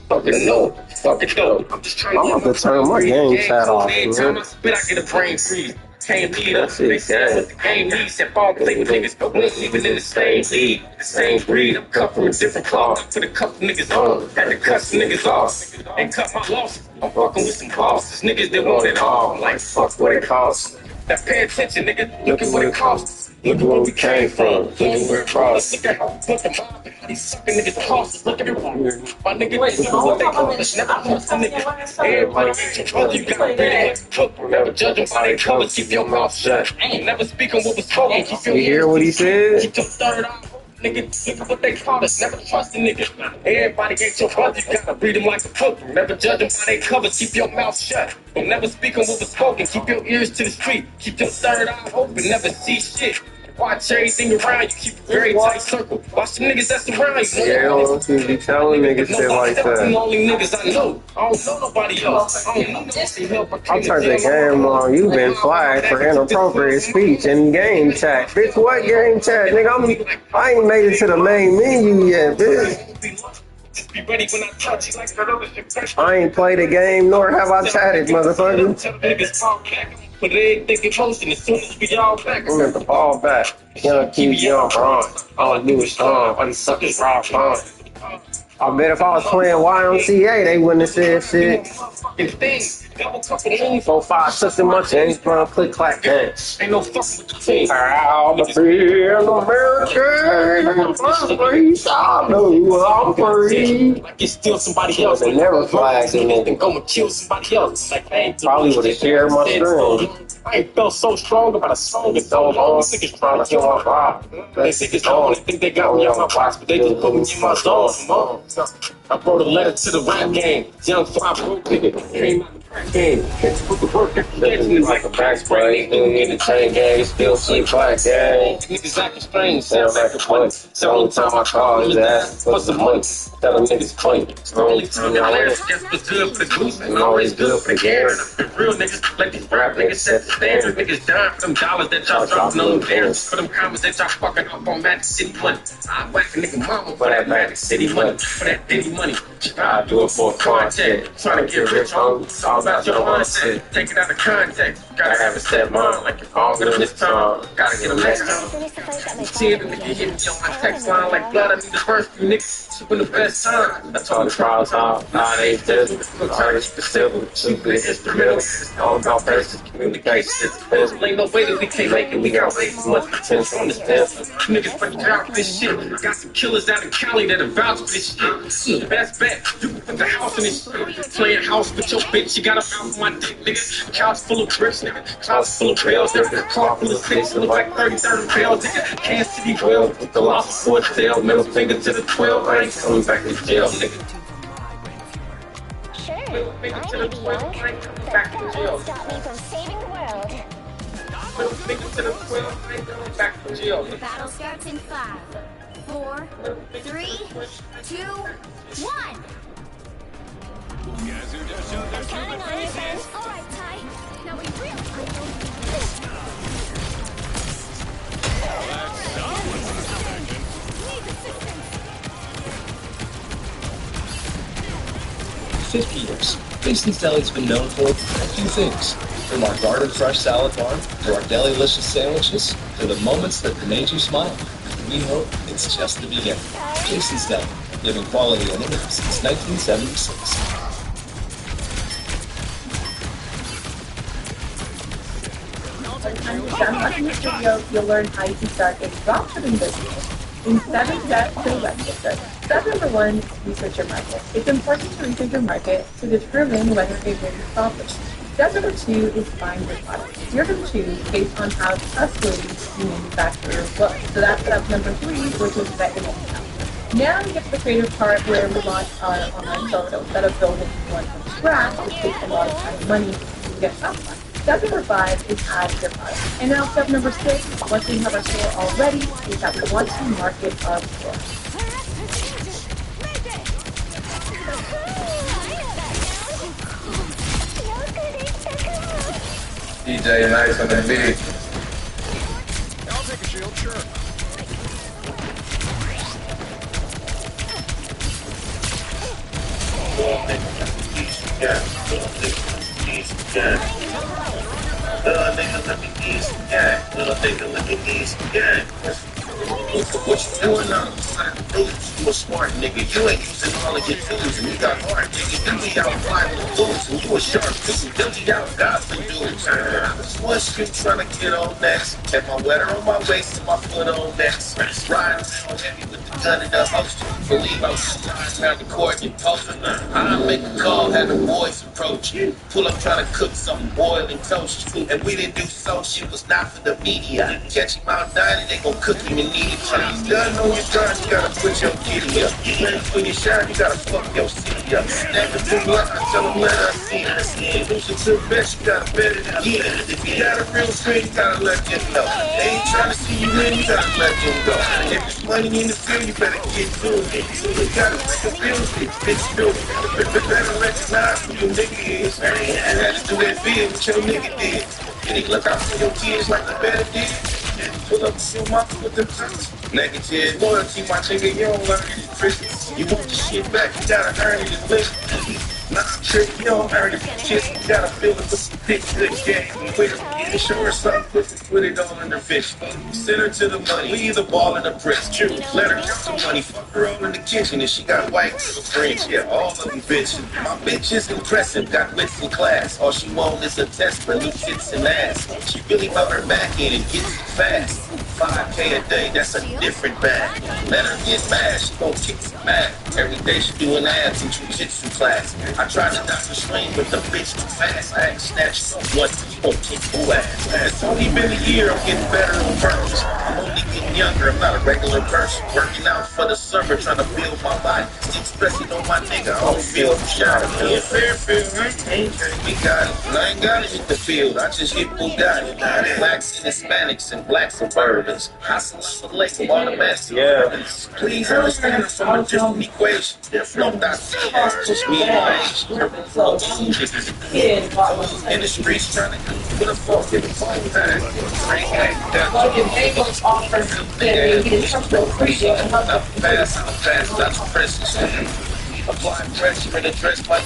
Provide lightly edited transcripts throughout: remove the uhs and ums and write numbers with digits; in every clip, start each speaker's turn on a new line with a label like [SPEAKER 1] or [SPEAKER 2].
[SPEAKER 1] Fucking no, fuck it though. I'm just trying to turn my game chat off. Every time I spit, I get a brain freeze. Can't lead us. They say what the game needs. That ball play with niggas, but we ain't even in the same league, the same breed. I'm cut from a different cloth. Put a couple niggas on, had to cut some niggas off, and cut my losses. I'm fucking with some bosses, niggas that want it all. I'm like, fuck what it costs. Now pay attention, nigga. Look at what it costs. Look at where we came from. Look at where it crossed. Look at how fucking mob and how these sucking niggas cost. Look at it. My nigga, this is what they call us. Never trust a nigga. Everybody ain't your brother. You gotta read it like a cook. Never judge them by their colors. Keep your mouth shut. Never speak on what was spoken. Keep your
[SPEAKER 2] hear what he said?
[SPEAKER 1] Keep your third eye. Nigga, look at what they call us. Never trust a nigga. Everybody ain't your brother. You gotta read them like a cook. Never judge them by their covers. Keep your mouth shut. Don't never speak on what was spoken. Keep your ears to the street. Keep your third eye open. Never see shit. Watch everything around you. Keep a very tight circle. Watch the niggas that's around you.
[SPEAKER 2] Yeah, don't you be telling niggas shit like that.
[SPEAKER 1] The only niggas I know. I don't know nobody else. I don't need no help.
[SPEAKER 2] I turned the game on. You been flagged for inappropriate speech in game chat. Bitch, what game chat? Nigga, I ain't made it to the main menu yet, bitch.
[SPEAKER 1] Be ready when I touch you like that other shit.
[SPEAKER 2] I ain't played a game, nor have I chatted, motherfucker.
[SPEAKER 1] But they think it's motion as soon as we all back.
[SPEAKER 2] Remember the ball back. Young keep young bronze. All I knew was strong. All these suckers raw fun. I bet if I was playing YMCA, they wouldn't have said shit. 4, 5, 6 in my chains, bro. Click, clack, dance.
[SPEAKER 1] Ain't no fucking with the team.
[SPEAKER 2] I'm free, American. I'm free. I know I'm free.
[SPEAKER 1] Like it's still somebody else.
[SPEAKER 2] They never flagged me.
[SPEAKER 1] And go and kill somebody else. Like I ain't
[SPEAKER 2] probably would have shared my screen.
[SPEAKER 1] I ain't felt so strong about a song in so long. Niggas trying to kill my vibe. They think it's on. They think they got me on my box, but they just put me in my zone. I wrote a letter to the rap game. Young fly broke nigga came out the crack game. Put the work at the like a back spray. Nigga in the chain gang, still see black gang. Niggas acting strange, sound like a point. It's the only time I call his ass for some money. Tell them niggas point. It's the only time y'all ask. Guess what's good for the goose and always good for the Garen. The real niggas let these rap niggas set the standard. Niggas dying for them dollars that y'all dropping on them parents. For them comments that y'all fucking up on Magic City money. I whack a nigga mama for that Magic City money. For that Diddy money. I do it for a contact. Trying to get rich, homie. It's all about your mindset. Take it out of context. Gotta have a set mind. Like you're longer than this time. Gotta get them next time. See it, nigga hit me on my text line like blood. I need the first few niggas. Keeping the best time. That's all the trials are. Nah, they just turn it specific. Keeping it instrumental. It's all about versus communication. It's ain't no way that we can't make it. We got way too much potential on this dance. Niggas fucking out for this shit. Got some killers out in Cali that are vouch for this shit. The best bet. You can put the house in this shit. Playing house with your bitch. You got a house on my dick, nigga. Couch full of bricks, nigga. Closet full of trails, nigga. Car full of sticks. Look like 30 pounds, nigga. Kansas City 12. With the loss of 4 tail. Middle finger to the 12. I ain't coming back to jail, nigga.
[SPEAKER 3] Sure, I may be young, but that won't stop me from saving the world.
[SPEAKER 1] Middle finger to the 12. I ain't coming back to jail, nigga.
[SPEAKER 4] Battle starts in 5, 4, 3, 2, 1.
[SPEAKER 3] I'm counting on you, Ben.
[SPEAKER 4] All right, Ty. Now we really
[SPEAKER 5] $50 years. Jason's Deli's been known for a few things. From our garden fresh salad bar, to our delicious sandwiches, to the moments that made you smile. We hope it's just the beginning. Jason's Deli, giving quality and image since 1976.
[SPEAKER 6] In this video, you'll learn how you can start a dropshipping business in 7 steps to the best success. Step number 1, research your market. It's important to research your market to determine whether it will be profitable. Step number 2 is find your product. You're going to choose based on how trustworthy you manufacture your book. So that's step number 3, which is vet your account. Now we get to the creative part where we launch our online store. So instead of building one from scratch, it takes a lot of time and money to get online. Step number 5 is add your product. And now step number 6, once we have our store all ready, is that we want to market our store.
[SPEAKER 2] DJ Nice on the beat.
[SPEAKER 7] I'll take a shield, sure.
[SPEAKER 1] Little nigga, look at these, yeah. Little nigga, look at these, yeah. What you doing now? You a smart nigga. You ain't using all of your tools, and you got hard nigga. Billy out flying the boots, and you a sharp dude. Billy out gossip dudes. One shit trying to get on next. Kept my wetter on my waist and my foot on next. Riding down heavy with the gun in the holster. Believe I was flying around the court and posting. I make a call, had the boys approach. Pull up trying to cook something boiled and toast. And we didn't do so, shit was not for the media. Catch him out dining, they gon' cook him and eat it. Gun on your gun, you gotta put your kitty up. You ready for your shine, you gotta fuck your city up. Never too much, tell them let us see it. Lose it to the best, you gotta bet it again. If you got a real friend, you gotta let them know. They ain't trying to see you win, you gotta let them go. If there's money in the field, you better get to it. You gotta make a feel it, bitch, do it. Better recognize who your nigga is. You had to do that bid, what your nigga did. And he look out for your kids like you better did. Pull up to your mouth with them tricks. Negative loyalty, my nigga, you don't learn any tricks. You want the shit back, you gotta earn it and live. Nah, trick, you don't earn it. Shit, you gotta feel it with some big good game. With it, show her something, put it all in her fish. Send her to the money, we either ball in the press. Choose, let her count the money, fuck her all in the kitchen. And she got white little friends, yeah, all of them bitches. My bitch is impressive, got wits in class. All she want is a test for new tits and ass. She really love her back in and gets it fast. 5K a day, that's a different bag. Let her get mad, she gon' kick some mad. Every day she doing abs in jiu-jitsu class. I tried to dodge the swing, but the bitch too fast. I ain't snatched up once, you gon' kick your ass. It's only been a year, I'm getting better on purpose. I'm only getting younger, I'm not a regular person. Working out for the summer, trying to build my body. Still stressing on my nigga, I don't feel shy. Me and Fairfield, we got it. And I ain't gotta hit the field, I just hit Bugatti. Blacks and Hispanics and blacks and bourbons. Hustle, lake of all the mess.
[SPEAKER 2] Yeah.
[SPEAKER 1] Please understand from a different equation. No, that's just me and my age. In the streets trying to put a fork in the phone bag. Fast, that's precious. Applying pressure and address my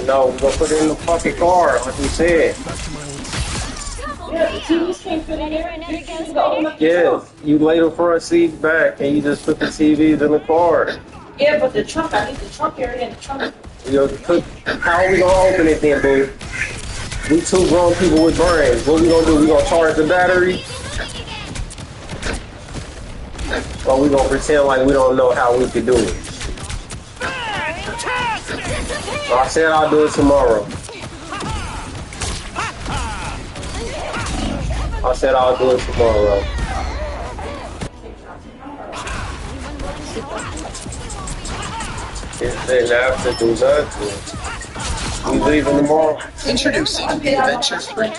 [SPEAKER 2] No, we're gonna put it in the fucking car, like we said.
[SPEAKER 6] Yeah, the TVs can't fit in there.
[SPEAKER 2] Yeah, you lay the front seat back and you just put the TVs in the car.
[SPEAKER 6] Yeah, but the trunk, I need the trunk area and the trunk.
[SPEAKER 2] How are we gonna open it then, boo? We two grown people with brains. What we gonna do? We gonna charge the battery? Or we gonna pretend like we don't know how we could do it? So I said I'll do it tomorrow. I said I'll do it tomorrow. Didn't have to do nothing. We leaving tomorrow?
[SPEAKER 5] Introducing the Adventure 3.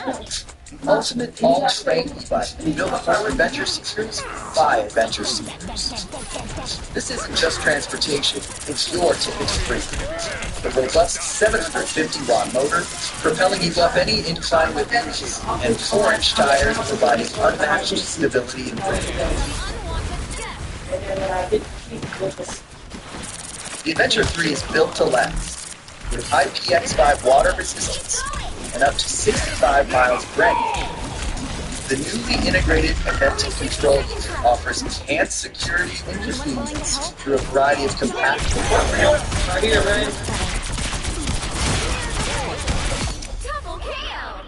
[SPEAKER 5] Ultimate all-terrain e-bike built for adventure seekers by adventure seekers. This isn't just transportation, it's your ticket to freedom. The robust 750-watt motor propelling you up any incline with ease, and 4-inch tires providing unmatched stability and grip. The Adventure 3 is built to last, with IPX5 water resistance and up to 65 miles of range. The newly integrated Adventure Control Unit offers enhanced security and convenience through a variety of compact
[SPEAKER 2] Right here, man.
[SPEAKER 4] Double KO!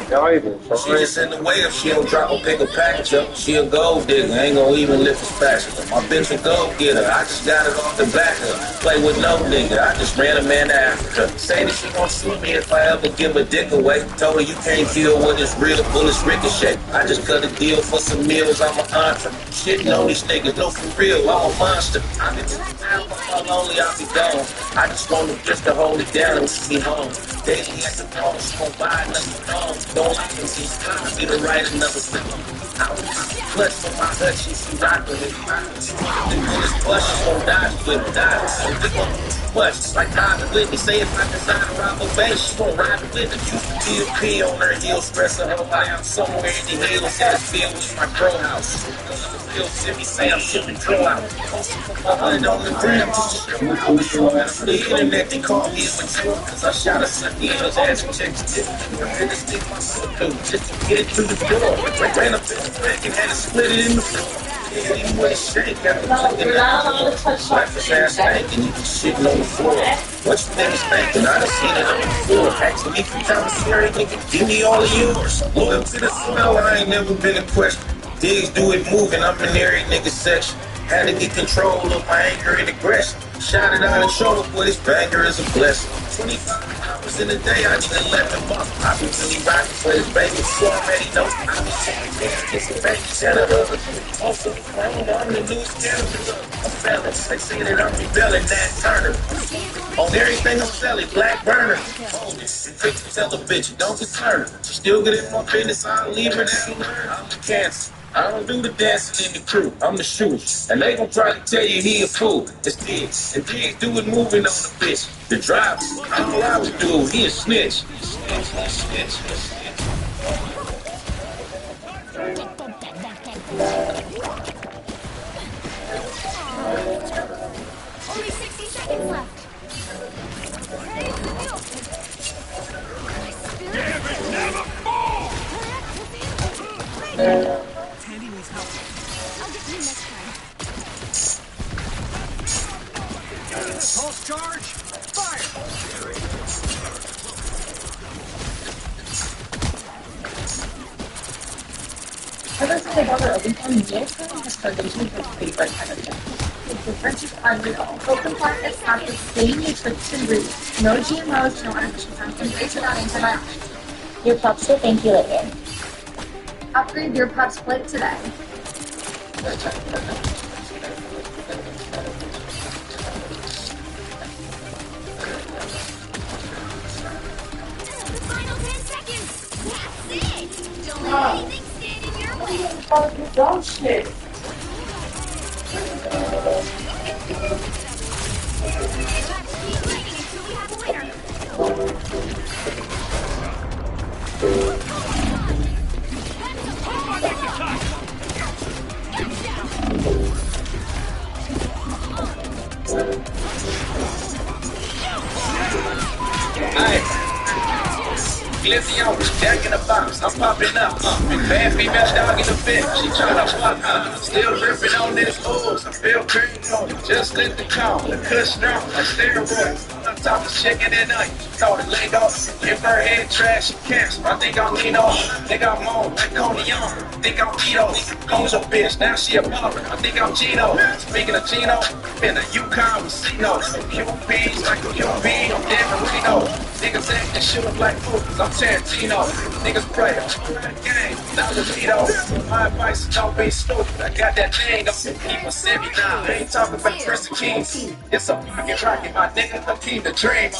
[SPEAKER 2] Y'all even
[SPEAKER 8] She just in the way if she don't drop or pick a package up. She a gold digger, ain't gonna even lift a spatula. My bitch a gold getter, I just got it off the back of her. Play with no nigga, I just ran a man to Africa. Say that she gon' shoot me if I ever give a dick away. Told her you can't kill when it's real, bullets ricochet. I just cut a deal for some meals, I'm an entre. Shitting on these niggas, no for real, I'm a monster. I been too down, but how lonely I'll be gone. I just want them just to hold it down and see me home. Daily at the phone, she gon' buy another phone. Don't like them, she's trying to write another song. I don't clutch for my hut, she's rockin' with me. And when it's bust, she gon' dodge with me. So they gon' much, like Dodger with me. Say if I design to rob a bank, she gon' ride with me. Used to be a P on her heels, press her whole body out somewhere in the hills. Got a field with my grow house. Send me say I'm shipping throw out. 100 on the gram, just to the internet, they call me a mature, cause I shot a son in his ass and checked his dick. I had to stick my foot through just to get it through the door. Ran up in the back and had to split it in the floor. Yeah, even with a shake, got the fuck in the floor. Slap his ass stank and he was shitting on the floor. What you niggas thinking? I done seen it on the floor. Asking me for commissary, nigga, give me all of yours. Loyal to the smell, I ain't never been in question. Digs do it moving, I'm in every nigga section. Had to get control of my anger and aggression. Shot it out and show up with his banger is a blessing. 25 hours in a day, I need 11 months. I be really rocking for this baby, so already know. I be saying, it's a baby, set it up. Also, I'm the new scandal. I'm fellas, they say that I'm rebelling, that Turner. On everything I'm selling, black burner. Hold it, and quick to tell a bitch, don't concern her. She still get in my business, I'll leave her there and learn. I'm the cancer. I don't do the dancing in the crew, I'm the shooter. And they gon' try to tell you he a fool. It's Diggs, and Diggs do it moving on the bitch. The driver, I don't ride with dude, he a snitch. Snitch.
[SPEAKER 4] Only 60 seconds left.
[SPEAKER 3] Tandy needs help. I'll get you next time.
[SPEAKER 7] Pulse charge. Fire.
[SPEAKER 6] Ever since I got her open farm, mealtime has turned into her favorite kind of thing. The difference is unreal. Open farm is packed with clean, nutritious ingredients. No GMOs, no artificial and raised without antibiotics.
[SPEAKER 3] Your pups will thank you later.
[SPEAKER 6] Upgrade your pup's plate today.
[SPEAKER 4] The final 10 seconds. That's it. Don't let anything stand in your way.
[SPEAKER 6] Don't shit.
[SPEAKER 4] Let's keep fighting until we have a winner.
[SPEAKER 8] Glizzy out, Jack in the box, I'm popping up. Bad female dog in the bed, she tryna fuck up. Still dripping on this ooze, I feel cream on it. Just lit the call, the cuss strong, like steroids. On top of chicken and onions, throw the leg off. Give her head trash, she cancer. I think I'm Nino, think I'm on, like Conion. Think I'm Tito, Cole's a bitch, now she a mother. I think I'm Gino. Speaking of Gino, in the Yukon with Cino. QB's like a QB, I'm Dan Marino. Niggas act and shoot up like movies, I'm Tarantino. Niggas pray, I'm gang, not Levito. My advice is don't be stupid, I got that thing, I'm keep a semi now. I ain't talking about Prince of Kings. It's a fucking rocket, my nigga, I'm keep the dream.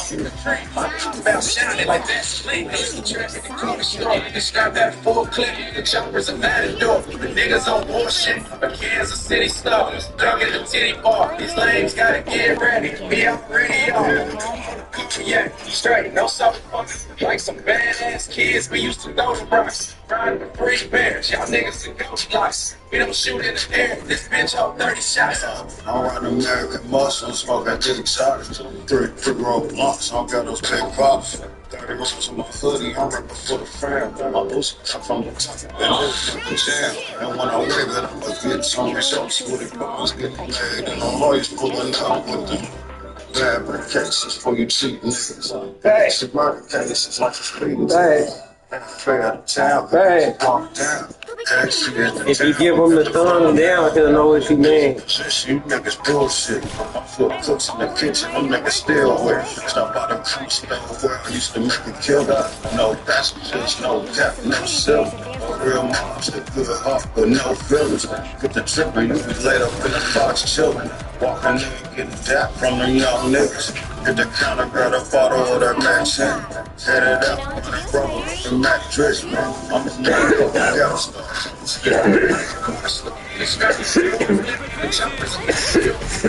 [SPEAKER 8] My about shining like that sleep. The traffic, the corner store, niggas strap that full clip. The choppers are matador. The niggas on bullshit, but Kansas City stuff. Drunk at the titty bar, these lames gotta get ready. Be out radio. Yeah, straight, no motherfuckers. Like some badass kids, we used to know the rocks. Riding with free bears, y'all niggas in ghost blocks. We don't shoot in the air, this bitch hold 30 shots.
[SPEAKER 9] I ride American muscle, smoke that dick exotic. Three roll blunts, I don't got those big pops. 30 rounds on my hoodie, I'm reppin' for the fam. My pussy top from the top, and it's jam. And when I wave it, I'm gonna get some results. With it, boys getting mad, and I'm always pulling up with them. Bad cases for you cheap niggas. It's murder cases like the street. Straight out of town.
[SPEAKER 2] Hey.
[SPEAKER 9] Walk down.
[SPEAKER 2] If you give him the thumb down, he'll know what you mean.
[SPEAKER 9] You niggas bullshit. I'm full of cooks in the kitchen. I'm niggas still with. Stop by the cruise where I used to make a killer. No passengers, no cap, no silver. Real monster, good heart, but no feelings. Get the tripper, you be laid up in the box chilling. Walking in, getting dap from the young niggas. Hit the counter, grab a bottle of that mansion. Headed out with the brother with the Mac dress, man. I'm a nigga, got a star.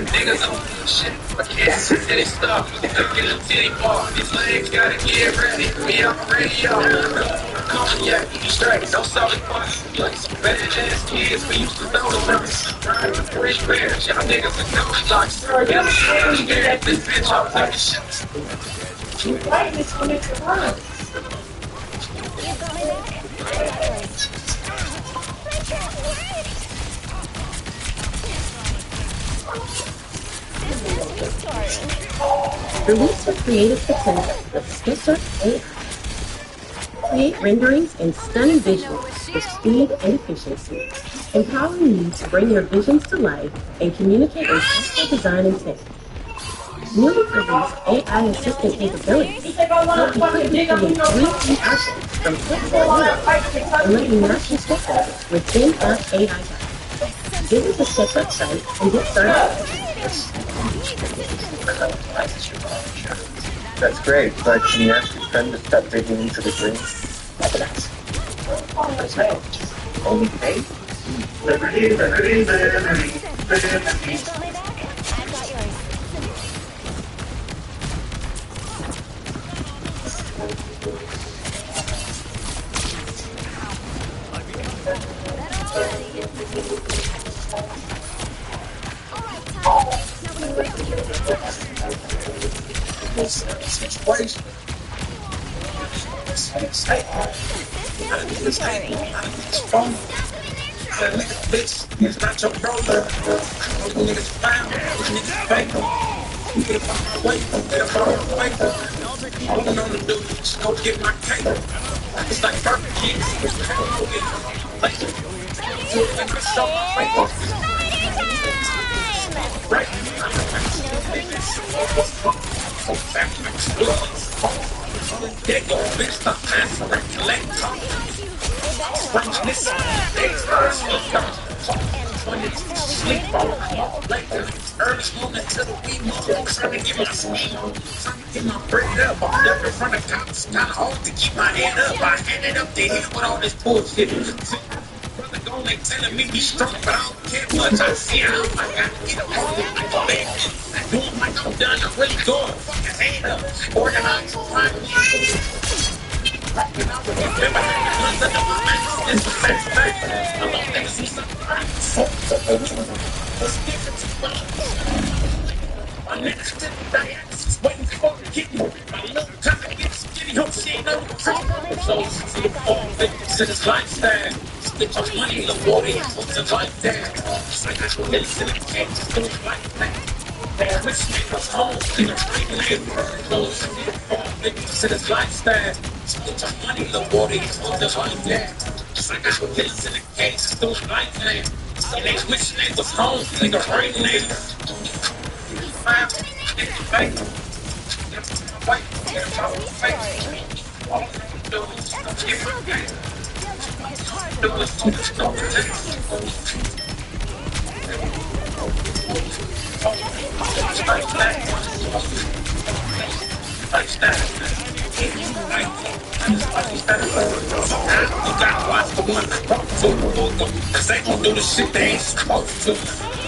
[SPEAKER 8] Niggas on shit, I can't see any stuff. Get a titty bar, these legs gotta get ready. Me, I'm ready, y'all. Yeah, you straight, no solid parts. Like some bad ass kids, we used to know the words. Ride with three bears, y'all niggas are ghost locks. Yeah, this bitch, I'm taking shit.
[SPEAKER 6] Why this one is the one?
[SPEAKER 10] Release your creative potential with StrikeTeam AI. Create renderings and stunning visuals with speed and efficiency, empowering you to bring your visions to life and communicate impactful design intent. Newly released AI assistant capabilities help you quickly create 3D assets from pixel and let you match your stakeholders with in-app AI guides. Visit the StrikeTeam site and get started.
[SPEAKER 2] That's great, but can you ask your friend to stop digging into the green?
[SPEAKER 8] Only pay?
[SPEAKER 9] Liberty, liberty, liberty, liberty.
[SPEAKER 8] Situation. This phone. That nigga bitch is not your brother. You niggas found. You niggas fake. You get up on my way. Get up on my way. All I know to do is just go get my cake. It's like perfect kids. There go, bitch, stop passing, recollect, this sleep early morning till the wee morning, trying to get my sleep, trying to get my bread up. I'm never in front of cops, kinda hard to keep my head up. I handed up the head with all this bullshit. Brother gon' like telling me be strong, but I don't care much. I see how I gotta get up on it like a baby. I do it like I'm done, I'm really going. Fuck his head up, organize, find me. Remember how you under my mask, it's the best thing. I love that see something right. What's the difference? My next to the dialysis, waiting for the kidney. My little time to get skinny, hope she ain't on the treatment. So, see the fall victims to this lifestyle. Split your money, the water, what's the life there? It's like I should listen to the kids, do it like that. Which niggas home, niggas right now. So, see the fall victims to this lifestyle. Split your money, the water, what's the life there? It's like I should listen to the kids, do it like that. So, they wish niggas home, niggas right now. Cause they gon' do the shit they ain't supposed to.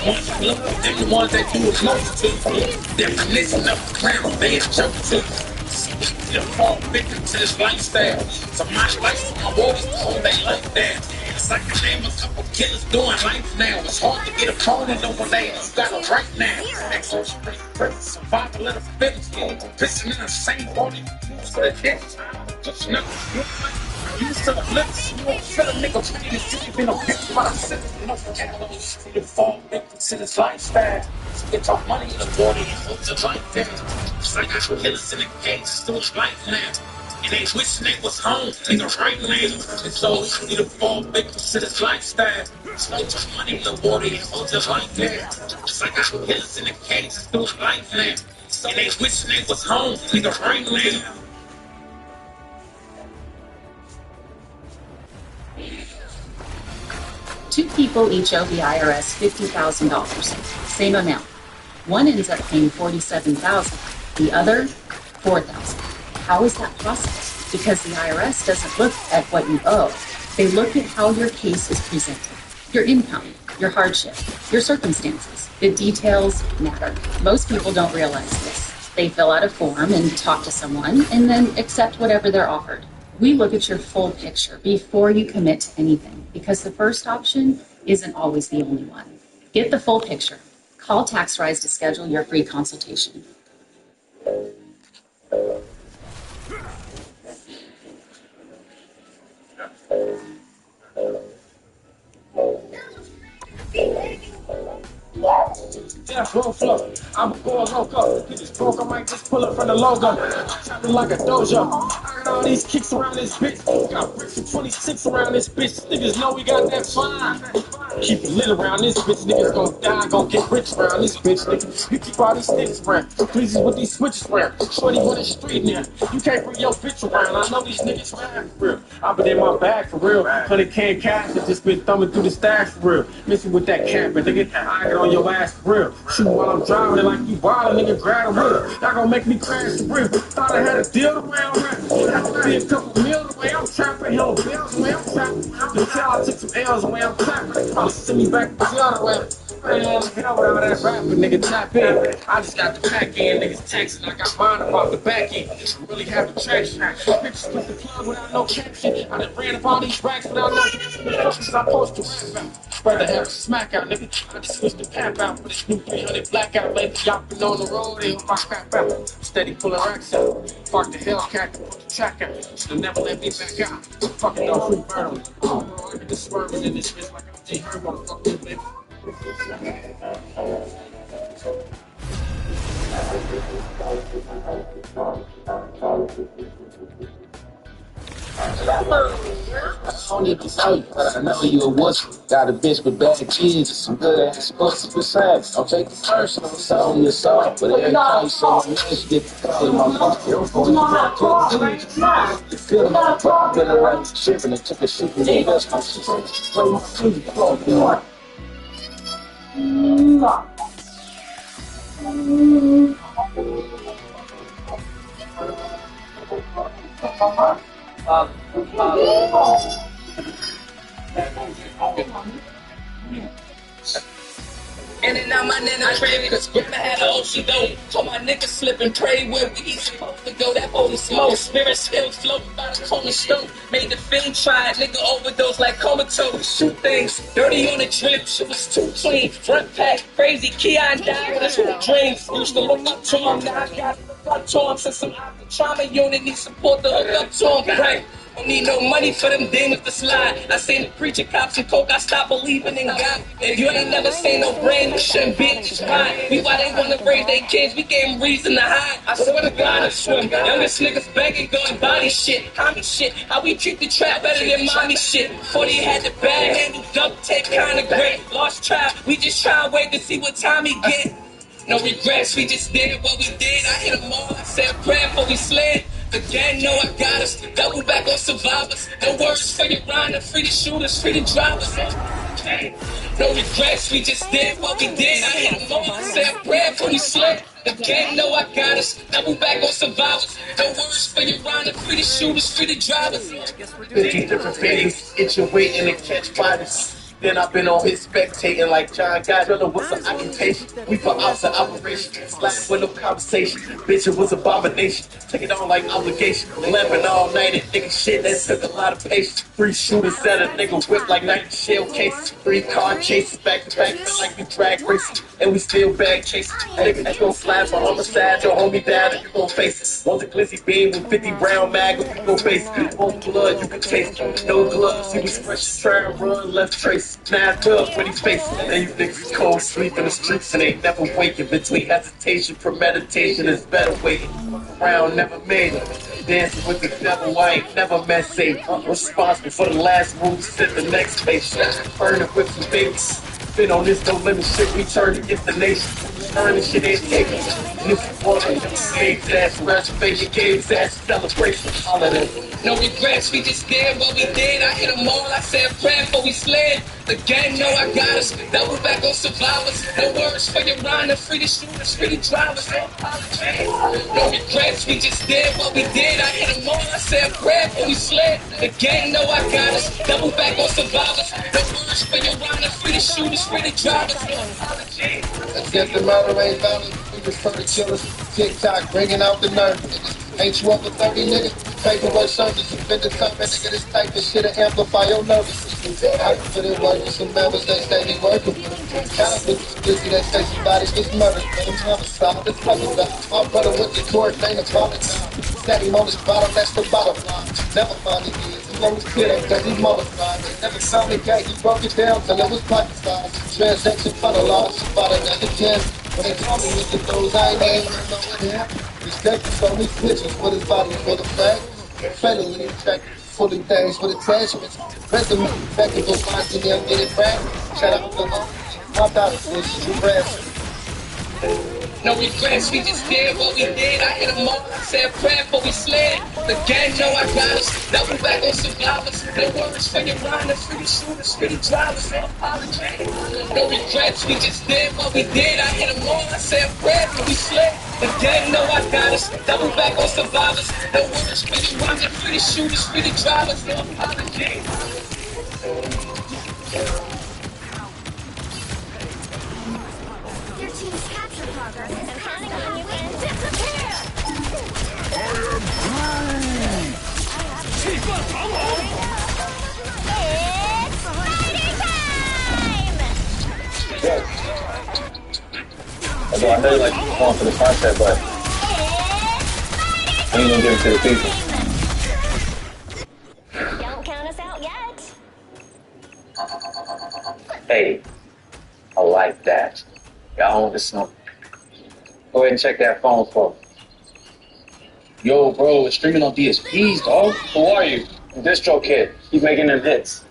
[SPEAKER 8] Once you look at them, the ones that do it most to. Definition of a clown, they is joke to. You fall victim to this lifestyle. So my life, my waters, all they like that. It's like I name a couple killers doing life now. It's hard to get a phone and no one they got it right now. Survival of the fittest, pissing in the same body. For the death, just know. You still a lips, you won't feel a nigga trying to see you been a bitch, but I'm sitting in no candles. You fall victim to this lifestyle. So get your money in the water, you hope to life there. It's like I should listen to the games, still it's life now. And they wishing they was home, nigga, right now. And so you need to fall victim to this lifestyle. Smoke your money in the water and hold your life there. Just like I killers in the cages doing life now. And they wishing they was home, nigga, right now.
[SPEAKER 11] Two people each owe the IRS $50,000, same amount. One ends up paying $47,000, the other $4,000. How is that possible? Because the IRS doesn't look at what you owe. They look at how your case is presented. Your income, your hardship, your circumstances. The details matter. Most people don't realize this. They fill out a form and talk to someone and then accept whatever they're offered. We look at your full picture before you commit to anything, because the first option isn't always the only one. Get the full picture. Call TaxRise to schedule your free consultation.
[SPEAKER 1] Yeah, flow, flow. I'm going loco. Get this broke, I might just pull up from the logo. Chop me like a dojo. I got all these kicks around this bitch. Got bricks and 26 around this bitch. Niggas know we got that fine. Keep it lit around this bitch. Niggas gon' die, gon' get rich around this bitch. Nigga, you keep all these sticks around. Please with these switches around. Shorty with the street now. You can't bring your bitch around. I know these niggas rap for real. I been in my bag for real. 100K cash, I just been thumbing through the stacks for real. Missing with that cat, but nigga, I get on your ass for real. Shoot while I'm driving it like you wild, nigga, grab a whip. Y'all gon' make me crash the rim. Thought I had a deal around rap. Had to be a couple meals away. I'm trapping, hell bills away. I'm trapping. You tell I took some L's away. I'm trapping. They probably send me back to the other way. Man, hell with all that rapping, nigga, tap in. I just got the pack in, niggas texting. I got mine about the back end. I really have the traction. Bitches with the plug without no caption. I done ran up all these racks without no functions I post to rap about. Rather have a smack out, nigga. I just switched the pap out with this new 300 blackout. Lately, y'all been on the road, they on my crap out. Steady pulling racks out. Fuck the Hellcat to put the track out. Should've never let me back out. Fucking no free burn. Oh, I get this swerving in this bitch like I'm J. Herb, motherfucker, baby.
[SPEAKER 8] I don't need to tell you, I know you a wussy. Got a bitch with bad kids and some good ass pussy. Besides, I'll take the personal, so on your side. But every time someone else get to call my mom, you're going to you feel my fuck, been around the ship and it took a shit and they just my shit. Play my food, fuck, you know.
[SPEAKER 12] In and out my nana crib, cause grandma had a ocean dough. Told my niggas slip and pray where we supposed to go. That holy smoke, spirit still floating by the corner stove. Made the fiend try, nigga overdose like comatose. Shoot things, dirty on the drip, shit was too clean. Front pack, crazy, Keon died with his dreams. Used to look up to him, now I got to look up to him. Since I'm out the trauma unit, need support to hook up to him, right? Don't need no money for them demons to slide. I seen the preacher, cops, and coke, I stopped believing in God. If you ain't never seen no brain, you shouldn't be in your mind. We why they wanna raise their kids, we gave them reason to hide. I swear to God, I swim. Youngest niggas begging, going body shit, homie shit. How we treat the trap better than mommy shit. 40 had the bad handle, duct tape, kinda great. Lost trap, we just try and wait to see what time he get. No regrets, we just did what we did. I hit them all, I said a prayer before we slid. The gang know I got us, double back on survivors. No words for your grinder, free the shooters, free the drivers. No regrets, we just did what we did. I hit them all, I said a prayer before we slid. The gang know I got us, double back on survivors. No words for your grinder, free the shooters, free the drivers.
[SPEAKER 8] 50 different things, itch your weight and catch bodies. Then I've been on his spectating like John Godzilla was an occupation. We for outside operation, slack with no conversation. Bitch, it was abomination. Take it on like obligation. Lamping all night and nigga shit, that took a lot of patience. 3 shooters at a nigga whip like 90 shell cases. 3 car chases back to back, feel like we drag races. And we still bag chasing. Nigga, you gon' slide for homicide, your homie died and you gon' face it. Want the glizzy beam with 50 round mag, you gon' face it. Want blood, you can taste it. No gloves, he was fresh, try and run, left trace.
[SPEAKER 1] Snapped up when he's facing it. You niggas cold, sleep in the streets and ain't never waking. Between hesitation, premeditation is better waiting. Around, never made it. Dancing with the devil, I ain't never met Satan. Responsible for the last move, set the next space. Burning with some babies. Been on this no limit shit, we turn against the nation. Earning shit ain't taking. This is one of them slaves ass reservation games ass celebration holiday.
[SPEAKER 12] No regrets, we just did what we did. I hit them all, I said prayer before we slid. The gang know I got us, double back on survivors. No words for your rhyme, free the shooters, free the drivers. No apologies. No regrets, we just did what we did. I hit them all, I said prayer before we slid. The gang know I got us, double back on survivors. No words for your rhyme, free the shooters, free the drivers. No apologies.
[SPEAKER 9] Let's get the murder ain't violent. We just for the killers. TikTok bringing out the nerve. Ain't you up with 30 niggas? Paperwork service, you been determined, nigga. This type of shit to amplify your nervous system. I can put in work with some members that say they working with them. Kind of busy that say somebody gets murdered. Man, I'm homicide, this fucking guy. My brother with the court, ain't a apologize. Set him on his bottom, that's the bottom line. Never find it is. He always kidding, cause he's modified. They never saw me cake, he broke it down till it was pocket size. Transaction finalized, about another 10. When they call me with the those, I ain't even know what happened. Respect for me pictures with his body for the fact. Federally infected, fully things with attachments. Resume effective, go find them, get it back. Shout out to them. My daughter says she's a rest.
[SPEAKER 12] No regrets, we just did what we did. I hit them all, I said prayer before we slid. The gang know I got us, double back on survivors. No words for your rhyme, free the shooters, free the drivers. No apologies. No regrets, we just did what we did. I hit them all, I said prayer before we slid. The gang know I got us, double back on survivors. No words for your rhyme, free the shooters, free the drivers. No apologies.
[SPEAKER 4] Your team's capture progress is
[SPEAKER 3] Counting on you, friends. Disappear! It's fighting time!
[SPEAKER 5] Although I know you like calling for the content, but I ain't gonna give it to the people.
[SPEAKER 3] Don't count us out yet.
[SPEAKER 5] Hey, I like that. Y'all want to smoke? Go ahead and check that phone for me.
[SPEAKER 13] Yo, bro, it's streaming on DSPs, dog. Who are you?
[SPEAKER 5] Distro Kid. He's making them hits.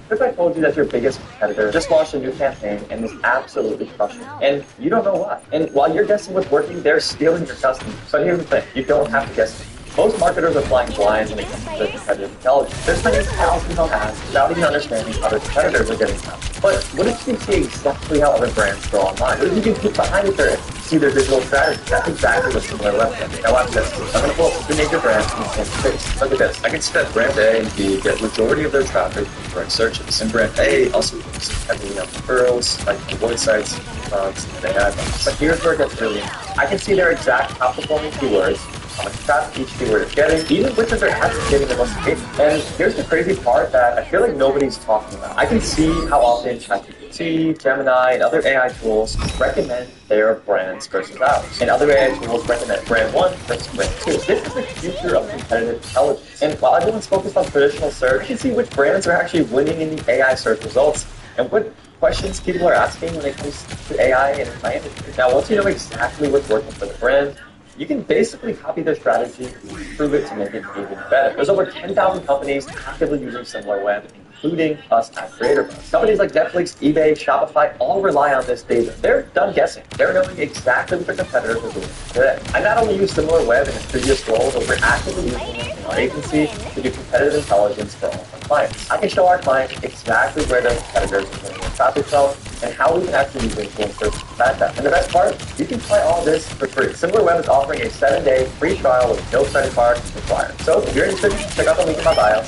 [SPEAKER 5] If I told you that your biggest competitor just launched a new campaign and is absolutely crushing it, and you don't know why. And while you're guessing what's working, they're stealing your customers. So here's the thing, you don't have to guess it. Most marketers are flying blind when it comes to their competitive intelligence. They're spending thousands on ads without even understanding how their competitors are getting them. But what if you can see exactly how other brands grow online? What if you can peek behind it there, see their digital strategy? That's exactly what similar websites. Now watch this. I'm going to pull up the major brands in the same space. Look at this. I can set brand A and B get majority of their traffic from direct searches. And brand A also uses heavily on referrals, like avoid sites, and they add them. But here's where it gets really interesting. I can see their exact top performing keywords, how much traffic each keyword is getting, even which of their ads is getting the most engagement. And here's the crazy part that I feel like nobody's talking about. I can see how often ChatGPT, Gemini, and other AI tools recommend their brands versus ours. And other AI tools recommend brand 1 versus brand 2. This is the future of competitive intelligence. And while everyone's focused on traditional search, you can see which brands are actually winning in the AI search results and what questions people are asking when it comes to AI and my industry. Now, once you know exactly what's working for the brand, you can basically copy their strategy and improve it to make it even better. There's over 10,000 companies actively using SimilarWeb, including us at CreatorBuzz. Companies like Netflix, eBay, Shopify all rely on this data. They're done guessing. They're knowing exactly what their competitors are doing today. I not only use SimilarWeb in a previous role, but we're actively using it in our agency to do competitive intelligence for all of our clients. I can show our clients exactly where their competitors are getting their traffic from and how we can actually use influencers to combat that. And the best part, you can try all this for free. SimilarWeb is offering a 7-day free trial with no credit card required. So if you're interested, check out the link in my bio.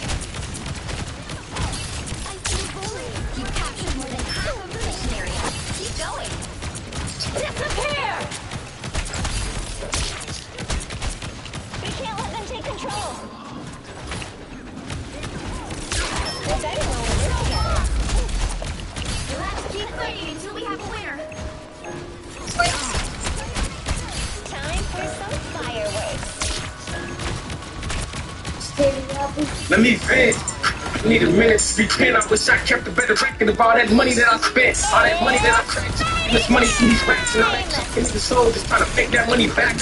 [SPEAKER 1] Let me vent. I need a minute to repent. I wish I kept a better record of all that money that I spent. All that money that I spent. This money from these rats and all that shit into the soul. Just trying to make that money back.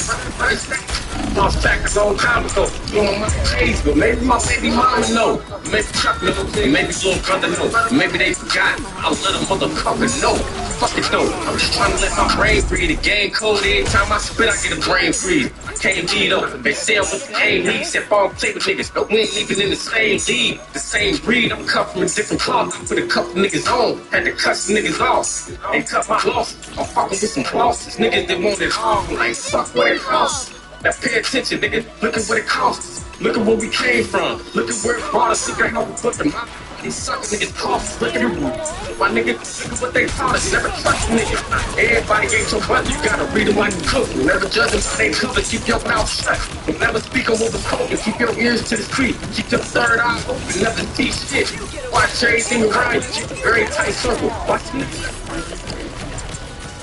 [SPEAKER 1] Lost track a long time ago. Doing my crazy, but maybe my baby mama know. Maybe Chuck knows. Maybe little brother knows. Maybe they forgot. I'll let a motherfucker know. Fuck it though. I'm just trying to let my brain breathe. The game code. Every time I spit, I get a brain freeze. I can't lead up. They say I'm with the game league. Said fall play with niggas. But we ain't even in the same league. The same breed. I'm cut from a different cloth. I put a couple niggas on. Had to cut some niggas off. And cut my losses. I'm fucking with some bosses. Niggas that want it all. I'm like, fuck what it costs. Now pay attention, nigga. Look at what it costs. Look at where we came from. Look at where it brought us. Look at how we put them out. These sucker niggas cost. Look at the rules. My nigga, look at what they taught us. Never trust niggas. Everybody ain't your brother. You gotta read them like you cook. Never judge them by they color. Keep your mouth shut. Never speak on what was spoken. Keep your ears to the street. Keep your third eye open. Never see shit. Watch everything around you. Keep a very tight circle. Watch niggas.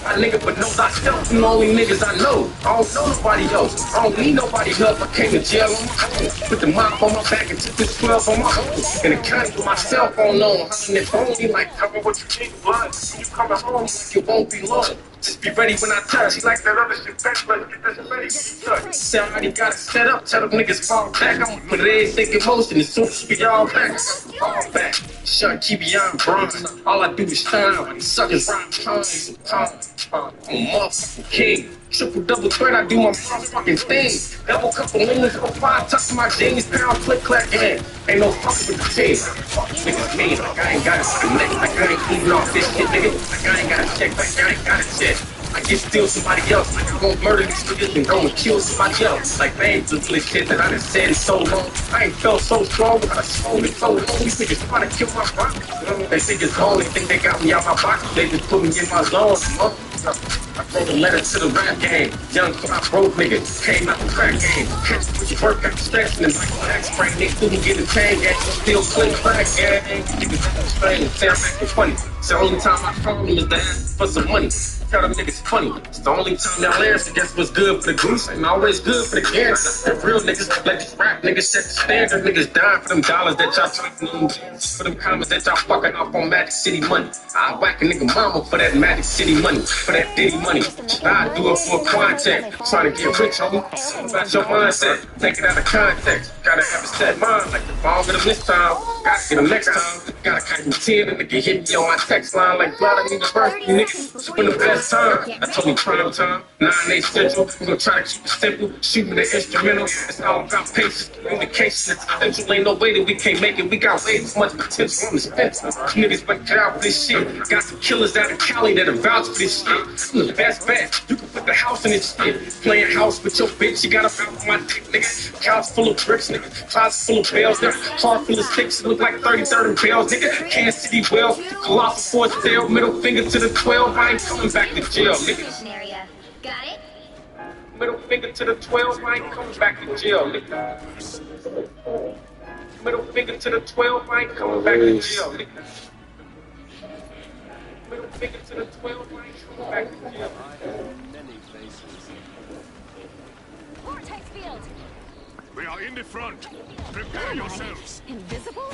[SPEAKER 1] My nigga, but know thyself, the only niggas I know. I don't know nobody else. I don't need nobody help. I came to jail on my own. Put the mop on my back and took this 12 on my own. And the county with my cell phone on. And if only like, cover what you need, blood. You coming home, like it won't be long. Just be ready when I touch. He like that other shit back, but get this ready. Say I already got it set up. Tell them niggas fall back. I'm gonna put everything in motion as soon as we all back. Fall back. Shut keep beyond bronze. All I do is shine. When these suckers rhyme times and times. I'm a motherfucking king. Triple double threat, I do my motherfucking thing. Double couple wings, go 5 tucks in my jeans, pound click clack in. Ain't no fucking with the team. Fuck niggas mean, like I ain't got it for the neck, like I ain't eating off this shit, nigga. Like I ain't got a check, like I ain't got a check. I get steal somebody else, like I'm gonna murder these niggas and go and kill somebody else. Like they ain't just really shit that I done said in so long. I ain't felt so strong, but I sold it so long. These niggas trying to kill my rock. They think it's home, they think they got me out my box. They just put me in my zone. I wrote a letter to the rap game. Young clock broke nigga, came out the crack game. Catch with your work after stretching and like back spring. Niggas couldn't get a chain game, still click crack game. Niggas explain and say I'm acting funny. It's the only time I call them is to ask for some money. Tell them niggas funny. It's the only time y'all answer. Guess what's good for the goose ain't always good for the gangster. And real niggas let these rap niggas set the standard. Niggas dying for them dollars that y'all tweeting them. For them comments that y'all fucking off on Magic City money. I whack a nigga mama for that Magic City money. For that Diddy money. I do it for a contact. Trying to get rich, homie. Something about your mindset. Take it out of context. Gotta have a set mind. Like the ball get him this time. Gotta get him next time. Gotta count him 10. And nigga hit me on my text line. Like blood, I need the first. You niggas spend the best time. I told me prime time, 9-8 central. We gon' try to keep it simple. Shoot me the instrumental. It's all about patience. Communication is essential. Ain't no way that we can't make it. We got way too much potential on this fence. Niggas better get out for this shit. Got some killers out of Cali that are vouch for this shit. I'm the best bet. You can put the house in this shit. Playing house with your bitch. You got a bounce on my dick, nigga. Couch full of bricks, nigga. Closet full of bells, nigga. Heart full of sticks. It look like 30 bells, nigga. Kansas City well. Colossal force sale. Middle finger to the 12. I ain't coming back to jail, nigga.
[SPEAKER 4] Area. Got it?
[SPEAKER 1] Middle finger to the 12, I ain't coming back to jail, nigga. Middle finger to the 12, I ain't coming back to jail, nigga. Middle finger to the 12, I ain't coming back to jail.
[SPEAKER 3] Vortex field.
[SPEAKER 7] We are in the front. Prepare yourselves.
[SPEAKER 3] Invisible?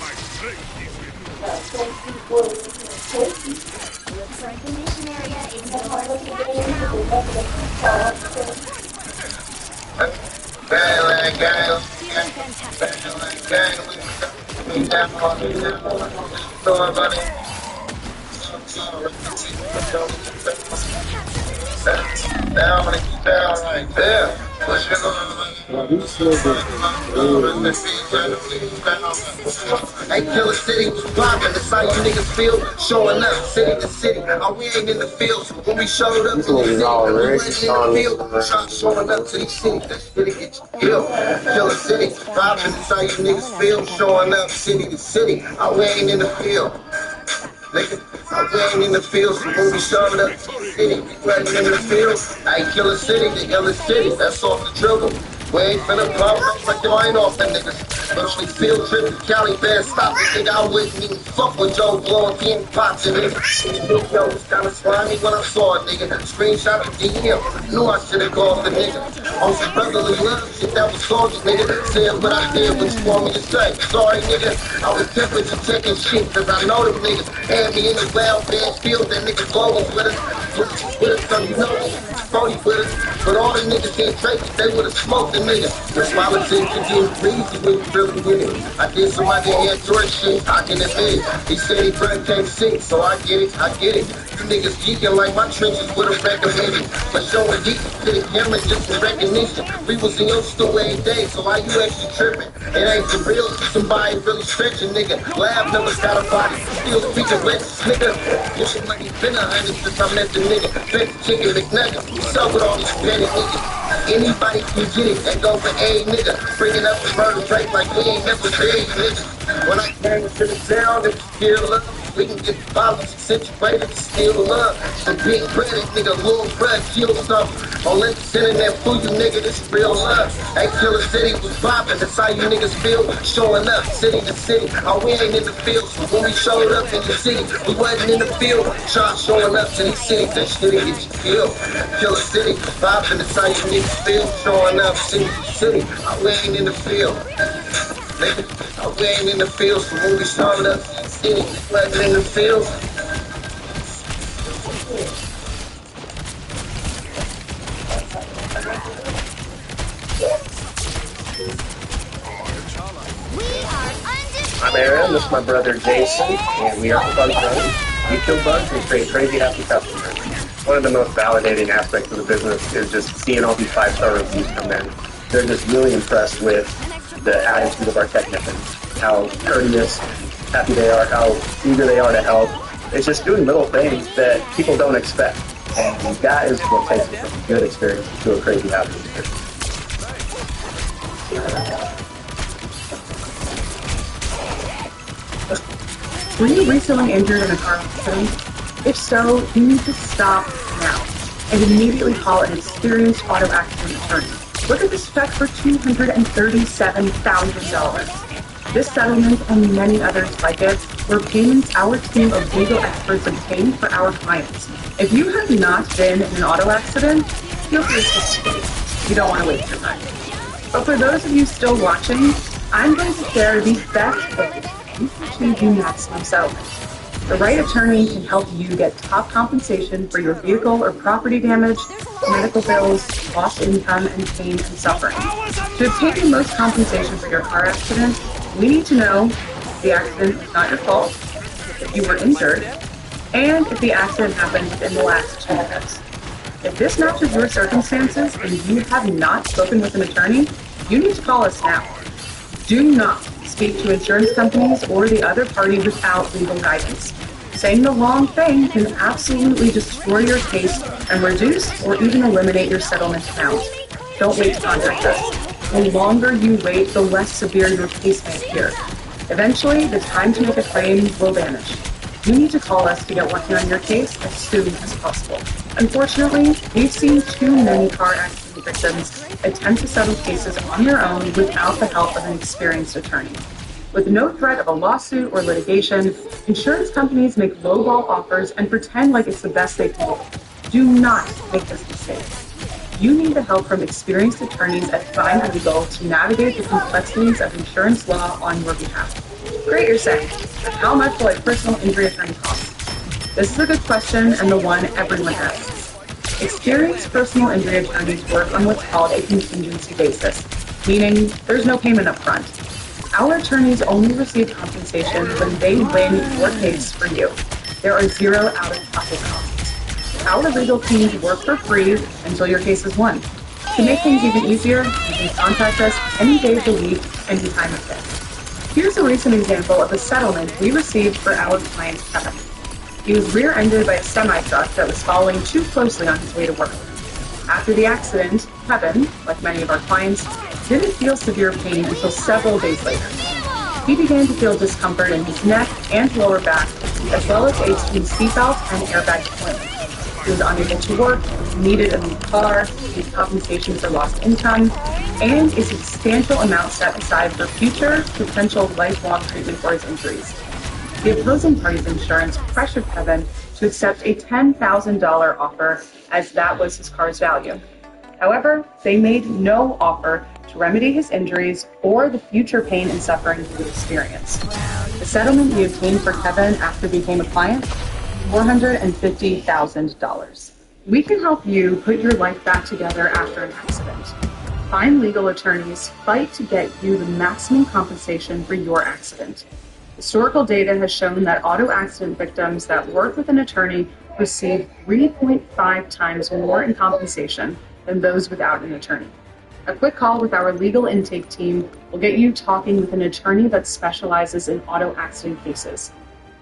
[SPEAKER 7] My strength is with
[SPEAKER 3] Reclamation area is yours to capture
[SPEAKER 8] Down right there. Hey, Killer City, poppin', that's how you niggas feel. Showing up, city to city. We ain't in the fields. When we showed up to the city, we ain't in the field. Showing up to these cities, that's really get you killed. Killer City, poppin', that's how you niggas feel. Showing up, city to city. We ain't in the field. Nigga, we ain't in the field, so when we showed up to the city, we wasn't in the field. Hey, Killer City, the Killer City, that's off the dribble. We ain't finna pop up like you ain't off the niggas.
[SPEAKER 14] But only field trip to Cali, bad stop. Nigga, I wouldn't even fuck with Joe blowing pin pops and nigga. Yo, was kinda slimy when I saw it, nigga. Screenshot the DM. Knew I should've called the nigga. On some brotherly love shit that was salty, nigga. Said what I did, what you want me to say. Sorry, nigga. I was temperature checking shit, cause I know them niggas had me in the wild band field. That nigga flowing with us. So you know it's 40 with us. But all the niggas can't take it, they would've smoked the nigga. This politics could get crazy when you really with it. I did some other hand George shit, I can admit it. He said he brother can't sing, so I get it. You niggas geeking like my trenches would've recommended. But showing deep to the camera just for recognition. We was in your store every day, so why you actually tripping? It ain't for real, somebody really stretching, nigga. Lab numbers got a body, still speaking reckless, nigga. You should like he been 100 since I met the nigga. Fake chicken McNugget, what's up with all these petty niggas? Anybody can get it, and go for A, nigga. Bringing up the murder rate like we ain't never big, nigga. When I came to the town, it was still up. We can get the violence situated, still up. Some big credit, nigga, little bruh, kill something. On sending that for you, nigga, this is real love. Hey, Killer City was popping, that's how you niggas feel. Showing up, city to city. Oh, we ain't in the field, so when we showed up in the city, we wasn't in the field. Try showing up to these cities, that shit get you killed. Killer City was popping, that's how you niggas feel. Showing up, city to city. Oh, we ain't in the field. Nigga, oh, we ain't in the field, so when we showed up to the city, we wasn't in the field.
[SPEAKER 2] I'm Aaron, this is my brother Jason, and we are Bug Zone. We kill bugs and create crazy happy customers. One of the most validating aspects of the business is just seeing all these 5-star reviews come in. They're just really impressed with the attitude of our technicians, how courteous, happy they are, how eager they are to help. It's just doing little things that people don't expect. And that is what takes it from a good experience to a crazy happy experience.
[SPEAKER 6] Were you recently injured in a car accident? If so, you need to stop now and immediately call an experienced auto accident attorney. Look at this check for $237,000. This settlement and many others like it were payments our team of legal experts obtained for our clients. If you have not been in an auto accident, feel free to speak. You don't want to waste your time. But for those of you still watching, I'm going to share the best way you can achieve the maximum settlement. The right attorney can help you get top compensation for your vehicle or property damage, medical bills, lost income, and pain and suffering. To obtain the most compensation for your car accident, we need to know if the accident was not your fault, if you were injured, and if the accident happened within the last 2 minutes. If this matches your circumstances and you have not spoken with an attorney, you need to call us now. Do not speak to insurance companies or the other party without legal guidance. Saying the wrong thing can absolutely destroy your case and reduce or even eliminate your settlement amount. Don't wait to contact us. The longer you wait, the less severe your case may appear. Eventually, the time to make a claim will vanish. You need to call us to get working on your case as soon as possible. Unfortunately, we've seen too many car accident victims attempt to settle cases on their own without the help of an experienced attorney. With no threat of a lawsuit or litigation, insurance companies make lowball offers and pretend like it's the best they can do. Do not make this mistake. You need the help from experienced attorneys at Fine Legal to navigate the complexities of insurance law on your behalf. Great, you're saying, but how much will a personal injury attorney cost? This is a good question and the one everyone asks. Experienced personal injury attorneys work on what's called a contingency basis, meaning there's no payment up front. Our attorneys only receive compensation when they win your case for you. There are 0 out-of-pocket costs. Our legal teams work for free until your case is won. To make things even easier, you can contact us any day of the week, any time of day. Here's a recent example of a settlement we received for our client Kevin. He was rear-ended by a semi-truck that was following too closely on his way to work. After the accident, Kevin, like many of our clients, didn't feel severe pain until several days later. He began to feel discomfort in his neck and lower back, as well as aches from seatbelt and airbag deployment. He was unable to work, needed a new car, needed compensation for lost income, and a substantial amount set aside for future potential lifelong treatment for his injuries. The opposing party's insurance pressured Kevin to accept a $10,000 offer, as that was his car's value. However, they made no offer to remedy his injuries or the future pain and suffering he would experience. The settlement he obtained for Kevin after he became a client, $450,000. We can help you put your life back together after an accident. Find legal attorneys, fight to get you the maximum compensation for your accident. Historical data has shown that auto accident victims that work with an attorney receive 3.5 times more in compensation than those without an attorney. A quick call with our legal intake team will get you talking with an attorney that specializes in auto accident cases.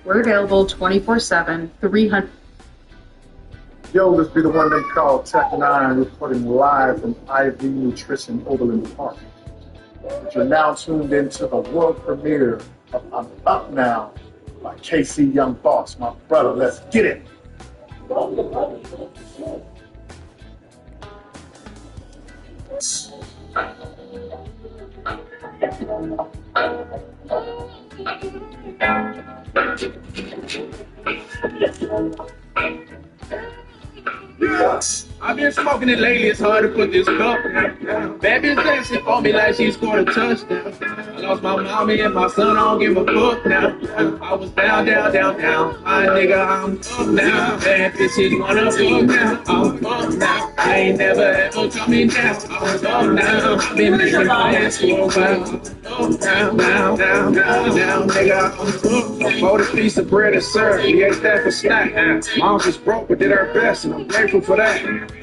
[SPEAKER 6] We're available 24/7, 300.
[SPEAKER 15] Yo, this be the one they call Tech 9, reporting live from IV Nutrition Overland Park. But you're now tuned into the world premiere of I'm Up Now by KC Young Boss, my brother. Let's get it.
[SPEAKER 1] I've been smoking it lately, it's hard to put this cup down. Bad bitch dancing for me like she scored a touchdown. I lost my mommy and my son, I don't give a fuck now. I was down. My nigga, I'm up now. Bad bitches wanna fuck now. I'm up now. I ain't never ever coming down. I'm up now. I've been making plans for a while. Up now, nigga, I'm up. I bought a piece of bread and syrup, we ate that for snack. Mom was broke but did her best and I'm grateful for that.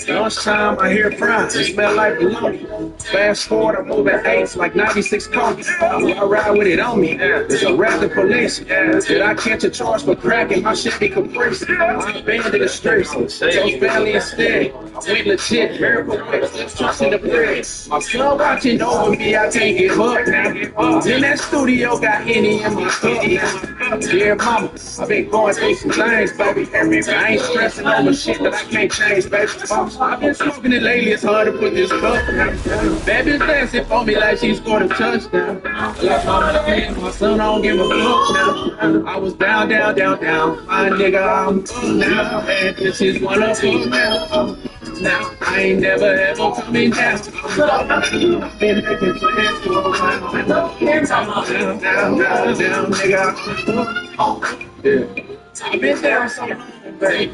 [SPEAKER 1] Lunchtime, I hear fries, it smell like bologna. Fast forward, I'm moving eights like 96 Kobe. Y'all ride with it on me. There's a rap police. Did I catch a charge for cracking my Chevy Caprice? I abandoned the streets, chose family instead. I went legit, miracle whips, let's trust in the bread. My son watching over me, I can't give up now. In that studio, got Henny in my cup now. Dear mama, I've been going through some things, baby. I ain't stressing over shit that I can't change, baby. I've been smoking it lately, it's hard to put this cup down. Bad bitch dancing for me like she scored a touchdown. I lost my money and my son, I don't give a fuck now. I was down. My nigga, I'm up now. Bad bitches wanna fuck now. Now, I ain't never ever coming down. I've been making plans for a while. Down, nigga. Yeah. I've been down so long, baby.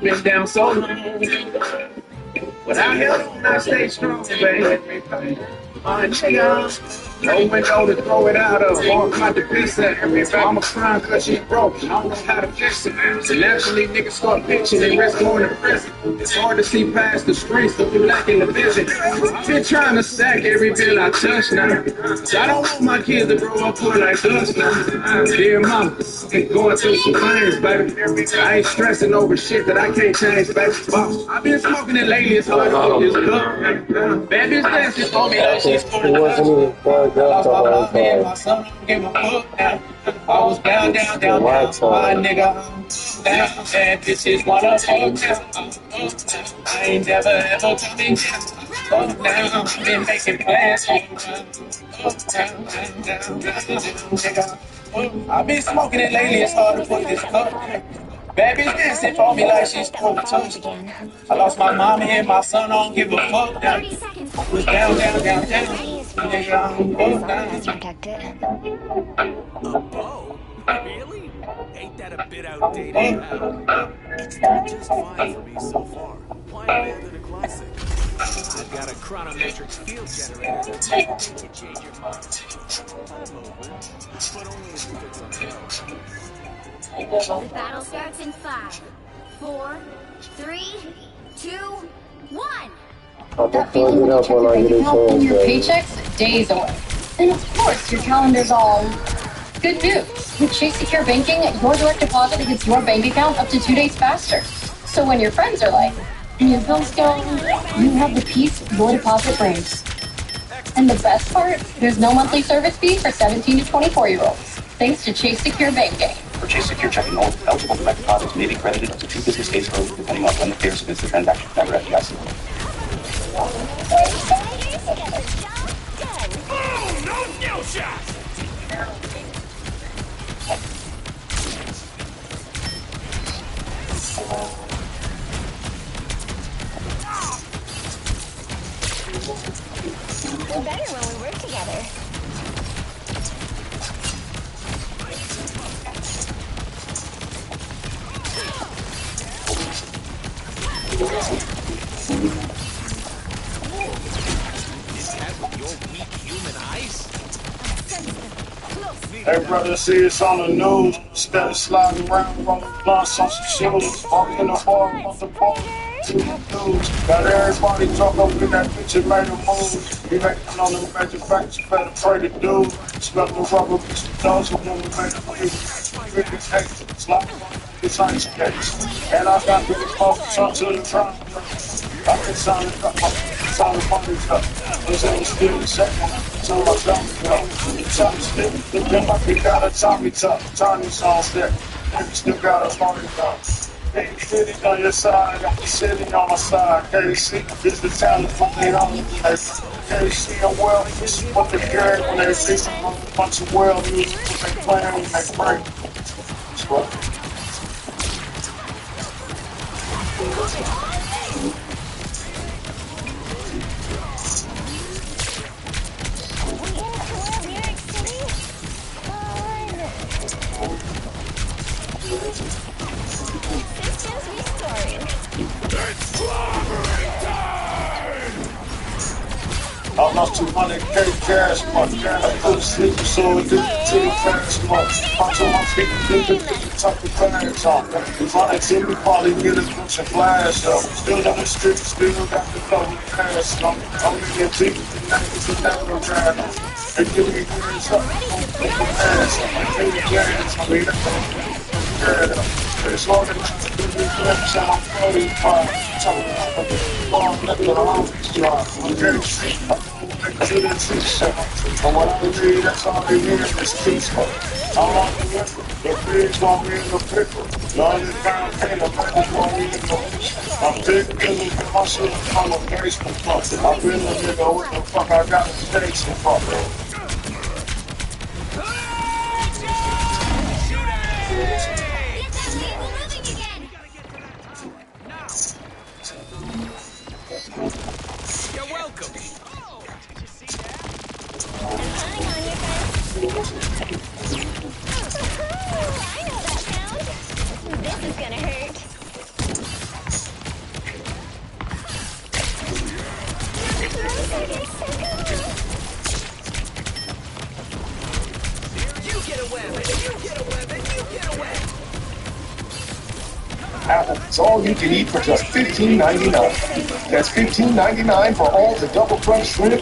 [SPEAKER 1] Been down so long. But I held on, I stayed strong, baby. My nigga, no window to throw it out of, walk out the piece of every mama crying cause she broke, I don't know how to fix it. So naturally niggas start pitching and risk going to prison. It's hard to see past the streets, but you lacking the vision. I've been trying to stack every bill I touch now. So I don't want my kids to grow up poor like us now. Dear mama, been going through some things, baby. I ain't stressing over shit that I can't change, baby. I've been smoking it lately, it's hard to put this cup. Bad bitch dancing for me like she's for the I lost my mom and my son, I don't give a fuck now. I was down. My nigga, I'm down. Bad bitches wanna fuck now. I ain't never ever coming down. Up now, been making plans for a while. Nigga. I've been smoking it lately, it's hard to put this cup. Bad bitch dancing for me like she's for the touchdown. I lost my mommy and my son, I don't give a fuck now. I was down. Nigga, I'm up now.
[SPEAKER 7] Really? Ain't that a bit outdated? It's done just fine for me so far. Why more than a classic? I've got a chronometric field generator to change your mind. I'm open, but only if it fits on the
[SPEAKER 4] The battle starts in 5, 4, 3, 2, 1.
[SPEAKER 11] That feeling when you check your bank account and your paycheck's days away. And of course, your calendar's all good news. With Chase Secure Banking, your direct deposit hits your bank account up to 2 days faster. So when your friends are like, your bills go, you have the peace your deposit brings. And the best part, there's no monthly service fee for 17 to 24-year-olds. Thanks to Chase Secure Banking.
[SPEAKER 16] For Chase Secure Checking Only, eligible direct deposits may be credited up to 2 business days early, depending on when the payer submits the transaction. Member FDIC.
[SPEAKER 3] We're better when we work together.
[SPEAKER 9] Hey brother, see it's on the news. Instead of sliding around, rolling blunts on some shoes. Walk in the bar, want the ball. Dudes, got everybody talk up in that bitch and made a move. He making on the manufacturer, better pray to do. Smell the rubber, bitch, the dogs when we made a move. Slide it's ice skates. And I got the focus onto the drum. I can sound it up, sound the money up. It's in the still second. So I don't know. Top stick, the pimp like we got a Tommy top. Tiny song stick, nigga still got a money top. Hey, city on your side, got the city on my side. KC, this the talent for me on the place. KC, I'm well, this is what they carry when they see a bunch of well music, what they playing when they break. That's what. I lost 200K cash money. I couldn't sleep, so it didn't to the fast month. Punch on my feet, thinking tuck the bags on. If I see me, probably get a bunch of flash up. Still on the street, still got the double cash on. I'm in your teeth, and it's a never grab. And give me hands up, take the ass up. I take the gas, I mean, it's all that you do, glimpse on my body part. Talk about the bomb, let the homies drop. I'm getting sick. To the t-shirt, and what I need, that's all they need is peaceful. I'm on the river, the pigs want me in the pickle. None of the pound paint, the bitches want me in the pickle. I'm big killing for my shit, I'm a basement fuck. I've been a nigga, what the fuck I got to stay some fuck.
[SPEAKER 7] You're welcome.
[SPEAKER 3] I know that sound. This is gonna hurt.
[SPEAKER 7] You get a weapon. You get a weapon. You get a weapon.
[SPEAKER 17] Apple, it's all you can eat for just $15.99. That's $15.99 for all the double crunch shrimp,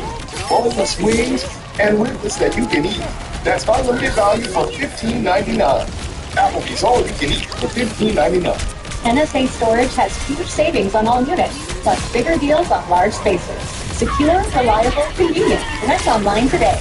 [SPEAKER 17] boneless wings, and ribs that you can eat. That's unlimited value for $15.99. Applebee's all you can eat for $15.99.
[SPEAKER 18] NSA Storage has huge savings on all units, plus bigger deals on large spaces. Secure, reliable, convenient. Rent online today.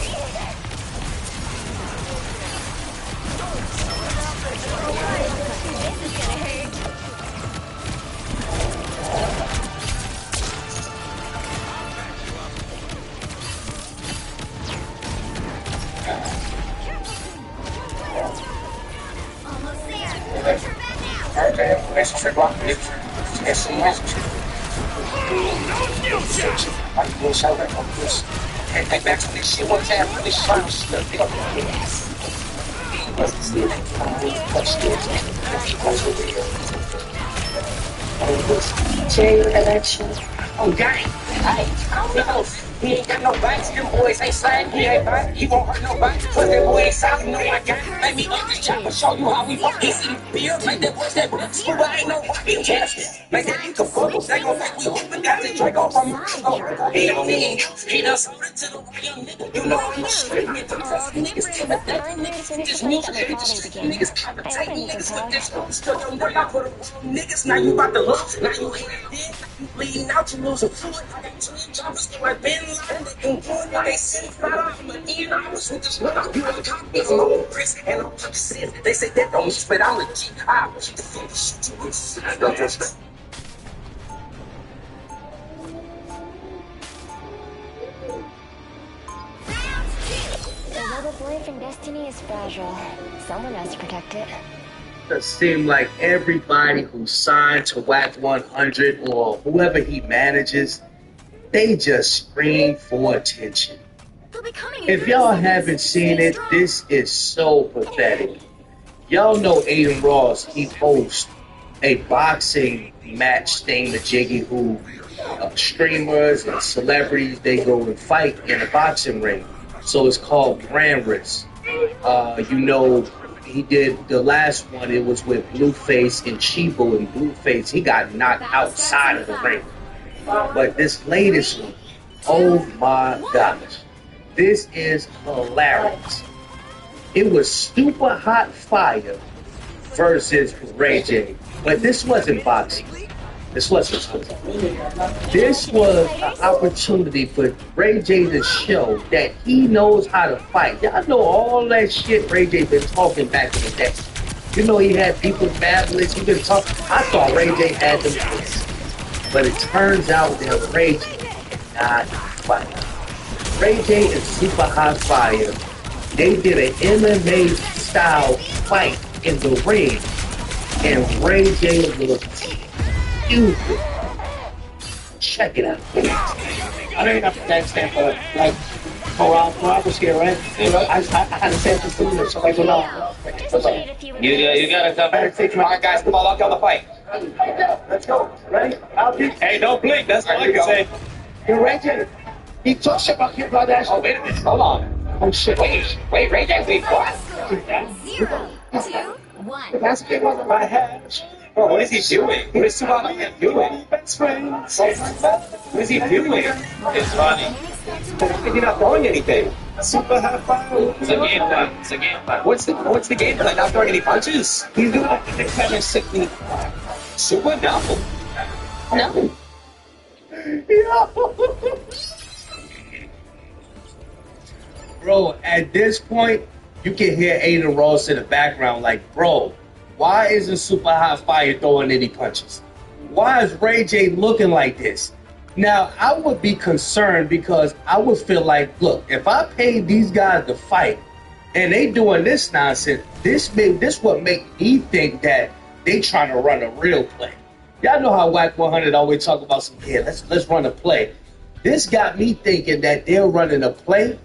[SPEAKER 12] Hey, back to this shit one time for this shit.
[SPEAKER 18] J election.
[SPEAKER 12] Oh, gang. I don't know. He ain't got no bites. Them boys ain't sliding. He ain't biting. He won't hurt nobody. Cause that boy ain't solid. No, I got it. Let me up this chopper. Show you how we fuck. He see the field. Make that boy that bricks. But I ain't no fucking chance. Make that ink of bubbles. They gon' think we hooping. Got the Draco from Morocco. He don't need. He done sold it to the young nigga. You know I'm a straight nigga. Niggas intimidating niggas. This music. Niggas commentating niggas with this. Still don't work out for the niggas. Now you about to lose. Now you hit it. You bleeding out. You losing foot. I got 2 jumpers. Like Ben. And they can do it. They sit flat off. I'm an ear. I was with this nigga. You want to cop me from old Chris. And I'm just saying. They say that don't mean, but I'm a G. I was the fuck shit you was. Don't just.
[SPEAKER 3] The Public life and destiny is fragile. Someone has to protect it.
[SPEAKER 19] It seems like everybody who signed to WAC 100 or whoever he manages, they just scream for attention. If y'all haven't seen it, this is so pathetic. Y'all know Aiden Ross, he hosts a boxing match thingamajiggy who streamers and celebrities, they go and fight in a boxing ring. So it's called Brand Risk. You know, he did the last one, it was with Blueface and Chibo, and Blueface, he got knocked outside of the ring. But this latest one, oh my gosh, this is hilarious. It was Super Hot Fire versus Ray J, but this wasn't boxing. This wasn't boxing. This was an opportunity for Ray J to show that he knows how to fight. Y'all know all that shit Ray J been talking back in the day. You know he had people fabulous. He been talking. I thought Ray J had them things. But it turns out that Ray J cannot fight. Ray J and Super Hot Fire, they did an MMA style fight in the ring, and Ray J looked stupid. Check it out.
[SPEAKER 20] I know you're not from Pakistan, but like Morocco was here, right? I had a sample food, so I go no.
[SPEAKER 12] You gotta come back. All right, guys, come on, lock down the fight.
[SPEAKER 20] Let's go. Ready?
[SPEAKER 12] Hey, don't blink. That's all I can say.
[SPEAKER 20] You're Ray J. He took shit about here, brother.
[SPEAKER 12] Oh, wait a minute. Hold on.
[SPEAKER 20] Oh shit.
[SPEAKER 12] Wait, Ray J, wait, what?
[SPEAKER 4] 0, 2, 1.
[SPEAKER 20] That's big one in my head.
[SPEAKER 12] Bro, what is he doing? What is Subhanahu doing?
[SPEAKER 20] Best friends.
[SPEAKER 12] What is he doing? It's funny. You're not throwing anything.
[SPEAKER 20] Super Hot Fire.
[SPEAKER 12] It's a game plan. It's a game plan. What's the game plan? Not throwing any punches?
[SPEAKER 20] He's doing like the kind of sickly.
[SPEAKER 12] Super no.
[SPEAKER 4] No.
[SPEAKER 19] Bro, at this point, you can hear Aiden Ross in the background like, bro, why isn't Super Hot Fire throwing any punches? Why is Ray J looking like this? Now, I would be concerned because I would feel like, look, if I paid these guys to fight and they doing this nonsense, this what make me think that they trying to run a real play. Y'all know how WAC 100 always talk about some, yeah, let's run a play. This got me thinking that they're running a play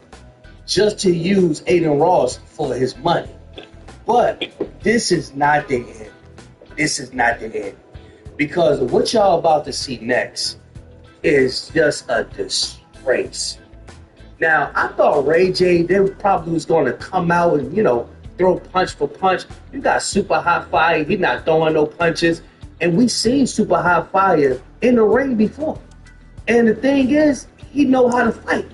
[SPEAKER 19] just to use Aiden Ross for his money. But this is not the end. This is not the end. Because what y'all about to see next is just a disgrace. Now, I thought Ray J, they probably was going to come out and, throw punch for punch. You got Super Hot Fire. He not throwing no punches. And we seen Super Hot Fire in the ring before. And the thing is, he know how to fight.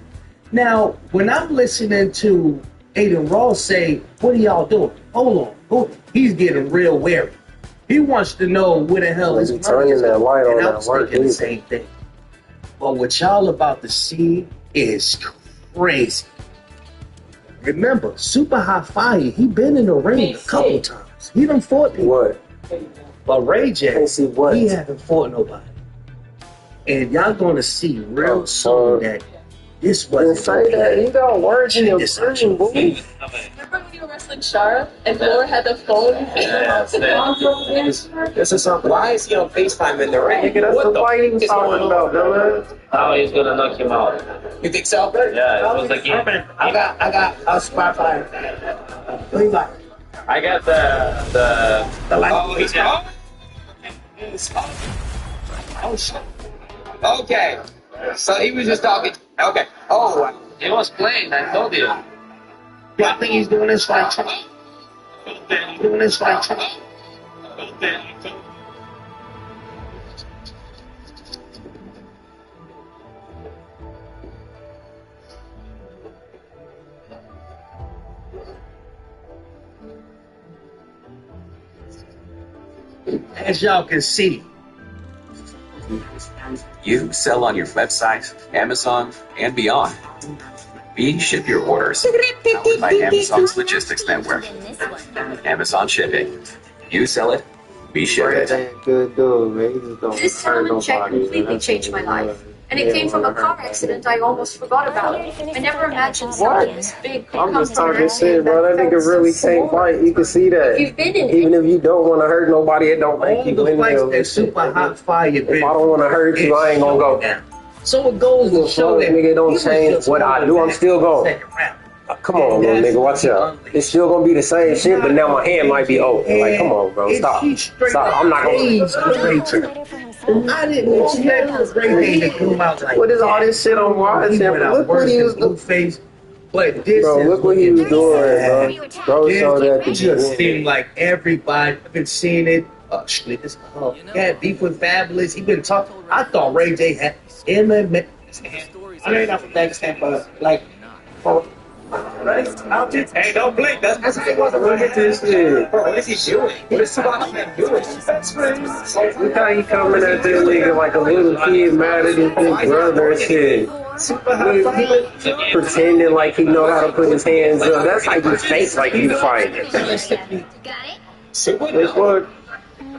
[SPEAKER 19] Now, when I'm listening to Aiden Ross say, what are y'all doing? Hold on. He's getting real wary. He wants to know where the hell his money is going. And I was thinking the same thing. But what y'all about to see is crazy. Remember, Super Hot Fire, he been in the ring a couple times. He done fought people. What? But Ray J, he haven't fought nobody. And y'all gonna see real soon that this wasn't
[SPEAKER 2] say that. You got words in your version, boo.
[SPEAKER 6] Remember when you were wrestling Shara and Laura had the phone?
[SPEAKER 12] This is something. Why is he on FaceTime in the ring?
[SPEAKER 2] What the fuck you talking about, dumbass?
[SPEAKER 12] Oh, he's gonna knock him out. You think so? Yeah, it was like
[SPEAKER 20] I got a spot for What you got?
[SPEAKER 12] I got the light. Oh, he's gone.
[SPEAKER 20] Oh shit.
[SPEAKER 12] Okay. So he was just talking. Okay. Oh, he was playing. I told you.
[SPEAKER 20] Yeah, I think he's doing this like Trump. He's doing this like Trump.
[SPEAKER 19] As y'all can see,
[SPEAKER 16] You sell on your website, Amazon, and beyond. We ship your orders powered by Amazon's logistics network. Amazon Shipping. You sell it, we ship it.
[SPEAKER 2] Good dude, man. He just don't
[SPEAKER 18] This
[SPEAKER 2] hurt
[SPEAKER 18] settlement check
[SPEAKER 2] nobody,
[SPEAKER 18] completely
[SPEAKER 2] man.
[SPEAKER 18] changed my life.
[SPEAKER 21] And it came from a car accident I almost forgot about. I never imagined something this big could
[SPEAKER 1] I'm
[SPEAKER 21] come
[SPEAKER 1] just
[SPEAKER 21] from an
[SPEAKER 1] talking shit,
[SPEAKER 21] accident
[SPEAKER 1] bro. That nigga really can't fight. You can see that.
[SPEAKER 21] You've been in
[SPEAKER 1] Even if you don't want to hurt nobody, it don't make
[SPEAKER 19] All
[SPEAKER 1] you
[SPEAKER 19] the
[SPEAKER 1] win.
[SPEAKER 19] fights that Super Hot Fire been,
[SPEAKER 1] If I don't want to hurt you, I ain't gonna go.
[SPEAKER 19] So it goes to show that
[SPEAKER 1] nigga don't
[SPEAKER 19] he was
[SPEAKER 1] change
[SPEAKER 19] just
[SPEAKER 1] what I do. I'm still going. Come on, little nigga, watch out. It's still gonna be the same shit, but now my hand might be open. Like, come on, bro, stop. Stop. I'm not gonna.
[SPEAKER 19] I didn't expect Ray to come out like
[SPEAKER 1] What is all this shit I'm watching? Look what he was doing.
[SPEAKER 19] Face, but this
[SPEAKER 1] bro, look what he was doing, bro. Bro, showed that
[SPEAKER 19] it just seemed like everybody. I've been seeing it. Yeah, beef with Fabulous. He been talking. I thought Ray J had MMA.
[SPEAKER 20] I mean, not from that extent, but like, for
[SPEAKER 19] Hey, don't blink. That's how he wants to
[SPEAKER 1] look at this shit.
[SPEAKER 19] Bro, what is he doing? What is Sebastian doing?
[SPEAKER 1] Look how he coming at this nigga like a little kid mad at his big brother and shit. Pretending like he know how to put his hands up. That's how you fake like you fighting. It's what?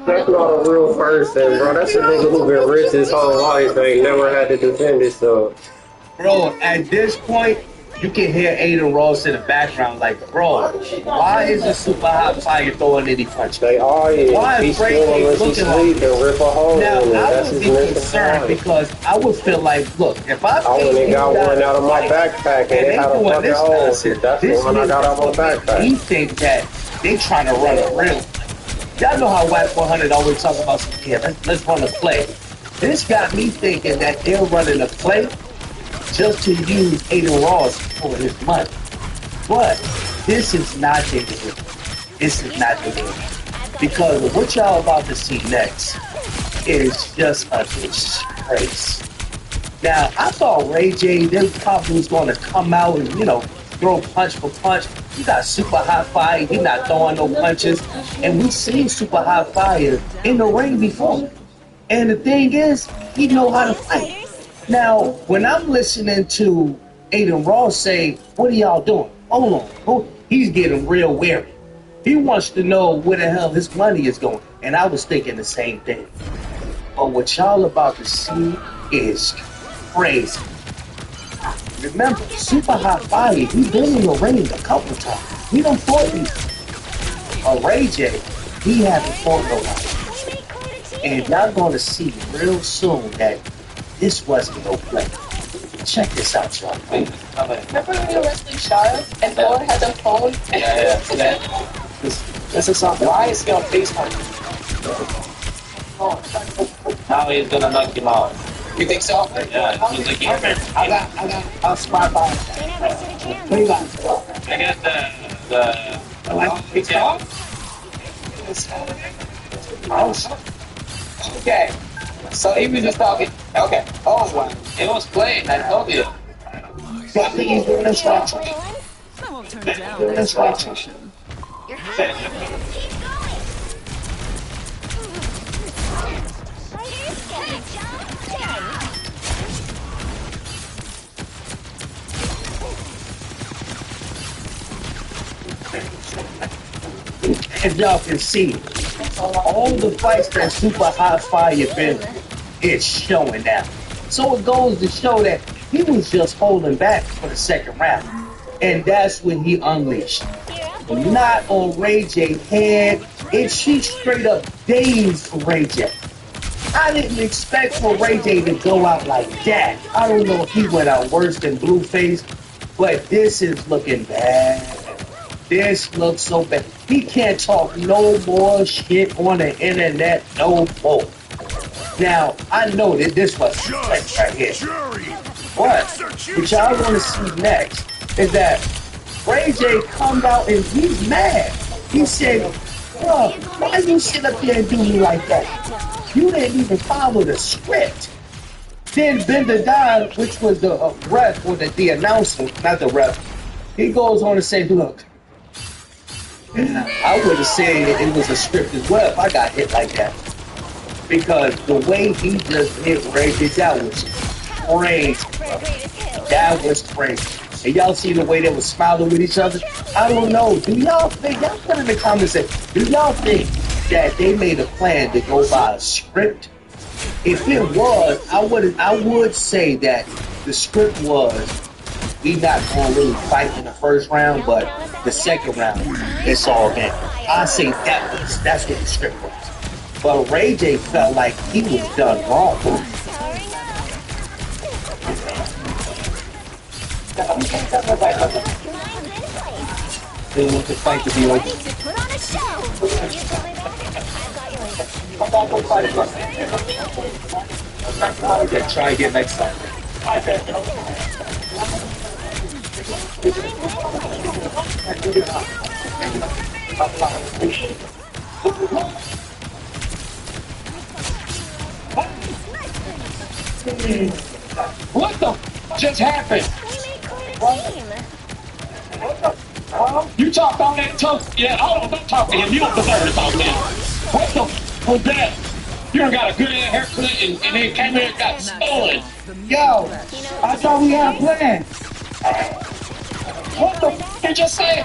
[SPEAKER 1] That's not a real person, bro. That's a nigga who been rich his whole life. Ain't never had to defend himself.
[SPEAKER 19] Bro, at this point, you can hear Aiden Ross in the background like, bro, why isn't Super Hot Fire throwing any punches?
[SPEAKER 1] They are, yeah.
[SPEAKER 19] Why is Ray J looking like
[SPEAKER 1] this? Rip a hole
[SPEAKER 19] now,
[SPEAKER 1] in it.
[SPEAKER 19] I
[SPEAKER 1] That's
[SPEAKER 19] would
[SPEAKER 1] his
[SPEAKER 19] be
[SPEAKER 1] mental
[SPEAKER 19] concerned
[SPEAKER 1] part.
[SPEAKER 19] because I would feel like, look, if I
[SPEAKER 1] went and got one out of my backpack and it had a fucking hole. That's the one I got out of my backpack.
[SPEAKER 19] He think that they trying to run a real. Y'all know how Whack 100 always talk about some, yeah, let's run a play. This got me thinking that they're running a play just to use Aiden Ross for his money. But this is not the game. This is not the game. Because what y'all about to see next is just a disgrace. Now, I thought Ray J, they probably was going to come out and, throw punch for punch. You got Super Hot Fire, he not throwing no punches. And we seen Super Hot Fire in the ring before. And the thing is, he know how to fight. Now, when I'm listening to Aiden Ross say, what are y'all doing? Hold on. He's getting real weary. He wants to know where the hell his money is going. And I was thinking the same thing. But what y'all about to see is crazy. Remember, Super Hot Fire, he been in the ring a couple times. He done fought these. Ray J, he haven't fought nobody. And y'all gonna see real soon that this wasn't no play. Check this out, y'all.
[SPEAKER 22] Remember when we were wrestling Charlotte and Thor had the phone?
[SPEAKER 20] Yeah. This is something. Why is he on FaceTime? Now he's gonna knock him out.
[SPEAKER 22] You think so?
[SPEAKER 20] Yeah, he's like, I got a spot by. What do you got?
[SPEAKER 22] I got
[SPEAKER 20] the like pizza.
[SPEAKER 22] Okay. So he was just talking. Okay. Oh, wow. It was playing. I told you.
[SPEAKER 20] He's doing this right.
[SPEAKER 4] I won't turn down this competition.
[SPEAKER 19] As y'all can see, all the fights that Super Hot Fire been is showing now. So it goes to show that he was just holding back for the second round. And that's when he unleashed. Not on Ray J's head. She straight up dazed for Ray J. I didn't expect for Ray J to go out like that. I don't know if he went out worse than Blueface, but this is looking bad. This looks so bad. He can't talk no more shit on the internet no more. Now, I know that this was right here. What y'all want to see next is that Ray J comes out and he's mad. He said, bro, why you sit up there and do me like that? You didn't even follow the script. Then Bender Don, which was the ref, or the announcer, not the ref, he goes on to say, look, I would have said it was a script as well if I got hit like that. Because the way he just hit Ray J, that was crazy. That was crazy. And y'all see the way they were smiling with each other? I don't know. Do y'all think, y'all put in the comments, do y'all think that they made a plan to go by a script? If it was, I would say that the script was we not going to really fight in the first round, but the second round it's all game. I say that's what the script was. But Ray J felt like he was done wrong. They want the fight to be over. Okay, try again next time.
[SPEAKER 8] What the just happened? You talked all that tough. Yeah, don't talk to him. You don't deserve to talk to him. What the was that? You done got a good ass haircut and then came in and got stolen.
[SPEAKER 20] Yo, I thought we had a plan.
[SPEAKER 8] What the f you just say?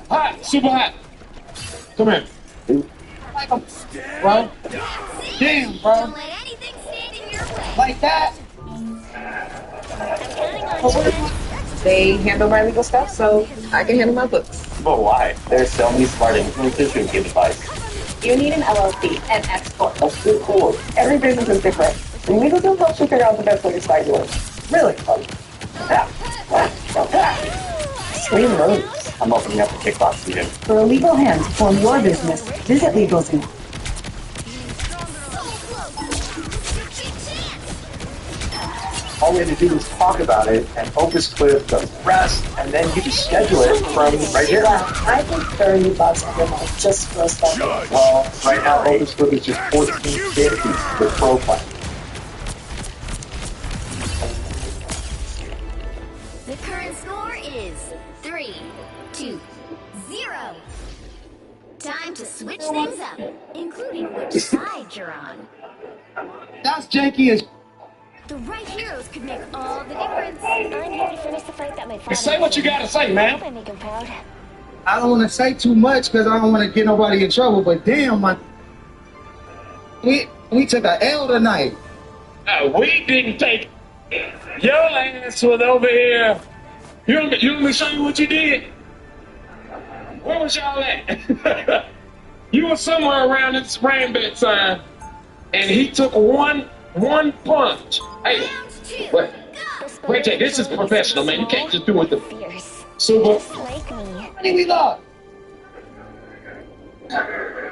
[SPEAKER 8] Hot, super hot. Come here.
[SPEAKER 20] Bro. Damn, bro. Like that?
[SPEAKER 10] They handle my legal stuff, so I can handle my books.
[SPEAKER 13] But why? There's so many smart influencers who give advice.
[SPEAKER 18] You need an LLC, an S corp.
[SPEAKER 13] That's too cool.
[SPEAKER 10] Every business is different. And legal tools helps you figure out the best way to start yours.
[SPEAKER 13] Really? Sweet moves. I'm opening up a kickboxing gym.
[SPEAKER 18] For a legal hand to form your business, visit LegalZoom.
[SPEAKER 13] All we have to do is talk about it, and Opus Clip does the rest, and then you just schedule it from right here.
[SPEAKER 10] I think $30 every month just for a start.
[SPEAKER 13] Well, right now Opus Clip is just $14.50 with Pro Plan.
[SPEAKER 4] The current score is 3-2-0. Time to switch things up, including which side you're on.
[SPEAKER 20] That's janky as.
[SPEAKER 4] The right heroes could make all the difference. I'm here to finish the fight that my father.
[SPEAKER 8] Say what you gotta say, man.
[SPEAKER 4] I make him proud.
[SPEAKER 20] I don't want to say too much because I don't want to get nobody in trouble. But damn, we took a L tonight.
[SPEAKER 8] We didn't take. Your ass was over here. You want me to show you what you did? Where was y'all at? You were somewhere around this rainbow sign, and he took one punch. Hey, wait, this is professional, man. You can't just do it the super.
[SPEAKER 20] How did we lost?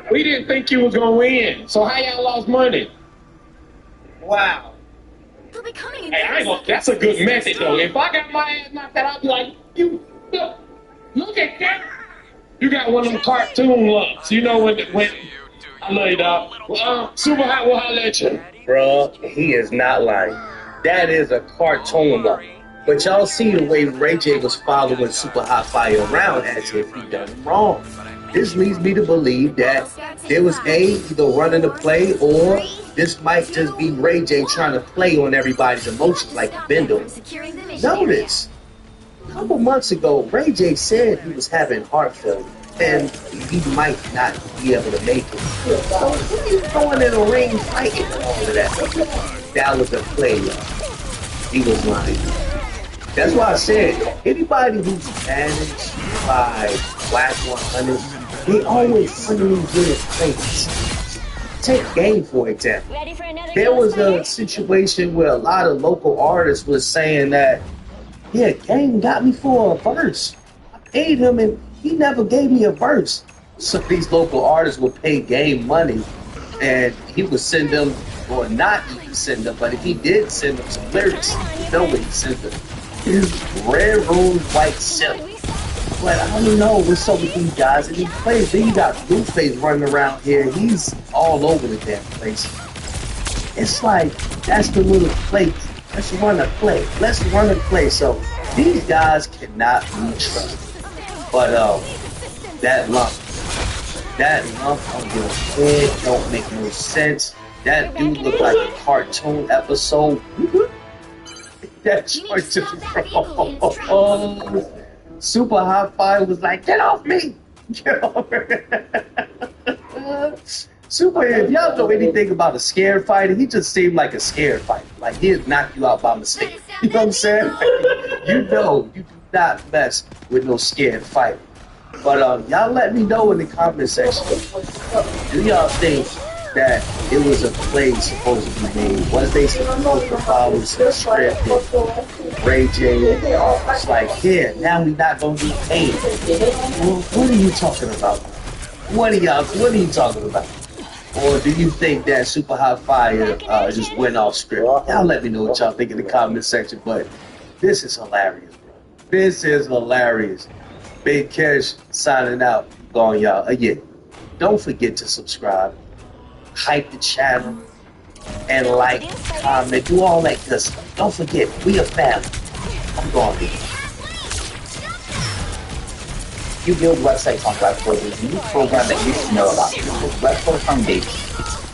[SPEAKER 8] We didn't think you was gonna win. So how y'all lost money?
[SPEAKER 20] Wow.
[SPEAKER 8] Hey, I ain't gonna, that's a good method though. If I got my ass knocked out, I'd be like, look at that. You got one of them cartoon lumps. You know when I love you, dog. Super hot will holler at you.
[SPEAKER 19] Bruh, he is not lying. That is a cartoon one. But y'all see the way Ray J was following Super Hot Fire around as if he done wrong. This leads me to believe that there was either running the play or this might just be Ray J trying to play on everybody's emotions like Bendel. Notice, a couple months ago, Ray J said he was having heart failure and he might not be able to make it. So he's going in a ring fighting and all of that. That was a play, y'all. He was lying. That's why I said, anybody who's managed by Black 100, they always suddenly get it place. Take Game, for example. There was a situation where a lot of local artists was saying that, yeah, Game got me for a verse. I paid him and he never gave me a verse. So these local artists would pay Game money and he would send them, or not even send them, but if he did send them some lyrics, you know what he sent them. His red room, white silk. But I don't know what's up with these guys. And he plays, then you got Blueface running around here. He's all over the damn place. It's like, that's the little play. Let's run a play. Let's run a play. So these guys cannot be trusted. But that lump on your head don't make no sense. That dude looked like a cartoon episode. That's Super Hot Fire was like, get off me! Get off me! Super, if y'all know anything about a scared fighter, he just seemed like a scared fighter. Like he'd knock you out by mistake. You know what I'm saying? You know, you do not mess with no scared fighter. But y'all let me know in the comment section. Do y'all think that it was a play supposed to be made? Was they supposed to follow some script? Ray J, it's like, yeah, now we not gonna get paid. Well, what are you talking about? What are you talking about? Or do you think that Super Hot Fire just went off script? Y'all let me know what y'all think in the comment section. But this is hilarious, bro. This is hilarious. Big Cash signing out. Going, y'all. Again, don't forget to subscribe, hype the channel, and like, comment, do all that good stuff. Don't forget, we a family. I'm going to
[SPEAKER 5] You build websites on Webflow. There's a new program that you should know about. It's called Webflow Foundation.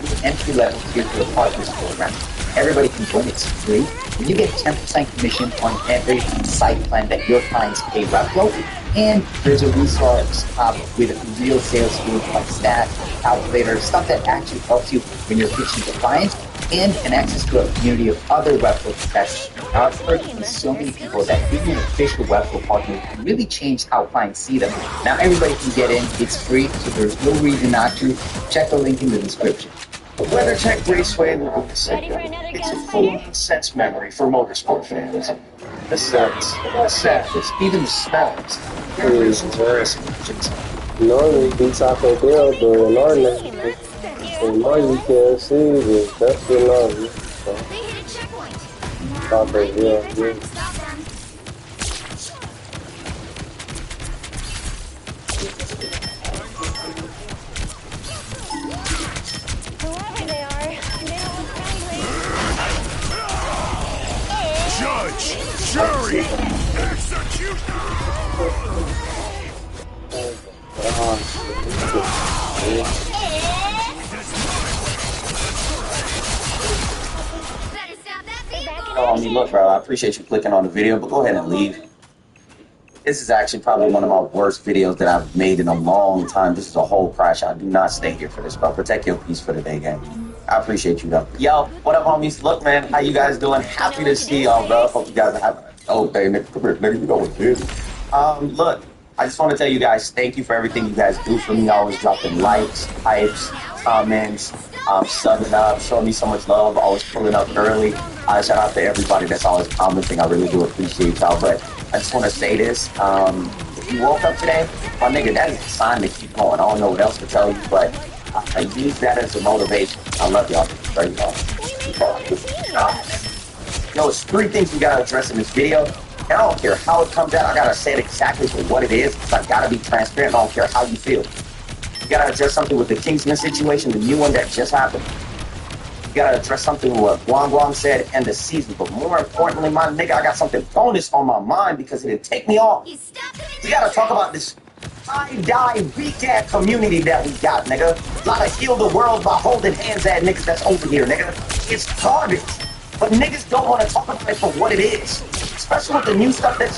[SPEAKER 5] It's an entry-level tier to the partners program. Everybody can join. It's free. And you get 10% commission on every site plan that your clients pay Webflow. And there's a resource hub with real sales tools like stats, calculators, stuff that actually helps you when you're pitching to clients, and an access to a community of other Webflow professionals. Now, I've heard from so many people that being an official Webflow partner really changed how clients see them. Now everybody can get in. It's free, so there's no reason not to. Check the link in the description.
[SPEAKER 13] The WeatherTech Raceway Lumen Center. It's a full sense memory for motorsport fans. The sights, the sounds, even the smells.
[SPEAKER 1] Normally we Taco Bell, but in our neighborhood, in my you can't see it. That's the norm. Taco Bell, yeah.
[SPEAKER 7] Judge, jury, executioner.
[SPEAKER 5] Oh, I mean, look, bro, I appreciate you clicking on the video, but go ahead and leave. This is actually probably one of my worst videos that I've made in a long time. This is a whole crash. I do not stay here for this, bro. Protect your peace for the day, gang. I appreciate you, though. Yo, what up, homies? Look, man, how you guys doing? Happy to see y'all, bro. Hope you guys are having a dope day, nigga. Come here, nigga. You know what it is. Look, I just want to tell you guys, thank you for everything you guys do for me. Always dropping likes, hypes, comments, subbing up, showing me so much love, always pulling up early. Shout out to everybody that's always commenting. I really do appreciate y'all. But I just want to say this. If you woke up today, my nigga, that is a sign to keep going. I don't know what else to tell you, but I use that as a motivation. I love y'all. Very much. Yo, it's 3 things we got to address in this video. And I don't care how it comes out. I got to say it exactly for what it is. I got to be transparent. I don't care how you feel. You got to address something with the Kingsman situation, the new one that just happened. You got to address something with what Guang Guang said and the season. But more importantly, my nigga, I got something bonus on my mind because it didn't take me off. We got to talk about this high-die, weak-ass community that we got, nigga. A lot of heal the world by holding hands at niggas that's over here, nigga. It's garbage. But niggas don't want to talk about it for what it is. Especially with the new stuff that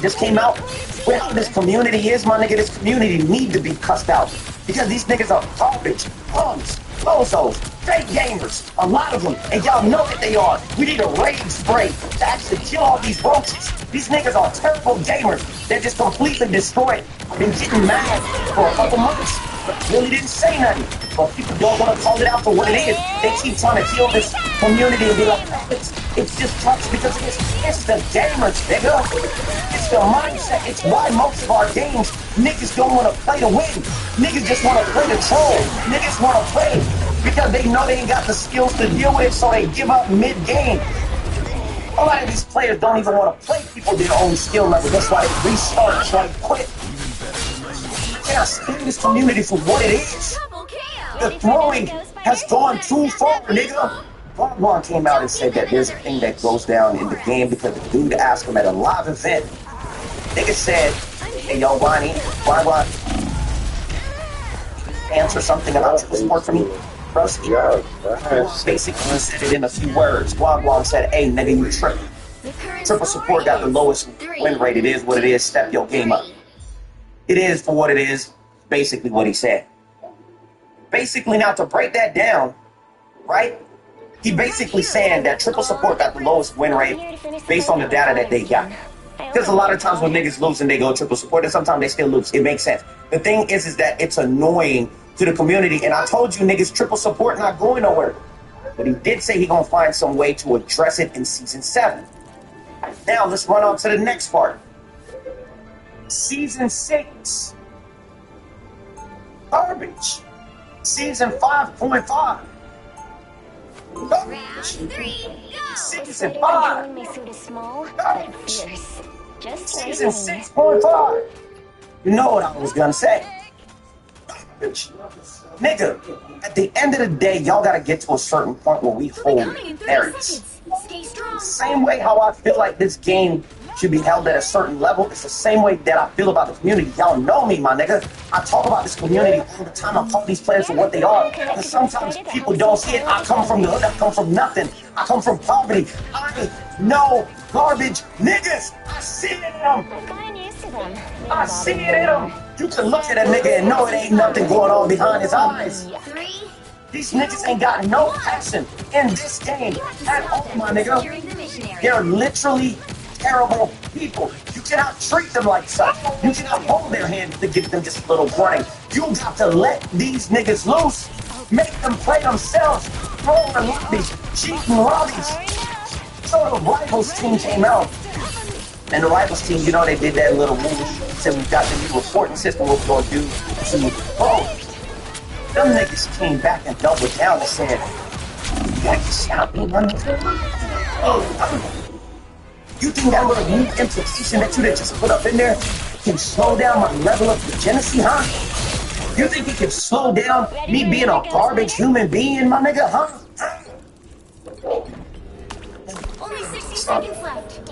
[SPEAKER 5] just came out. Where this community is, my nigga, this community need to be cussed out. Because these niggas are garbage, bums, bozos, fake gamers. A lot of them. And y'all know that they are. We need a rage spray to actually kill all these roaches. These niggas are terrible gamers. They're just completely destroyed. I've been getting mad for a couple months. But really didn't say nothing. But people don't want to call it out for what it is. They keep trying to kill this community and be like, it's just trucks because it's the gamers, nigga. It's the mindset. It's why most of our games, niggas don't want to play to win. Niggas just want to play to troll. Niggas want to play because they know they ain't got the skills to deal with it, so they give up mid-game. A lot of these players don't even want to play people their own skill level. That's why they restart, that's why they quit. They are stealing this community for what it is. The throwing has gone too far, nigga. Guang came out and said that there's a thing that goes down in the game because the dude asked him at a live event. Nigga said, hey, yo, Wani, why answer something about triple sport for me? Broski. Basically, he said it in a few words. Guang said, hey, nigga, you tripping. Triple support got the lowest win rate. It is what it is. Step your game up. It is for what it is. Basically what he said. basically, now to break that down, right? He basically saying that triple support got the lowest win rate based on the data that they got. Because a lot of times when niggas lose and they go triple support, and sometimes they still lose. It makes sense. The thing is that it's annoying to the community. And I told you niggas, triple support not going nowhere. But he did say he gonna find some way to address it in season 7. Now let's run on to the next part. Season 6. Garbage. Season 5.5. Season 5. Season 6.5. You know what I was gonna say. Nigga, at the end of the day, y'all gotta get to a certain point where we hold marriage. Same way how I feel like this game should be held at a certain level, it's the same way that I feel about the community. Y'all know me, my nigga. I talk about this community all the time. I call these players for what they are. And sometimes people don't see it. I come from the hood. I come from nothing. I come from poverty. I know garbage niggas. I see it in them. I see it in them. You can look at a nigga and know it ain't nothing going on behind his eyes. These niggas ain't got no passion in this game at all, my nigga. They're literally terrible people. You cannot treat them like such. You cannot hold their hand to give them just a little warning. You got to let these niggas loose. Make them play themselves. Throwing lobbies, cheating lobbies. So the Rivals team came out. And the Rivals team, you know, they did that little move. Said we got the new reporting system, what we're going to do. So, them niggas came back and doubled down and said, you gotta stop me, man. You think that little new implication that you just put up in there can slow down my level of legitimacy, huh? You think it can slow down me being a garbage human being, my nigga, huh?
[SPEAKER 4] Only 60 seconds left.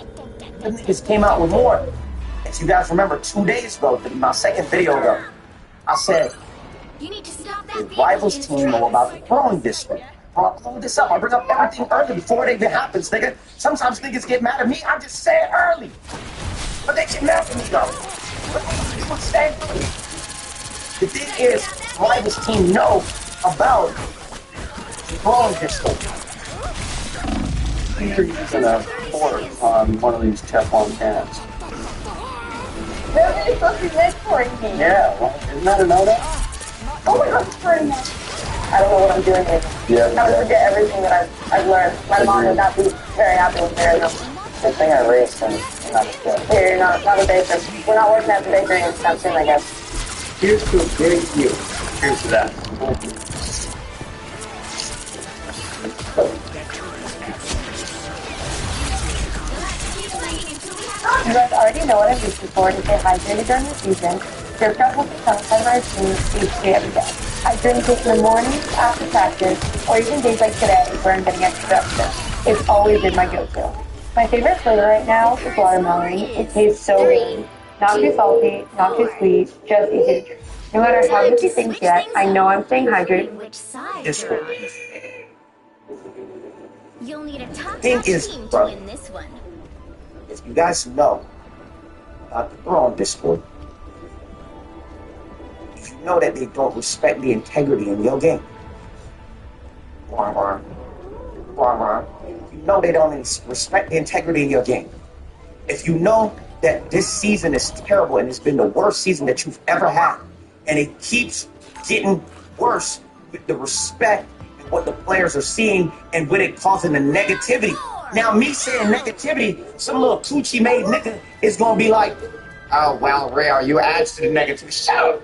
[SPEAKER 5] The niggas came out with more. If you guys remember 2 days ago, my second video ago, I said,
[SPEAKER 4] You need to stop
[SPEAKER 5] the
[SPEAKER 4] that
[SPEAKER 5] Rivals team know about the throwing district. I'll blow this up. I bring up everything early before it even happens, nigga. Sometimes niggas get mad at me. I just say it early. But they get mad at me, though. But say it. The thing is, Rivals team know about the throwing district.
[SPEAKER 13] You're using a port on one of these Teflon cans.
[SPEAKER 18] Really? It's supposed to be mentoring me.
[SPEAKER 13] Yeah, well, isn't that a no-no?
[SPEAKER 18] Oh my god, pretty much. I don't know what I'm doing here.
[SPEAKER 13] Yeah.
[SPEAKER 18] I would forget everything that I've learned. My mom would not be very happy with me right now.
[SPEAKER 13] Good thing I raced and not a kid.
[SPEAKER 18] Here, you're not a baker. We're not working at the bakery anytime soon, I guess.
[SPEAKER 13] Here's to a big you. Here's to that.
[SPEAKER 18] You guys already know what I'm looking for to stay hydrated during the season. Your gut will become part of our team each day every day. I drink it in the morning, after practice, or even days like today where I'm getting extra extra. It's always been my go-to. My favorite flavor right now is watermelon. It tastes so good. Not too salty, not too sweet, just easy to drink. No matter how good things get, I know I'm staying hydrated.
[SPEAKER 5] This one.
[SPEAKER 4] You'll need a top
[SPEAKER 5] Thing is,
[SPEAKER 4] team to
[SPEAKER 5] bro,
[SPEAKER 4] win this one.
[SPEAKER 5] if you guys know about the throwing Discord, if you know that they don't respect the integrity in your game, if you know they don't respect the integrity in your game, if you know that this season is terrible and it's been the worst season that you've ever had, and it keeps getting worse with the respect and what the players are seeing and with it causing the negativity. Now, me saying negativity, some little coochie made nigga is gonna be like, oh, well, Rare, you adds to the negativity. Shut up.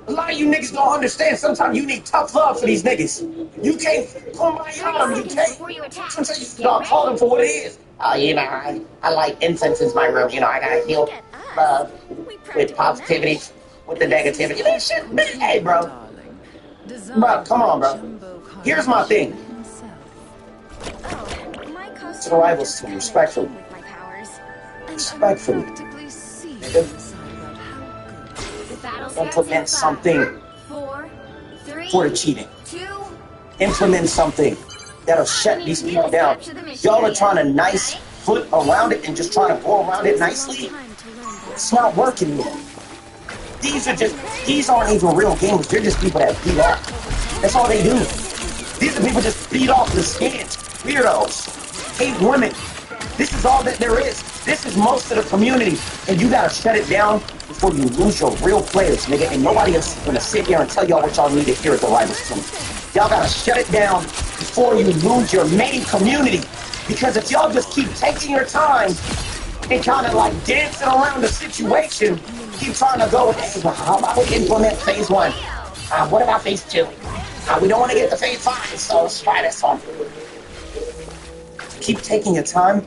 [SPEAKER 5] A lot of you niggas don't understand. Sometimes you need tough love for these niggas. You can't come by them. You can't. Sometimes you gotta call them for what it is. Oh, you know, I like incense in my room. You know, I gotta heal love with positivity, with the negativity. That shit, hey, bro. Bro, come on, bro. Here's my thing. To the Rivals team, respectfully. Respectfully. Nigga. Implement something for the cheating. Implement something that'll shut these people down. Y'all are trying to nice foot around it and just trying to go around it nicely. It's not working yet. These aren't even real gamers. They're just people that beat off. That's all they do. These are people just beat off the skins. Weirdos. Hate women. This is all that there is. This is most of the community. And you gotta shut it down before you lose your real players, nigga. And nobody else is gonna sit here and tell y'all what y'all need to hear at the rivals team. Y'all gotta shut it down before you lose your main community. Because if y'all just keep taking your time and kind of like dancing around the situation, keep trying to go, hey, well, how about we implement phase 1? What about phase 2? We don't want to get to phase 5, so let's try this one. Keep taking your time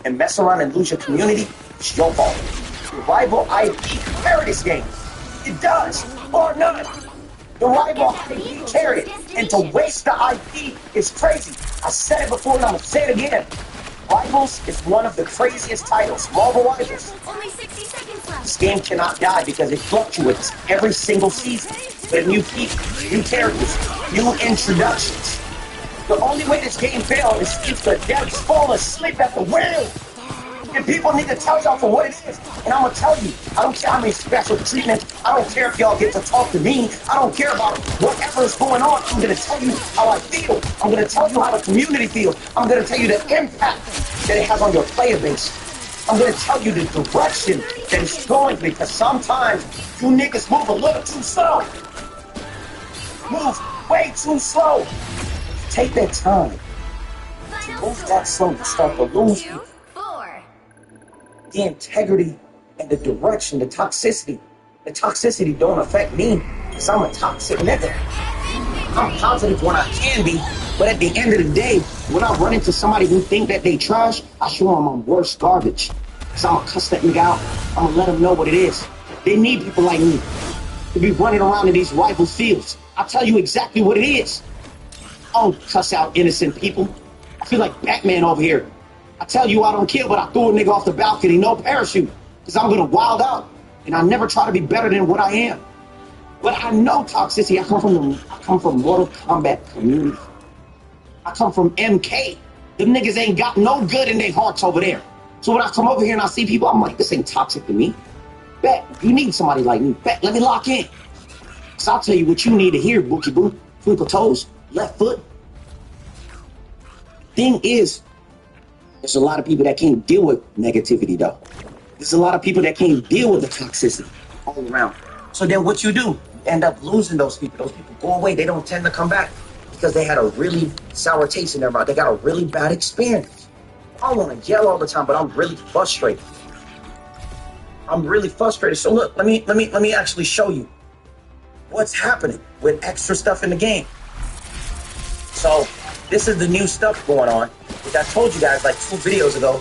[SPEAKER 5] and mess around and lose your community, it's your fault. The rival IP carry this game. It does, or none. The rival IP carry it. And to waste the IP is crazy. I said it before and I'm going to say it again. Rivals is one of the craziest titles. Marvel Rivals.
[SPEAKER 4] Only 60 seconds left.
[SPEAKER 5] This game cannot die because it fluctuates every single season. With new people, new characters, new introductions. The only way this game fails is if the devs fall asleep at the wheel. And people need to tell y'all for what it is. And I'm going to tell you, I don't care how many special treatments. I don't care if y'all get to talk to me. I don't care about whatever is going on. I'm going to tell you how I feel. I'm going to tell you how the community feels. I'm going to tell you the impact that it has on your player base. I'm going to tell you the direction that it's going, because sometimes you niggas move a little too slow. Move way too slow. Take that time. Move that slow to start to lose people. The integrity and the direction, the toxicity. The toxicity don't affect me because I'm a toxic nigga. I'm positive when I can be, but at the end of the day, when I run into somebody who think that they trash, I show them I'm worse garbage. Because I'm going to cuss that nigga out. I'm going to let them know what it is. They need people like me to be running around in these rival fields. I'll tell you exactly what it is. I don't cuss out innocent people. I feel like Batman over here. I tell you I don't kill, but I threw a nigga off the balcony, no parachute, because I'm going to wild out, and I never try to be better than what I am. But I know toxicity. I come from Mortal Kombat community. I come from MK. Them niggas ain't got no good in their hearts over there. So when I come over here and I see people, I'm like, this ain't toxic to me. Bet, you need somebody like me. Bet, let me lock in. So I'll tell you what you need to hear, Bookie Boo. Twinkle toes, left foot. Thing is, there's a lot of people that can't deal with negativity, though. There's a lot of people that can't deal with the toxicity all around. So then what you do, you end up losing those people. Those people go away. They don't tend to come back because they had a really sour taste in their mouth. They got a really bad experience. I don't want to yell all the time, but I'm really frustrated. I'm really frustrated. So look, let me actually show you what's happening with extra stuff in the game. So this is the new stuff going on, which I told you guys like 2 videos ago,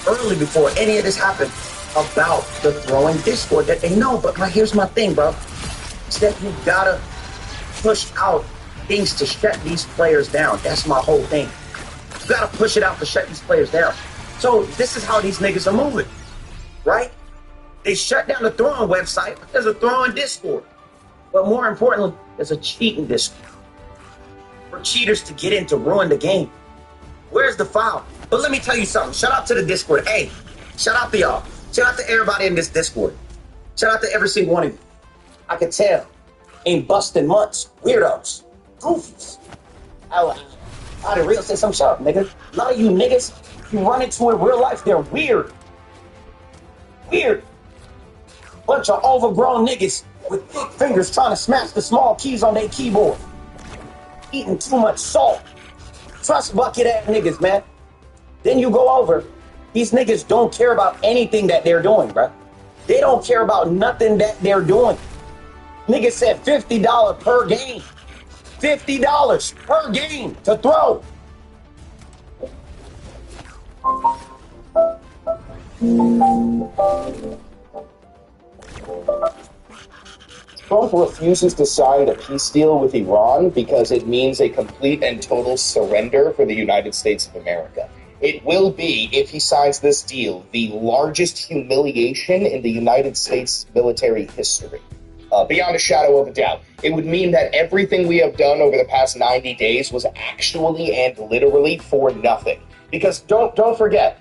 [SPEAKER 5] early before any of this happened, about the throwing Discord that they know. But here's my thing, bro. It's that you gotta push out things to shut these players down. That's my whole thing. You gotta push it out to shut these players down. So this is how these niggas are moving, right? They shut down the throwing website, but there's a throwing Discord. But more importantly, there's a cheating Discord for cheaters to get in to ruin the game. Where's the file? But let me tell you something. Shout out to the Discord. Hey, shout out to y'all. Shout out to everybody in this Discord. Shout out to every single one of you. I can tell. Ain't busting months. Weirdos. Goofies. I did real say some sharp, nigga. A lot of you niggas, you run into in real life, they're weird. Weird. Bunch of overgrown niggas with thick fingers trying to smash the small keys on their keyboard. Eating too much salt. Trust bucket ass niggas, man. Then you go over. These niggas don't care about anything that they're doing, bro. They don't care about nothing that they're doing. Niggas said $50 per game. $50 per game to throw.
[SPEAKER 14] Trump refuses to sign a peace deal with Iran because it means a complete and total surrender for the United States of America. It will be, if he signs this deal, the largest humiliation in the United States military history. Beyond a shadow of a doubt. It would mean that everything we have done over the past 90 days was actually and literally for nothing. Because don't forget,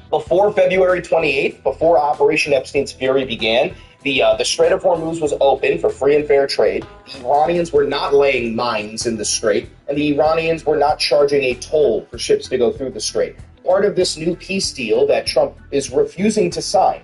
[SPEAKER 14] Before February 28th, before Operation Epstein's Fury began, the Strait of Hormuz was open for free and fair trade. The Iranians were not laying mines in the strait, and the Iranians were not charging a toll for ships to go through the strait. Part of this new peace deal that Trump is refusing to sign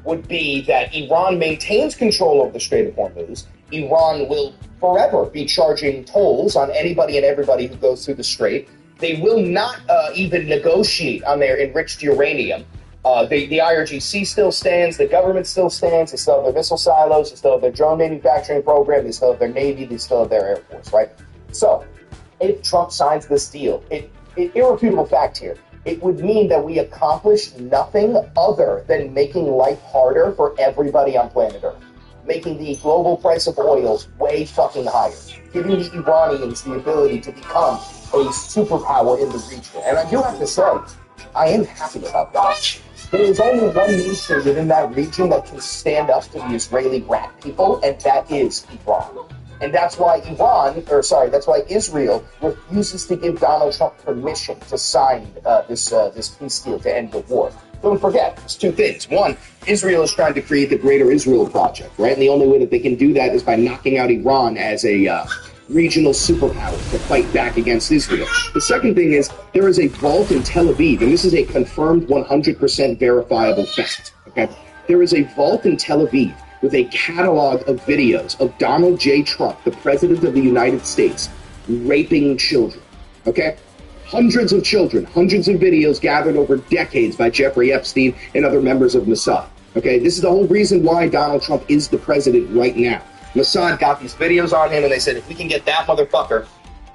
[SPEAKER 14] would be that Iran maintains control of the Strait of Hormuz. Iran will forever be charging tolls on anybody and everybody who goes through the strait. They will not even negotiate on their enriched uranium. The IRGC still stands, the government still stands, they still have their missile silos, they still have their drone manufacturing program, they still have their Navy, they still have their Air Force, right? So, if Trump signs this deal, irrefutable fact here, it would mean that we accomplished nothing other than making life harder for everybody on planet Earth, making the global price of oil way fucking higher, giving the Iranians the ability to become a superpower in the region. And I do have to say, I am happy about that. There is only one nation within that region that can stand up to the Israeli rat people, and that is Iran. And that's why that's why Israel refuses to give Donald Trump permission to sign this peace deal to end the war. Don't forget, there's two things. One, Israel is trying to create the Greater Israel Project, right? And the only way that they can do that is by knocking out Iran as a regional superpower to fight back against Israel. The second thing is there is a vault in Tel Aviv, and this is a confirmed 100% verifiable fact, okay? There is a vault in Tel Aviv with a catalog of videos of Donald J. Trump, the President of the United States, raping children, okay? Hundreds of children, hundreds of videos gathered over decades by Jeffrey Epstein and other members of Mossad, okay? This is the whole reason why Donald Trump is the president right now. Mossad got these videos on him, and they said, if we can get that motherfucker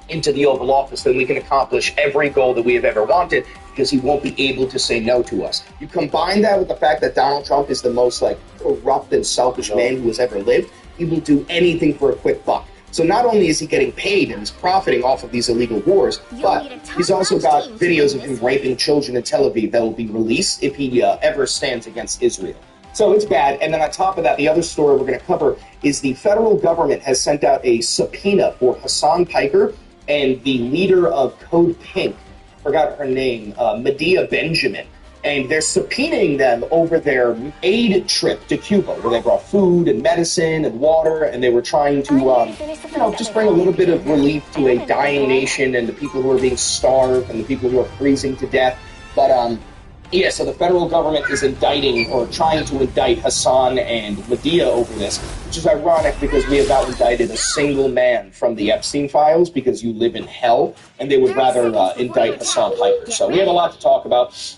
[SPEAKER 14] into the Oval Office, then we can accomplish every goal that we have ever wanted, because he won't be able to say no to us. You combine that with the fact that Donald Trump is the most, corrupt and selfish man who has ever lived, he will do anything for a quick buck. So not only is he getting paid and is profiting off of these illegal wars, but he's also got videos of him raping children in Tel Aviv that will be released if he ever stands against Israel. So it's bad. And then on top of that, the other story we're going to cover is the federal government has sent out a subpoena for Hassan Piker and the leader of Code Pink, forgot her name, Medea Benjamin. And they're subpoenaing them over their aid trip to Cuba, where they brought food and medicine and water, and they were trying to, just bring a little bit of relief to a dying nation and the people who are being starved and the people who are freezing to death. But so the federal government is indicting or trying to indict Hassan and Medea over this, which is ironic because we have not indicted a single man from the Epstein files because you live in hell, and they would rather indict Hassan Piker. So we have a lot to talk about.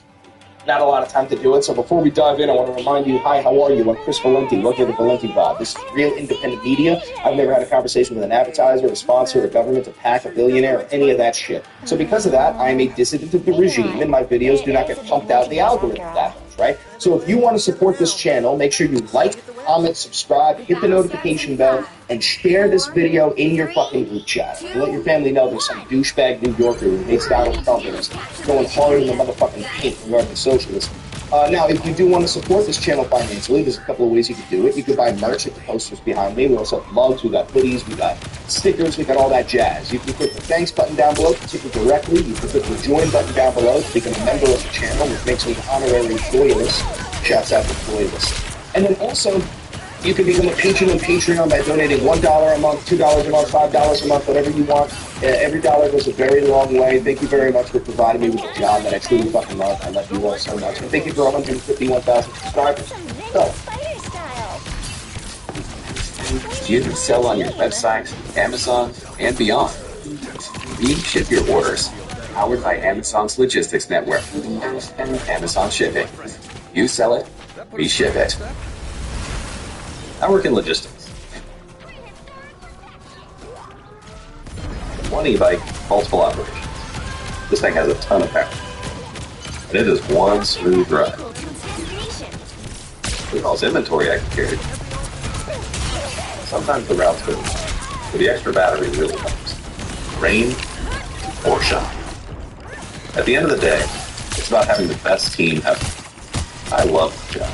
[SPEAKER 14] Not a lot of time to do it, so before we dive in, I want to remind you, hi, how are you? I'm Chris Valenti, working at the Valenti Vibe. This is real independent media. I've never had a conversation with an advertiser, a sponsor, a government, a PAC, a billionaire, or any of that shit. So because of that, I am a dissident of the regime, and my videos do not get pumped out in the algorithm that much, right? So if you want to support this channel, make sure you like, comment, subscribe, hit the notification bell, and share this video in your fucking group chat. And let your family know there's some douchebag New Yorker who hates Donald Trump and is going hard in the motherfucking paint regarding socialism. Now, if you do want to support this channel financially, there's a couple of ways you can do it. You can buy merch at the posters behind me. We also have mugs, we got hoodies, we got stickers, we got all that jazz. You can click the thanks button down below to tip it directly. You can click the join button down below to become a member of the channel, which makes me an honorary loyalist. Shouts out to loyalists. And then also, you can become a patron on Patreon by donating $1 a month, $2 a month, $5 a month, whatever you want. Every dollar goes a very long way. Thank you very much for providing me with a job that I truly fucking love. I love you all so much. And thank you for 151,000 subscribers. So,
[SPEAKER 16] You can sell on your website, Amazon, and beyond. We ship your orders, powered by Amazon's logistics network, Amazon Shipping. You sell it, we ship it. I work in logistics. One e-bike, multiple operations. This thing has a ton of power. And it is one smooth ride. Look at all this inventory I can carry. Sometimes the route's good, but the extra battery really helps. Rain or shine. At the end of the day, it's about having the best team ever. I love the job.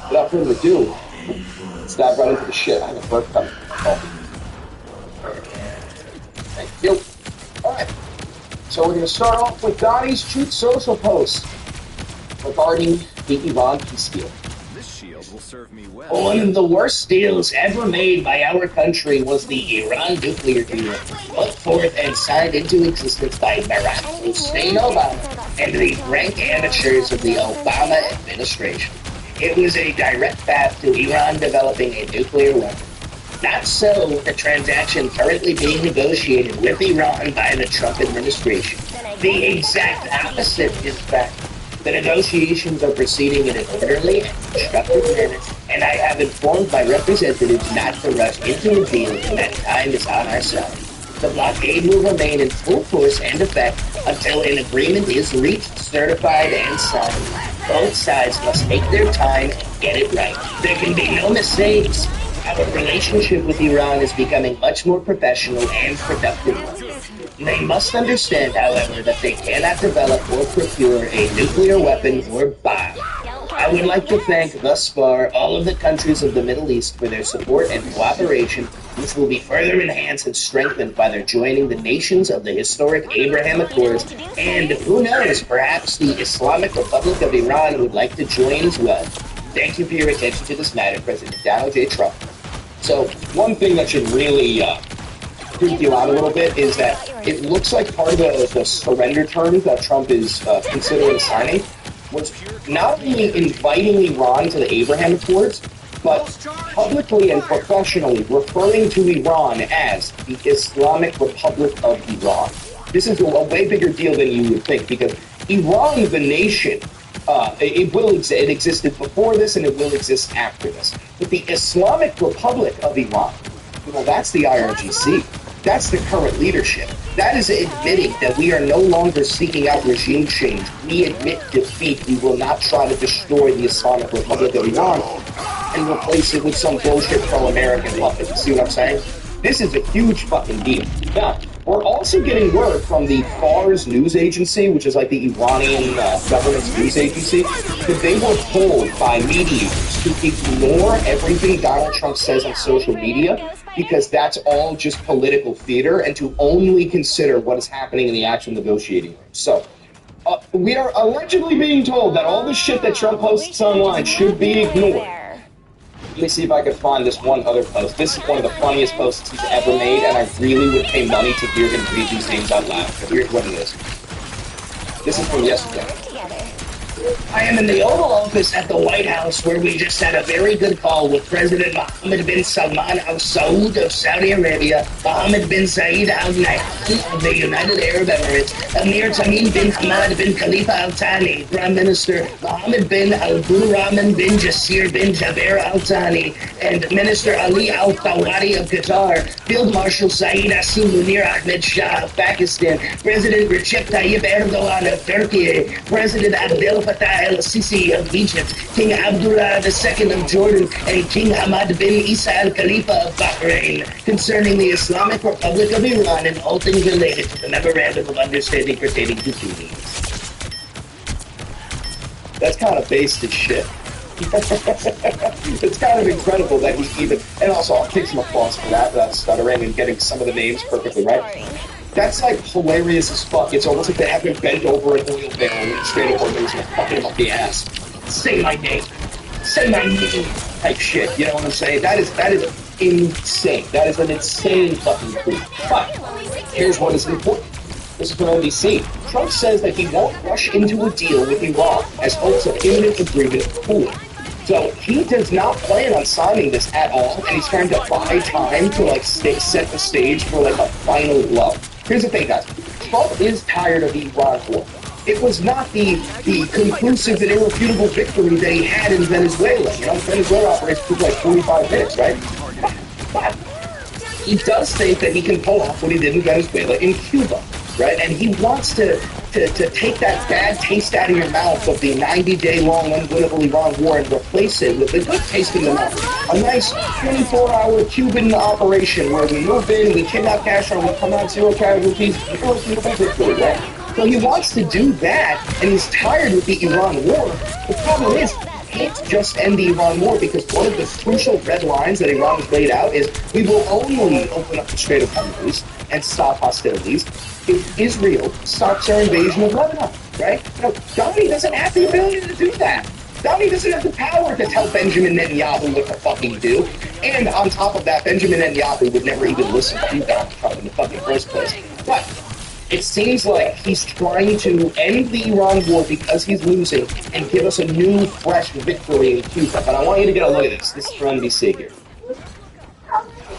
[SPEAKER 14] Without further ado, let's dive right into the shit. I have a burp coming. Oh. Thank you. Alright, So we're going to start off with Donnie's Truth Social post regarding the Iran peace deal.
[SPEAKER 7] This shield will serve me well.
[SPEAKER 20] One of the worst deals ever made by our country was the Iran nuclear deal, put forth and signed into existence by Barack Hussein Obama and the rank amateurs of the Obama administration. It was a direct path to Iran developing a nuclear weapon. Not so the transaction currently being negotiated with Iran by the Trump administration. The exact opposite is fact. The negotiations are proceeding in an orderly and constructive manner, and I have informed my representatives not to rush into a deal when that time is on our side. The blockade will remain in full force and effect until an agreement is reached, certified, and signed. Both sides must take their time and get it right. There can be no mistakes. Our relationship with Iran is becoming much more professional and productive. They must understand, however, that they cannot develop or procure a nuclear weapon or bomb. I would like to thank thus far all of the countries of the Middle East for their support and cooperation, which will be further enhanced and strengthened by their joining the nations of the historic Abraham Accords, and who knows, perhaps the Islamic Republic of Iran would like to join as well. Thank you for your attention to this matter, President Donald J. Trump.
[SPEAKER 14] So one thing that should really freak you out a little bit is that it looks like part of the surrender terms that Trump is considering signing was not only inviting Iran to the Abraham Accords, but publicly and professionally referring to Iran as the Islamic Republic of Iran. This is a way bigger deal than you would think, because Iran, the nation, it existed before this and it will exist after this. But the Islamic Republic of Iran, that's the IRGC. That's the current leadership. That is admitting that we are no longer seeking out regime change. We admit defeat. We will not try to destroy the Islamic Republic of Iran and replace it with some bullshit pro-American puppet. See what I'm saying? This is a huge fucking deal. Now, we're also getting word from the Fars news agency, which is like the Iranian government's news agency, that they were told by mediators to ignore everything Donald Trump says on social media, because that's all just political theater, and to only consider what is happening in the actual negotiating room. So, we are allegedly being told that all the shit that Trump posts online should be ignored. Let me see if I can find this one other post. This is one of the funniest posts he's ever made, and I really would pay money to hear him read these names out loud. But here's what it is. This is from yesterday.
[SPEAKER 20] I am in the Oval Office at the White House, where we just had a very good call with President Mohammed bin Salman Al Saud of Saudi Arabia, Mohammed bin Zayed Al Nahyan of the United Arab Emirates, Amir Tamim bin Hamad bin Khalifa Al Thani, Prime Minister Mohammed bin Al Rahman bin Jasir bin Jaber Al Thani, and Minister Ali Al Thawadi of Qatar, Field Marshal Saeed Asim Munir Ahmed Shah of Pakistan, President Recep Tayyip Erdogan of Turkey, President Abdel Fattah el-Sisi of Egypt, King Abdullah II of Jordan, and King Hamad bin Isa al-Khalifa of Bahrain, concerning the Islamic Republic of Iran and all things related to the Memorandum of Understanding pertaining to treaties.
[SPEAKER 14] That's kind of based as shit. It's kind of incredible that he even, and also I'll take some applause for that stuttering and getting some of the names perfectly right. That's like hilarious as fuck. It's almost like they have him bent over an oil barrel and straight up orders and fucking him up the ass. Say my name. Say my name. Type shit. You know what I'm saying? That is insane. That is an insane fucking tweet. But here's what is important. This is from NBC. Trump says that he won't rush into a deal with Iran as hopes of imminent agreement cool. So he does not plan on signing this at all, and he's trying to buy time to set the stage for a final blow. Here's the thing, guys. Trump is tired of the Iran war. It was not the conclusive and irrefutable victory that he had in Venezuela. Venezuela operates for 45 minutes, right? But he does think that he can pull off what he did in Venezuela in Cuba, right? And he wants to take that bad taste out of your mouth of the 90-day-long unwinnable Iran war and replace it with a good taste in the mouth. A nice 24-hour Cuban operation where we move in, we kidnap Castro, we come out 0 casualties, irrefutable victory, right? So he wants to do that, and he's tired with the Iran war. The problem is, he can't just end the Iran war, because one of the crucial red lines that Iran has laid out is we will only open up the Strait of Hormuz and stop hostilities if Israel stops their invasion of Lebanon, right? Now, Donnie doesn't have the ability to do that. Donnie doesn't have the power to tell Benjamin Netanyahu what to fucking do. And on top of that, Benjamin Netanyahu would never even listen to Donald Trump in the fucking first place. But it seems like he's trying to end the Iran war because he's losing and give us a new, fresh victory in Cuba. But I want you to get a look at this. This is from NBC here.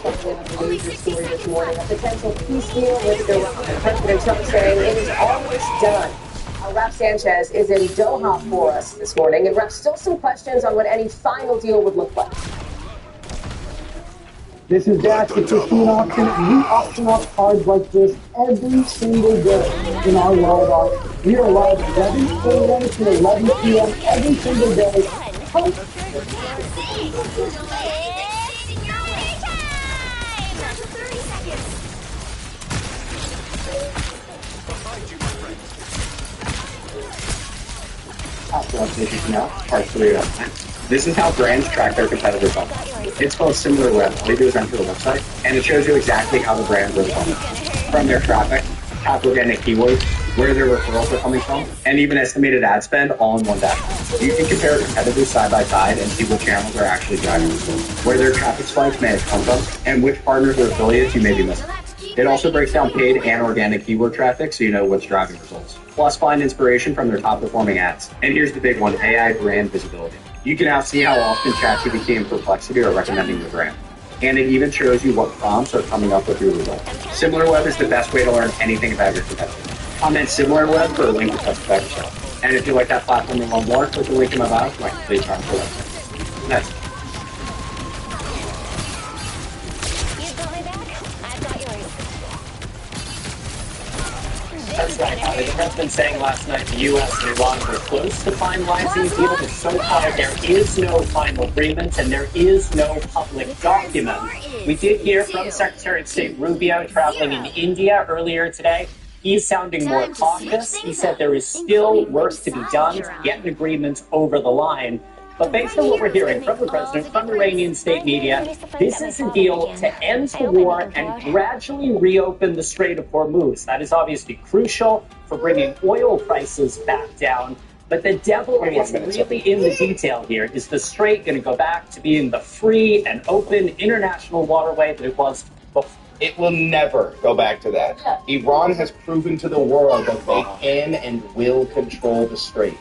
[SPEAKER 10] Story this morning, a potential peace deal with Iran. President Trump saying it is almost done. Rep Sanchez is in Doha for us this morning, and Rep, still some questions on what any final deal would look like.
[SPEAKER 11] This is Dash with 15 Auction. We auction off cards like this every single day in our live auction. We are live 11 a.m. to 11 p.m. every single day. Come.
[SPEAKER 2] Part 3 of This is how brands track their competitors on. It's called Similar Web. All you do is enter the website, and it shows you exactly how the brand goes on. From their traffic, top organic keywords, where their referrals are coming from, and even estimated ad spend all in one dashboard. You can compare competitors side by side and see what channels are actually driving results, where their traffic spikes may have come from, and which partners or affiliates you may be missing. It also breaks down paid and organic keyword traffic so you know what's driving results. Plus, find inspiration from their top-performing ads. And here's the big one, AI brand visibility. You can now see how often ChatGPT and Perplexity are recommending your brand. And it even shows you what prompts are coming up with your results. SimilarWeb is the best way to learn anything about your competitor. Comment SimilarWeb for a link to test about yourself. And if you like that platform and want more, click the link in my bio so I can please try for it. Next.
[SPEAKER 15] That's right, Ali. The president saying last night the U.S. and Iran were close to finalizing the deal, but so far there is no final agreement and there is no public document. We did hear from Secretary of State Rubio traveling in India earlier today. He's sounding more cautious. He said there is still work to be done to get an agreement over the line. But based on what we're hearing from the president, from Iranian state media, this is a deal to end the war and gradually reopen the Strait of Hormuz. That is obviously crucial for bringing oil prices back down. But the devil is really in the detail here. Is the Strait going to go back to being the free and open international waterway that it was before?
[SPEAKER 14] It will never go back to that. Iran has proven to the world that they can and will control the Strait.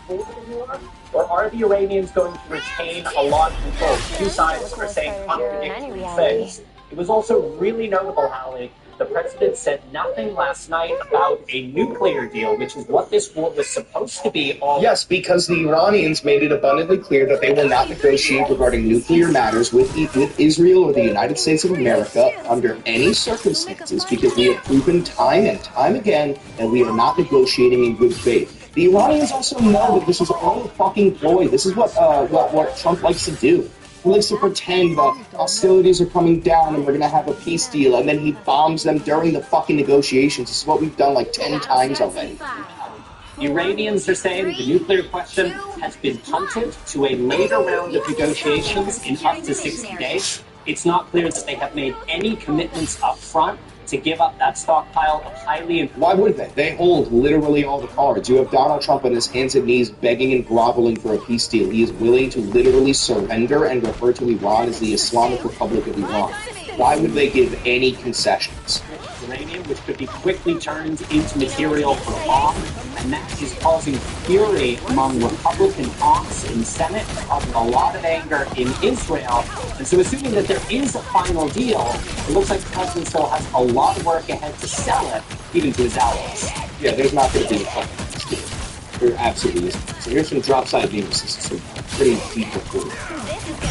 [SPEAKER 15] Or are the Iranians going to retain a lot of control? Two sides are saying contradictory things. It was also really notable, Hallie. The president said nothing last night about a nuclear deal, which is what this war was supposed to be all.
[SPEAKER 14] Yes, because the Iranians made it abundantly clear that they will not negotiate regarding nuclear matters with Israel or the United States of America under any circumstances, because we have proven time and time again that we are not negotiating in good faith. The Iranians also know that this is all a fucking ploy. This is what Trump likes to do. He likes to pretend that hostilities are coming down and we're going to have a peace deal, and then he bombs them during the fucking negotiations. This is what we've done like 10 times already.
[SPEAKER 15] Iranians are saying the nuclear question has been punted to a later round of negotiations in up to 60 days. It's not clear that they have made any commitments up front to give up that stockpile of highly...
[SPEAKER 14] Why would they? They hold literally all the cards. You have Donald Trump on his hands and knees begging and groveling for a peace deal. He is willing to literally surrender and refer to Iran as the Islamic Republic of Iran. Why would they give any concessions?
[SPEAKER 15] Uranium, which could be quickly turned into material for a bomb, and that is causing fury among Republican hawks in the Senate, causing a lot of anger in Israel. And so assuming that there is a final deal, it looks like the president still has a lot of work ahead to sell it, even to his allies.
[SPEAKER 14] Yeah, there's not going to be a final deal. There absolutely isn't. So here's some drop-side news. This is some pretty deep reporting.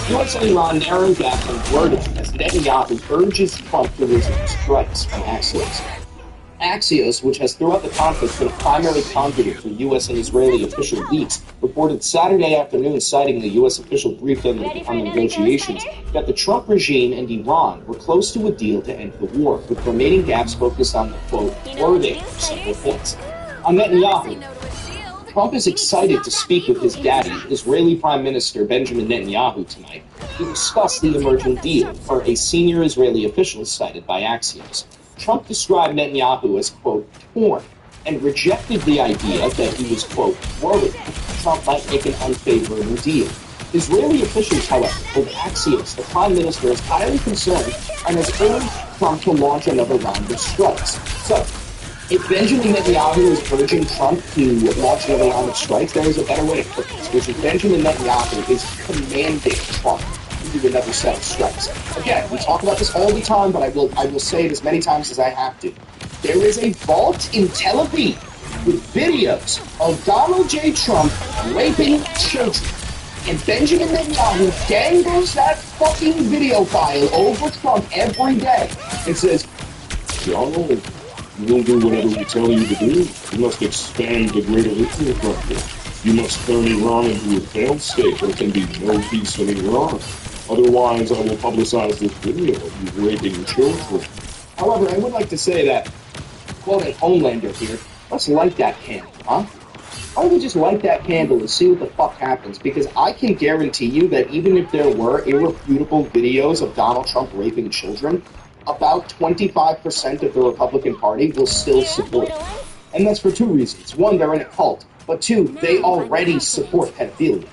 [SPEAKER 14] U.S. and Iran narrow gaps on wording as Netanyahu urges Trump to resume strikes from Axios. Axios, which has throughout the conflict been a primary conduit for U.S. and Israeli official leaks, reported Saturday afternoon, citing the U.S. official briefed on the negotiations, that the Trump regime and Iran were close to a deal to end the war, with remaining gaps focused on the, quote, wording of several points. On Netanyahu, Trump is excited to speak with his daddy, Israeli Prime Minister Benjamin Netanyahu, tonight to discuss the emerging deal, for a senior Israeli official cited by Axios.
[SPEAKER 9] Trump described Netanyahu as, quote, torn, and rejected the idea that he was, quote, worried Trump might make an unfavorable deal. Israeli officials, however, told Axios the prime minister is highly concerned and has urged Trump to launch another round of strikes. So, if Benjamin Netanyahu is urging Trump to launch another round of strikes, there is a better way to put this, which is Benjamin Netanyahu is commanding Trump to do another set of strikes. Again, we talk about this all the time, but I will say it as many times as I have to. There is a vault in Tel Aviv with videos of Donald J. Trump raping children. And Benjamin Netanyahu dangles that fucking video file over Trump every day and says, Donald, you won't do whatever we tell you to do. You must expand the greater Israel project. You must turn Iran into a failed state. There can be no peace in Iran. Otherwise, I will publicize this video of you raping children. However, I would like to say that, quoting Homelander here, let's light that candle, huh? Why don't we just light that candle and see what the fuck happens? Because I can guarantee you that even if there were irrefutable videos of Donald Trump raping children, about 25% of the Republican Party will still support it. And that's for two reasons. One, they're in a cult. But two, they already support pedophilia.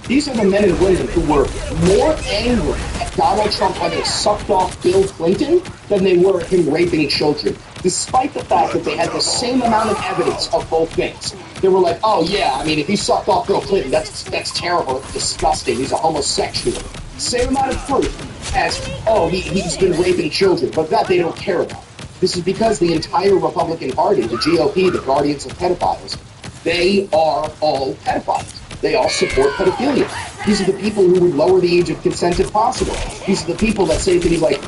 [SPEAKER 9] These are the men and women who were more angry at Donald Trump having sucked off Bill Clinton than they were at him raping children, despite the fact that they had the same amount of evidence of both things. They were like, oh yeah, I mean, if he sucked off Bill Clinton, that's terrible, it's disgusting, he's a homosexual. Same amount of proof as, oh, he's been raping children, but that they don't care about. This is because the entire Republican Party, the GOP, the guardians of pedophiles, they are all pedophiles. They all support pedophilia. These are the people who would lower the age of consent if possible. These are the people that say things like,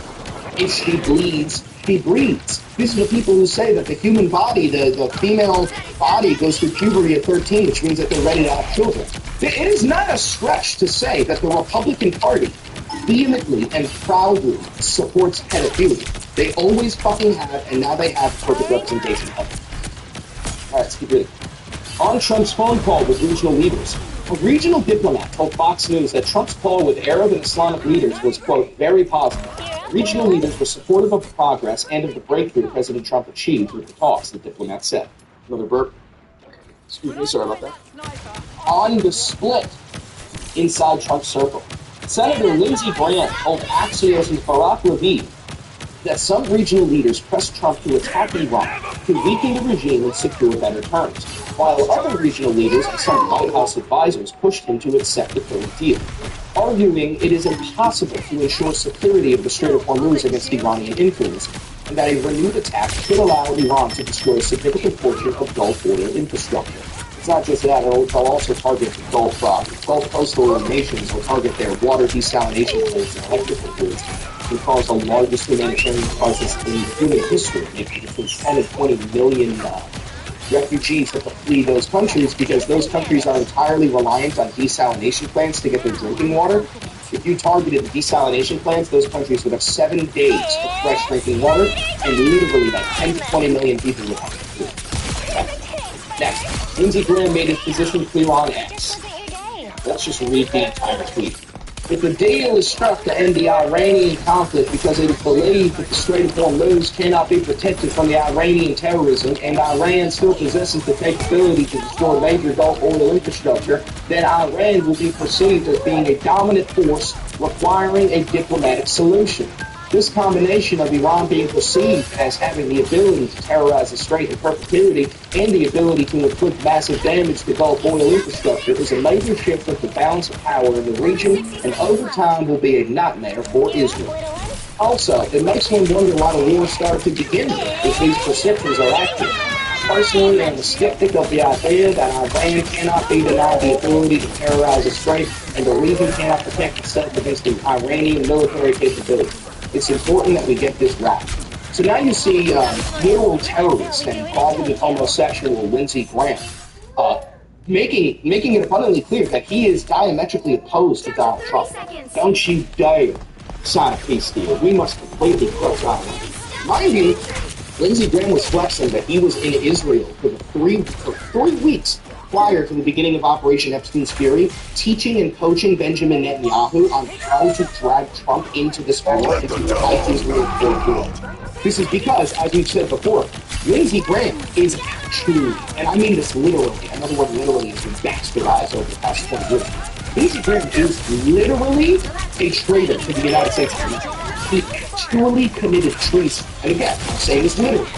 [SPEAKER 9] if she bleeds, he breeds. These are the people who say that the human body, the female body goes through puberty at 13, which means that they're ready to have children. It is not a stretch to say that the Republican Party vehemently and proudly supports pedophilia. They always fucking have, and now they have perfect representation of it. Alright, let's keep reading. On Trump's phone call with regional leaders, a regional diplomat told Fox News that Trump's call with Arab and Islamic leaders was, quote, very positive. Regional leaders were supportive of progress and of the breakthrough President Trump achieved with the talks, the diplomat said. Another burp. Excuse me, sorry about that. On the split inside Trump's circle, Senator Lindsey Graham told Axios' Barack Levine that some regional leaders pressed Trump to attack Iran to weaken the regime and secure better terms, while other regional leaders and some White House advisors pushed him to accept the current deal, arguing it is impossible to ensure security of the Strait of Hormuz against Iranian influence, and that a renewed attack could allow Iran to destroy a significant portion of Gulf oil infrastructure. It's not just that, they'll also target the Gulf coastal nations will target their water desalination plants and electrical grids, and cause the largest humanitarian crisis in human history, making between 10 and 20 million refugees have to flee those countries because those countries are entirely reliant on desalination plants to get their drinking water. If you targeted the desalination plants, those countries would have 7 days of fresh drinking water, and literally like 10 to 20 million people would have to flee. Next, Lindsey Graham made his position clear on X. Let's just read the entire tweet. If the deal is struck to end the Iranian conflict because it is believed that the Strait of Hormuz cannot be protected from the Iranian terrorism and Iran still possesses the capability to destroy major Gulf oil infrastructure, then Iran will be perceived as being a dominant force requiring a diplomatic solution. This combination of Iran being perceived as having the ability to terrorize the Strait in perpetuity and the ability to inflict massive damage to Gulf oil infrastructure is a major shift of the balance of power in the region and over time will be a nightmare for Israel. Also, it makes one wonder why the war started to begin with if these perceptions are accurate. Personally, I'm a skeptic of the idea that Iran cannot be denied the ability to terrorize the Strait and the region cannot protect itself against the Iranian military capability. It's important that we get this right. So now you see literal terrorist and closeted homosexual Lindsey Graham making it abundantly clear that he is diametrically opposed to Donald Trump. Don't you dare sign a peace deal. We must completely crush Iran. Mind you, Lindsey Graham was flexing that he was in Israel for 3 weeks prior to the beginning of Operation Epstein's Fury, teaching and coaching Benjamin Netanyahu on how to drag Trump into this war and to fight Israel for war. This is because, as we've said before, Lindsey Graham is actually, and I mean this literally, another word literally has been bastardized over the past 20 years. Lindsey Graham is literally a traitor to the United States of America. He actually committed treason. And again, I'm saying this literally.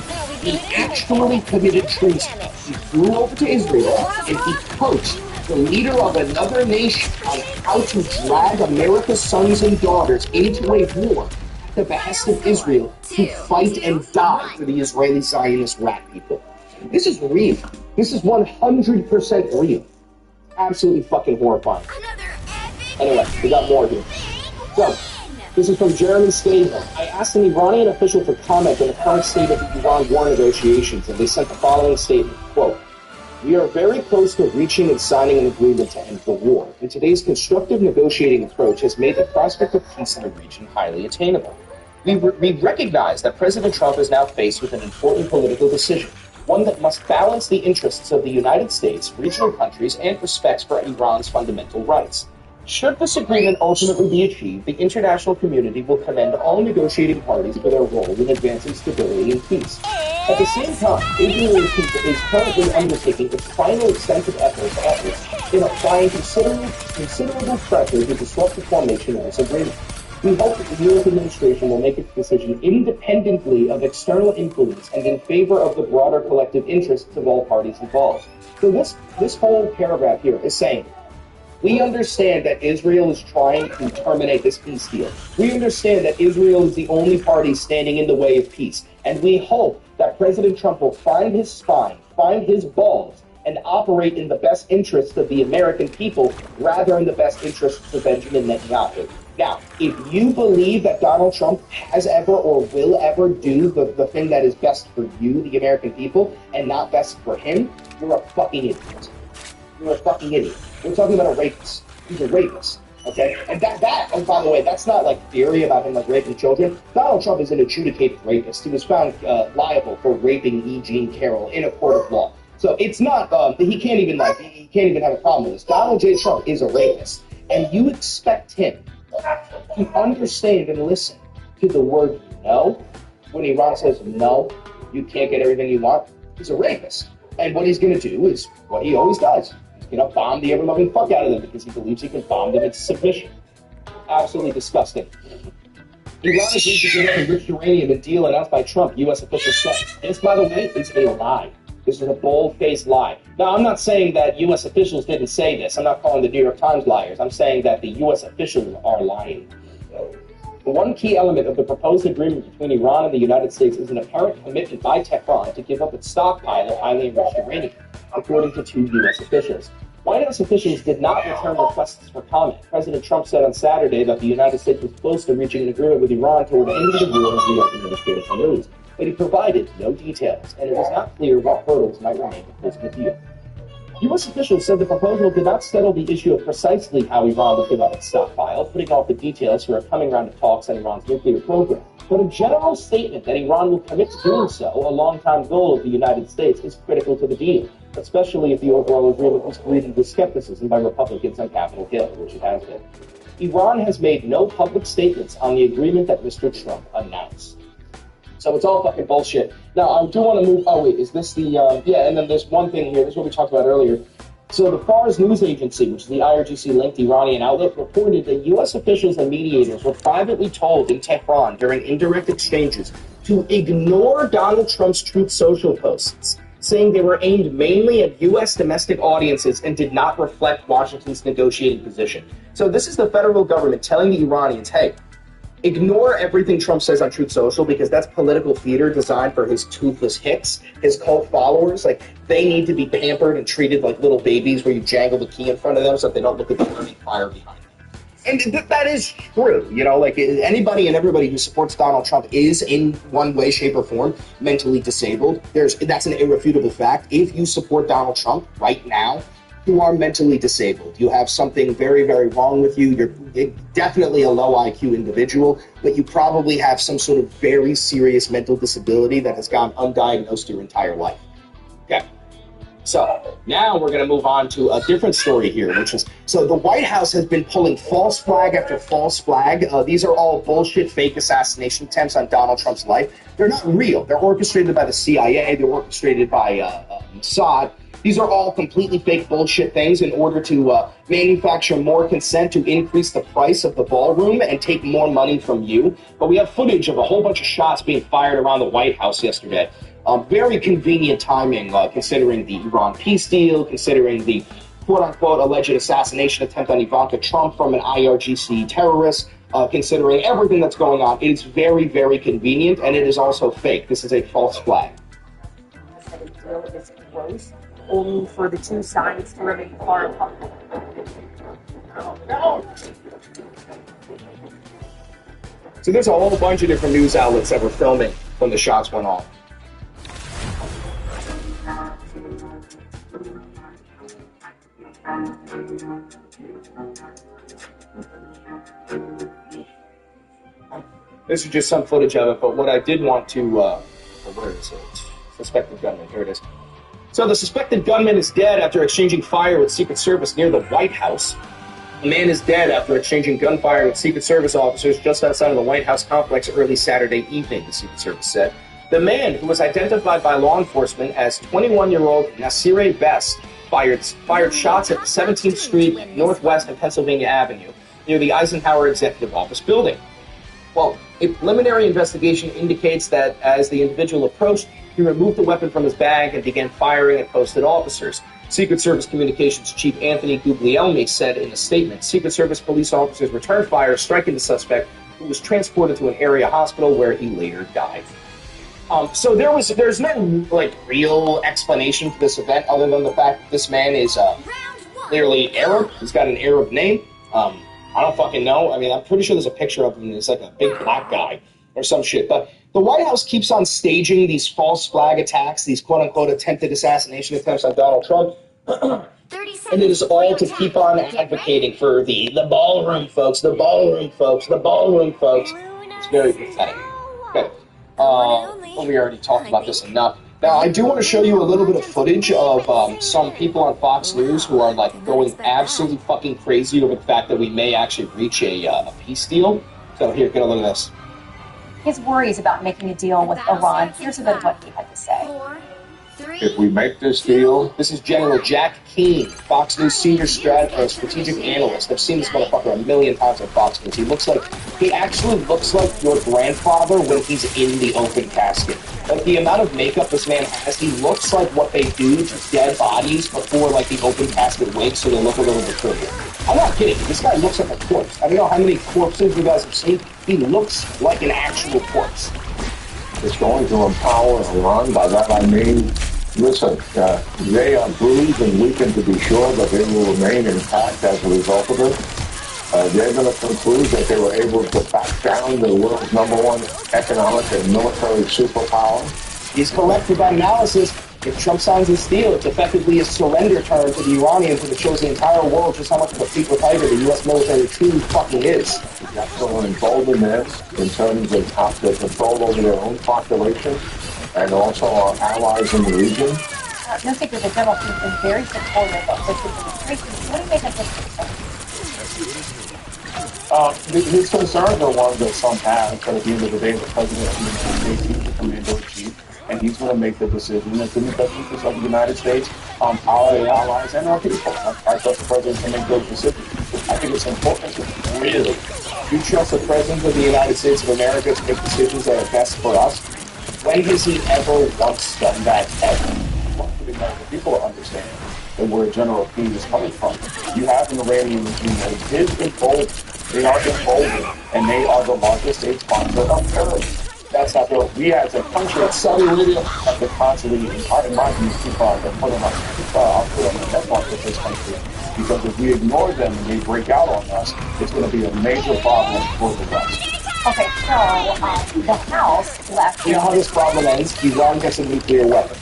[SPEAKER 9] He actually committed treason. He flew over to Israel and he coached the leader of another nation on how to drag America's sons and daughters into a war at the behest of Israel to fight and die for the Israeli Zionist rat people. This is real. This is 100% real. Absolutely fucking horrifying. Anyway, we got more here. So, this is from Jeremy Stable. I asked an Iranian official for comment on the current state of the Iran war negotiations, and they sent the following statement, quote, "We are very close to reaching and signing an agreement to end the war, and today's constructive negotiating approach has made the prospect of peace in the region highly attainable. We recognize that President Trump is now faced with an important political decision, one that must balance the interests of the United States, regional countries, and respects for Iran's fundamental rights. Should this agreement ultimately be achieved, the international community will commend all negotiating parties for their role in advancing stability and peace. At the same time, Israel is currently undertaking its final extensive efforts in applying considerable pressure to disrupt the formation of this agreement. We hope that the U.S. administration will make its decision independently of external influence and in favor of the broader collective interests of all parties involved." So this whole paragraph here is saying, we understand that Israel is trying to terminate this peace deal. We understand that Israel is the only party standing in the way of peace. And we hope that President Trump will find his spine, find his balls, and operate in the best interests of the American people rather than the best interests of Benjamin Netanyahu. Now, if you believe that Donald Trump has ever or will ever do the thing that is best for you, the American people, and not best for him, you're a fucking idiot. You're a fucking idiot. We're talking about a rapist. He's a rapist. Okay? And and by the way, that's not like theory about him like raping children. Donald Trump is an adjudicated rapist. He was found liable for raping E. Jean Carroll in a court of law. So it's not, he can't even have a problem with this. Donald J. Trump is a rapist. And you expect him to understand and listen to the word no. When Iran says no, you can't get everything you want, he's a rapist. And what he's going to do is what he always does. He's going to bomb the ever-loving fuck out of them because he believes he can bomb them into submission. Absolutely disgusting. Iran agreed to give up enriched uranium, a deal announced by Trump, U.S. officials said. This, by the way, is a lie. This is a bold-faced lie. Now, I'm not saying that U.S. officials didn't say this. I'm not calling the New York Times liars. I'm saying that the U.S. officials are lying. One key element of the proposed agreement between Iran and the United States is an apparent commitment by Tehran to give up its stockpile of highly enriched uranium, according to two U.S. officials. White House officials did not return requests for comment. President Trump said on Saturday that the United States was close to reaching an agreement with Iran toward ending the war, as the administration knows. But he provided no details, and it was not clear what hurdles might remain to closing the deal. U.S. officials said the proposal did not settle the issue of precisely how Iran would give up its stockpile, putting off the details for a coming round of talks on Iran's nuclear program. But a general statement that Iran will commit to doing so, a long-time goal of the United States, is critical to the deal, especially if the overall agreement was greeted with skepticism by Republicans on Capitol Hill, which it has been. Iran has made no public statements on the agreement that Mr. Trump announced. So it's all fucking bullshit. Now, I do want to move... Oh, wait, is this the... yeah, and then there's one thing here. This is what we talked about earlier. So the Fars News Agency, which is the IRGC-linked Iranian outlet, reported that U.S. officials and mediators were privately told in Tehran during indirect exchanges to ignore Donald Trump's Truth Social posts, saying they were aimed mainly at U.S. domestic audiences and did not reflect Washington's negotiating position. So this is the federal government telling the Iranians, hey, ignore everything Trump says on Truth Social because that's political theater designed for his toothless hicks, his cult followers. Like, they need to be pampered and treated like little babies where you jangle the key in front of them so that they don't look at the burning fire behind them. And that is true, you know, like anybody and everybody who supports Donald Trump is in one way, shape, or form mentally disabled. That's an irrefutable fact. If you support Donald Trump right now, you are mentally disabled. You have something very, very wrong with you. You're definitely a low IQ individual, but you probably have some sort of very serious mental disability that has gone undiagnosed your entire life. Okay.
[SPEAKER 14] So now we're going to move on to a different story here, which is, so the White House has been pulling false flag after false flag. These are all bullshit, fake assassination attempts on Donald Trump's life. They're not real. They're orchestrated by the CIA. They're orchestrated by Mossad. These are all completely fake bullshit things in order to manufacture more consent to increase the price of the ballroom and take more money from you. But we have footage of a whole bunch of shots being fired around the White House yesterday. Very convenient timing, considering the Iran peace deal, considering the quote-unquote alleged assassination attempt on Ivanka Trump from an IRGC terrorist, considering everything that's going on. It is very, very convenient, and it is also fake. This is a false flag.
[SPEAKER 10] The deal is close, only for the two sides to remain far apart.
[SPEAKER 14] So there's a whole bunch of different news outlets that were filming when the shots went off. This is just some footage of it, but what I did want to, where is it? Suspected gunman, here it is. So the suspected gunman is dead after exchanging fire with Secret Service near the White House. A man is dead after exchanging gunfire with Secret Service officers just outside of the White House complex early Saturday evening, the Secret Service said. The man, who was identified by law enforcement as 21-year-old Nasireh Best, fired shots at the 17th Street Northwest and Pennsylvania Avenue near the Eisenhower Executive Office building. Well, a preliminary investigation indicates that as the individual approached, he removed the weapon from his bag and began firing at posted officers. Secret Service Communications Chief Anthony Guglielmi said in a statement, Secret Service police officers returned fire, striking the suspect, who was transported to an area hospital where he later died. So there's no real explanation for this event other than the fact that this man is clearly Arab. He's got an Arab name. I don't fucking know. I mean, I'm pretty sure there's a picture of him. He's like a big black guy or some shit. But the White House keeps on staging these false flag attacks, these quote-unquote attempted assassination attempts on Donald Trump. And it is all to keep on advocating for the ballroom folks, the ballroom folks, the ballroom folks. It's very pathetic. Okay. Well, we already talked about this enough. Now, I do want to show you a little bit of footage of some people on Fox News who are going absolutely fucking crazy over the fact that we may actually reach a peace deal. So here, get a look at this.
[SPEAKER 10] His worries about making a deal with Iran. Here's a bit of what he had to say.
[SPEAKER 3] If we make this deal...
[SPEAKER 14] This is General Jack Keane, Fox News senior strategic analyst. I've seen this motherfucker a million times on Fox News. He actually looks like your grandfather when he's in the open casket. Like, the amount of makeup this man has, he looks like what they do to dead bodies before, the open casket wig, so they look a little bit trivial. I'm not kidding. This guy looks like a corpse. I don't know how many corpses you guys have seen. He looks like an actual corpse.
[SPEAKER 3] It's going to empower Iran. By that I mean, listen, they are bruised and weakened to be sure, but they will remain intact as a result of it. They're going to conclude that they were able to back down the world's #1 economic and military superpower.
[SPEAKER 14] He's correct with that analysis. If Trump signs this deal, it's effectively a surrender term to the Iranians, and it shows the entire world just how much of a secret tiger the U.S. military truly fucking is.
[SPEAKER 3] That's going to embolden them in terms of how to control over their own population and also our allies in the region.
[SPEAKER 10] No secret that General Keane has been very supportive of this administration. What do you make of this?
[SPEAKER 3] His concerns are ones that some have, but at the end of the day, the president of the United States is the commander-in-chief, and he's going to make the decision that's in the best interest of the United States, our allies, and our people. I trust the president to make those decisions. I think it's important to really...
[SPEAKER 14] You trust the president of the United States of America to make decisions that are best for us? When has he ever once done that ever?
[SPEAKER 3] The American people are understanding and where General Keane is coming from. You have an Iranian regime that is emboldened. They are emboldened, and they are the largest state sponsor of terrorism. That's not real. We as a country, Saudi Arabia, have to constantly, in my view, keep on the foot on the net market of this country. Because if we ignore them and they break out on us, it's going to be a major problem for the West.
[SPEAKER 10] Okay, so the House left...
[SPEAKER 14] You know how this problem ends? Iran gets a nuclear weapon.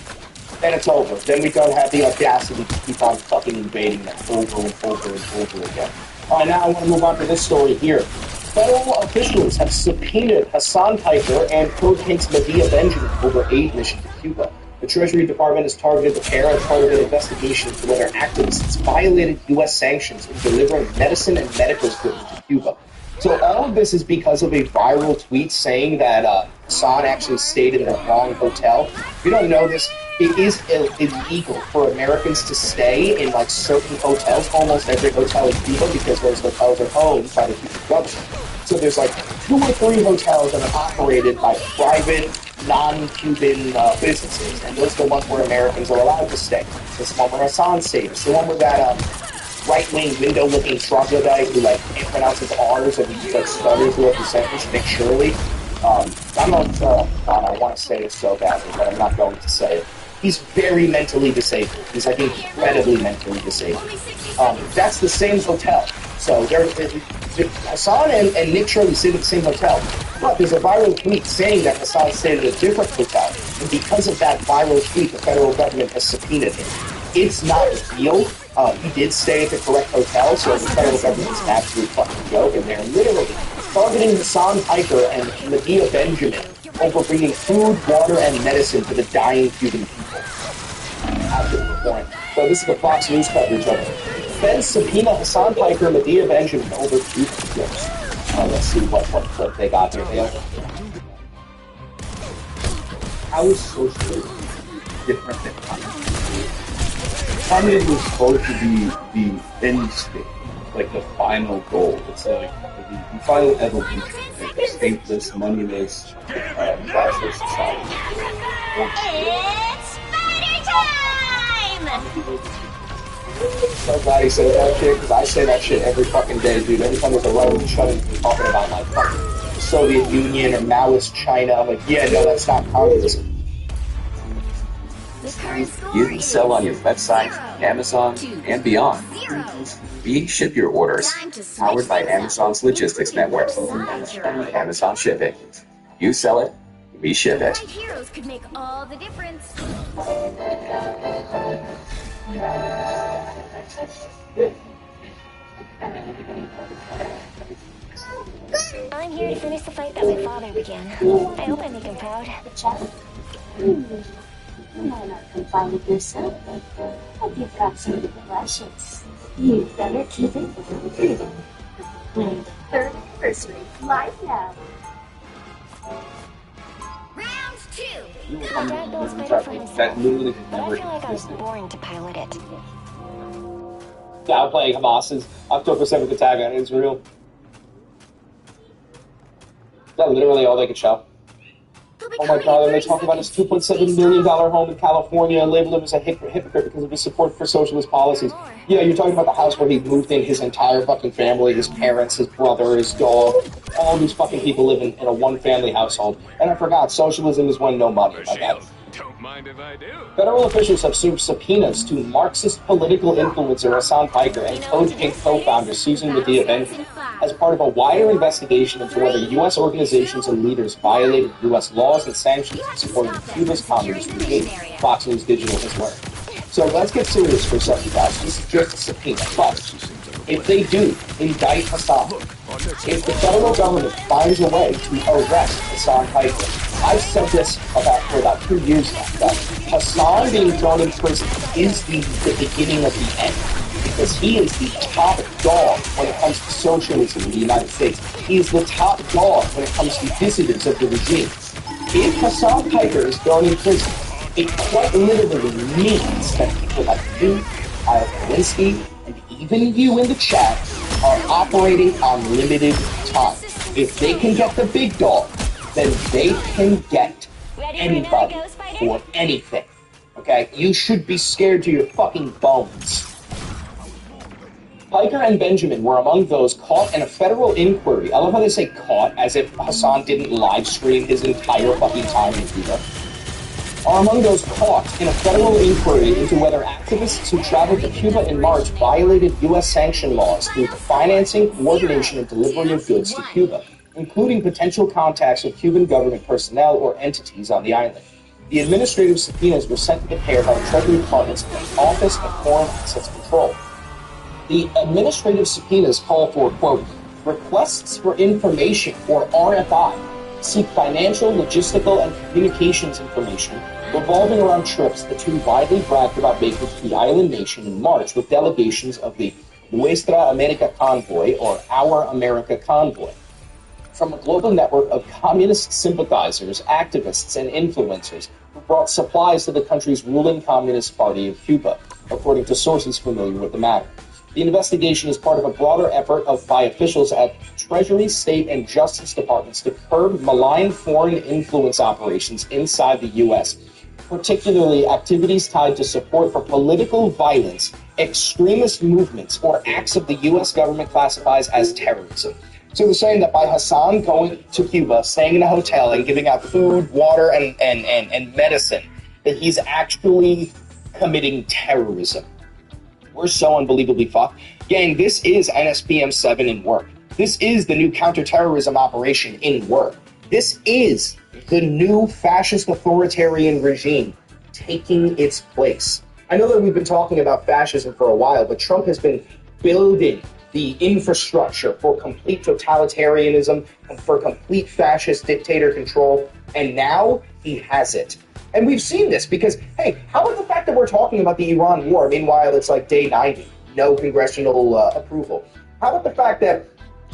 [SPEAKER 14] Then it's over. Then we don't have the audacity to keep on fucking invading them over and over and over again. All right, now I want to move on to this story here. Federal officials have subpoenaed Hassan Piker and Code Pink's Medea Benjamin over aid mission to Cuba.
[SPEAKER 9] The Treasury Department has targeted the pair as part of an investigation into whether activists violated U.S. sanctions in delivering medicine and medical equipment to Cuba. So all of this is because of a viral tweet saying that Hassan actually stayed in the wrong hotel. If you don't know this, it is illegal for Americans to stay in like certain hotels, almost every hotel in Cuba, because those hotels are owned by the Cuban government. So there's like 2 or 3 hotels that are operated by private, non-Cuban businesses, and those are the ones where Americans are allowed to stay. This one where Hassan stayed. It's the one where that right-wing window-looking troglodyte who like can't pronounce his R's and he like stutters throughout the sentence, Nick Shirley. I'm not, God, I want to say this so badly, but I'm not going to say it. He's very mentally disabled. He's like incredibly mentally disabled. That's the same hotel. So Hassan and Nick Shirley stayed at the same hotel. But there's a viral tweet saying that Hassan stayed at a different hotel. And because of that viral tweet, the federal government has subpoenaed him. It's not real. He did stay at the correct hotel, so the federal government is an absolute fucking joke, and they're literally targeting Hassan Piker and Medea Benjamin over bringing food, water, and medicine to the dying Cuban people. Absolutely boring. So this is the Fox News coverage of it. Feds subpoena Hassan Piker and Medea Benjamin over Cuban trips. Let's see what clip they got here.
[SPEAKER 3] How is socialism different than communism? Communism was supposed to be the end state, like the final goal. It's like the final evolution, like a stateless, moneyless, classless society.
[SPEAKER 4] It's spider time!
[SPEAKER 9] So glad he said that shit, because I say that shit every fucking day, dude. Every time there's a relevant shut-in talking about like fucking the Soviet Union or Maoist China, I'm like, yeah, no, that's not communism.
[SPEAKER 16] You can sell on your website, Amazon, and beyond. We ship your orders, powered by Amazon's logistics network. Amazon Shipping. You sell it, we ship it.
[SPEAKER 4] Heroes could make all the difference.
[SPEAKER 6] I'm here to finish the fight that my father began. I hope I make him proud.
[SPEAKER 17] You might not comply with yourself, but you've got something precious. You better keep it secret. Play the 3rd anniversary live now.
[SPEAKER 4] Round 2.
[SPEAKER 6] My dad built Spider for himself,
[SPEAKER 3] That literally
[SPEAKER 6] but I
[SPEAKER 3] never
[SPEAKER 6] feel like I was
[SPEAKER 3] existed.
[SPEAKER 6] born to pilot it.
[SPEAKER 9] Downplaying Hamas's October 7th attack on Israel. Is that literally all they could show? Oh my god, and they talk about his $2.7 million home in California and labeled him as a hypocrite because of his support for socialist policies. Yeah, you're talking about the house where he moved in his entire fucking family, his parents, his brother, his dog. All these fucking people live in a one-family household. And I forgot, socialism is when no money. Like that.
[SPEAKER 7] Don't mind if I do.
[SPEAKER 9] Federal officials have served subpoenas to Marxist political influencer Hassan Piker and Code Pink co-founder Susan Medea Benjamin as part of a wider investigation into whether U.S. organizations and leaders violated U.S. laws and sanctions in support of Cuba's communist regime, Fox News Digital has learned. So let's get serious for a second, guys. This is just a subpoena. But if they do indict Hassan, if the federal government finds a way to arrest Hassan Piker, I've said this for about 2 years now, that Hassan being thrown in prison is the beginning of the end, because he is the top dog when it comes to socialism in the United States. He is the top dog when it comes to dissidents of the regime. If Hassan Piker is thrown in prison, it quite literally means that people like you, Kyle Kalinske, and even you in the chat are operating on limited time. If they can get the big dog, then they can get anybody for anything. Okay? You should be scared to your fucking bones. Piker and Benjamin were among those caught in a federal inquiry. I love how they say caught, as if Hassan didn't live stream his entire fucking time in Cuba. Are among those caught in a federal inquiry into whether activists who traveled to Cuba in March violated U.S. sanction laws through the financing, coordination, and delivery of goods to Cuba, including potential contacts with Cuban government personnel or entities on the island. The administrative subpoenas were sent to the pair by the Treasury Department's Office of Foreign Assets Control. The administrative subpoenas call for, quote, requests for information, or RFI, seek financial, logistical, and communications information revolving around trips the two widely bragged about making to the island nation in March with delegations of the Nuestra America Convoy, or Our America Convoy, from a global network of communist sympathizers, activists, and influencers who brought supplies to the country's ruling Communist Party of Cuba, according to sources familiar with the matter. The investigation is part of a broader effort by officials at Treasury, State, and Justice Departments to curb malign foreign influence operations inside the U.S., particularly activities tied to support for political violence, extremist movements, or acts of the U.S. government classifies as terrorism. So they're saying that by Hassan going to Cuba, staying in a hotel, and giving out food, water, and medicine, that he's actually committing terrorism. We're so unbelievably fucked. Gang, this is NSPM 7 in work. This is the new counterterrorism operation in work. This is the new fascist authoritarian regime taking its place. I know that we've been talking about fascism for a while, but Trump has been building the infrastructure for complete totalitarianism, for complete fascist dictator control, and now he has it. And we've seen this because, hey, how about the fact that we're talking about the Iran war? Meanwhile, it's like day 90, no congressional approval. How about the fact that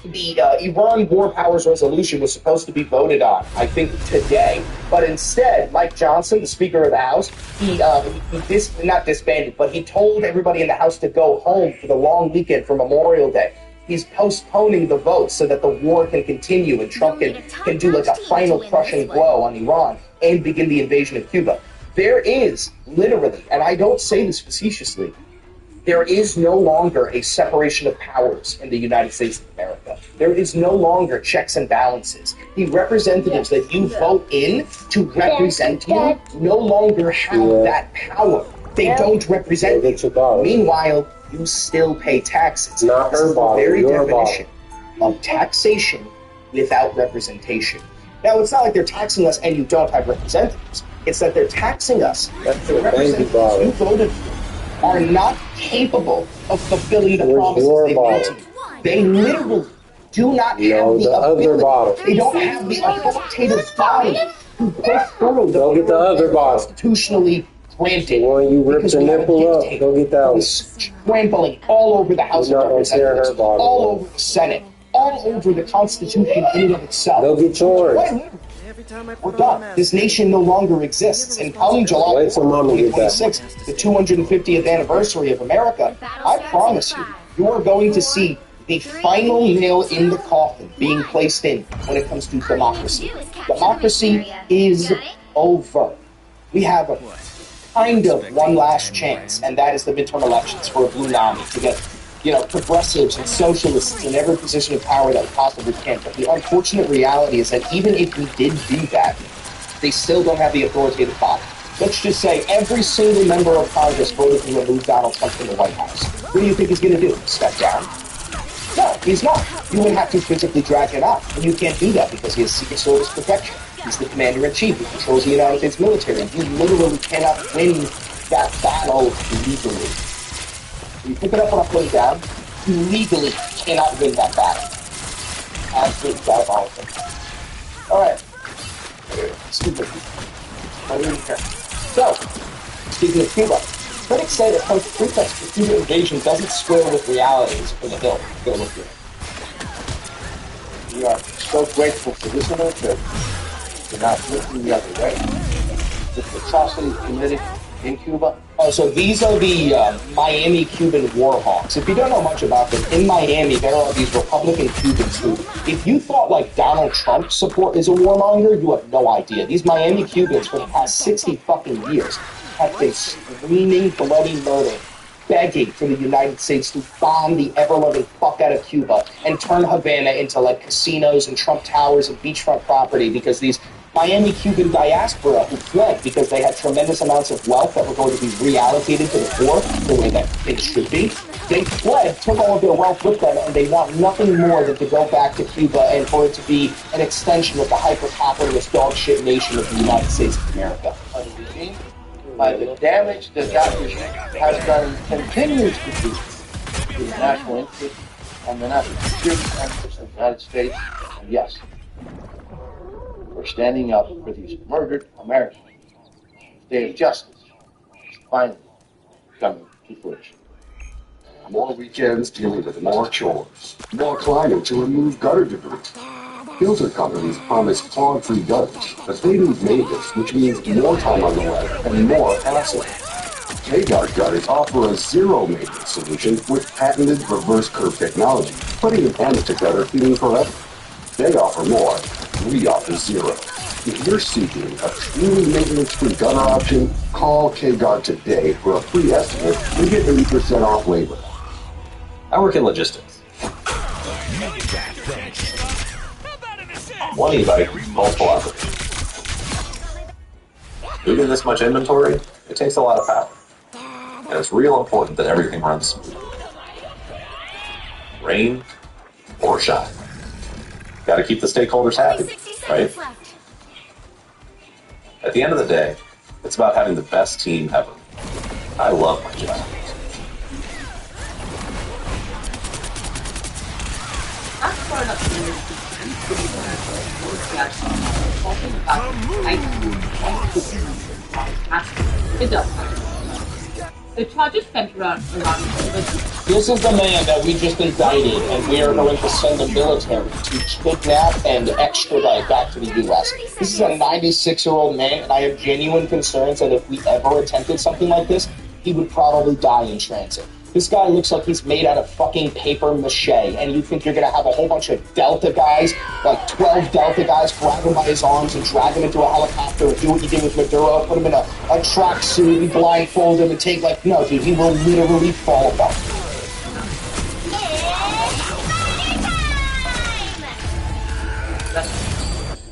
[SPEAKER 9] the Iran War Powers Resolution was supposed to be voted on, I think, today, but instead, Mike Johnson, the Speaker of the House, he not disbanded, but he told everybody in the House to go home for the long weekend for Memorial Day. He's postponing the vote so that the war can continue and Trump can do like a final crushing blow on Iran and begin the invasion of Cuba. There is literally, and I don't say this facetiously, there is no longer a separation of powers in the United States of America. There is no longer checks and balances. The representatives that you vote in to represent you no longer have that power. They don't represent you. Meanwhile, you still pay taxes. This is the very definition of taxation without representation. Now, it's not like they're taxing us and you don't have representatives. It's that they're taxing us. The representatives you voted for are not capable of fulfilling the promises they made to you. They literally do not have the ability. They don't have the authoritative body to push through the constitutionally granted.
[SPEAKER 1] When you rip the nipple up, go get that one.
[SPEAKER 9] Trampling all over the House of Representatives, all over the Senate, all over the Constitution in and of itself.
[SPEAKER 1] Go get yours.
[SPEAKER 9] We're done. This nation no longer exists. And coming July 2026, the 250th anniversary of America, I promise you, you are going to see the final nail in the coffin being placed in when it comes to democracy. Democracy is over. We have a kind of one last chance, and that is the midterm elections for a blue nominee to get, progressives and socialists in every position of power that we possibly can. But the unfortunate reality is that even if we did do that, they still don't have the authoritative body. Let's just say every single member of Congress voted to remove Donald Trump from the White House. What do you think he's going to do? Step down? No, he's not. You would have to physically drag him out, and you can't do that because he has Secret Service protection. He's the commander-in-chief who controls the United States military, and you literally cannot win that battle legally. You pick it up what I'm putting down, you legally cannot win that battle. Absolutely diabolical. Alright. Stupid. I really care. So, speaking of Cuba, critics say that Trump's pretext for Cuba invasion doesn't square with realities for the Hill. Go look here.
[SPEAKER 3] We are so grateful for this initiative. We're not looking the other way. This atrocity committed in Cuba.
[SPEAKER 9] Oh, so these are the Miami Cuban war hawks. If you don't know much about them, in Miami there are these Republican Cubans who, if you thought like Donald Trump support is a warmonger, you have no idea. These Miami Cubans for the past 60 fucking years have been screaming bloody murder, begging for the United States to bomb the ever-loving fuck out of Cuba and turn Havana into like casinos and Trump towers and beachfront property, because these Miami Cuban diaspora who fled because they had tremendous amounts of wealth that were going to be reallocated to the poor the way that it should be. They fled, took all of their wealth with them, and they want nothing more than to go back to Cuba and for it to be an extension of the hyper-capitalist dog shit nation of the United States of America.
[SPEAKER 3] By the damage that that regime has done and continues to do to the national interest and the national security interests of the United States, and yes,
[SPEAKER 13] standing up for these murdered Americans. The day of justice is finally coming to fruition.
[SPEAKER 12] More weekends dealing with more chores. More climbing to remove gutter debris. Filter companies promise clog-free gutters, but they need maintenance, which means more time on the web and more hassle. K-Guard gutters offer a zero-maintenance solution with patented reverse curve technology, putting an end to gutter feeding forever. They offer more. We offer zero. If you're seeking a truly maintenance-free gutter option, call K-Guard today for a free estimate and get 80% off labor.
[SPEAKER 16] I work in logistics. One e-bike, multiple operations. Moving this much inventory, it takes a lot of power. And it's real important that everything runs smoothly. Rain or shine. Gotta keep the stakeholders happy, right? At the end of the day, it's about having the best team ever. I love my job.
[SPEAKER 21] It does. The charges center around
[SPEAKER 9] This is the man that we just indicted, and we are going to send the military to kidnap and extradite back to the U.S. This is a 96-year-old man, and I have genuine concerns that if we ever attempted something like this, he would probably die in transit. This guy looks like he's made out of fucking paper mache, and you think you're gonna have a whole bunch of Delta guys, like 12 Delta guys, grab him by his arms and drag him into a helicopter and do what you did with Maduro, put him in a track suit and blindfold him and take, like, no, dude, he will literally fall apart.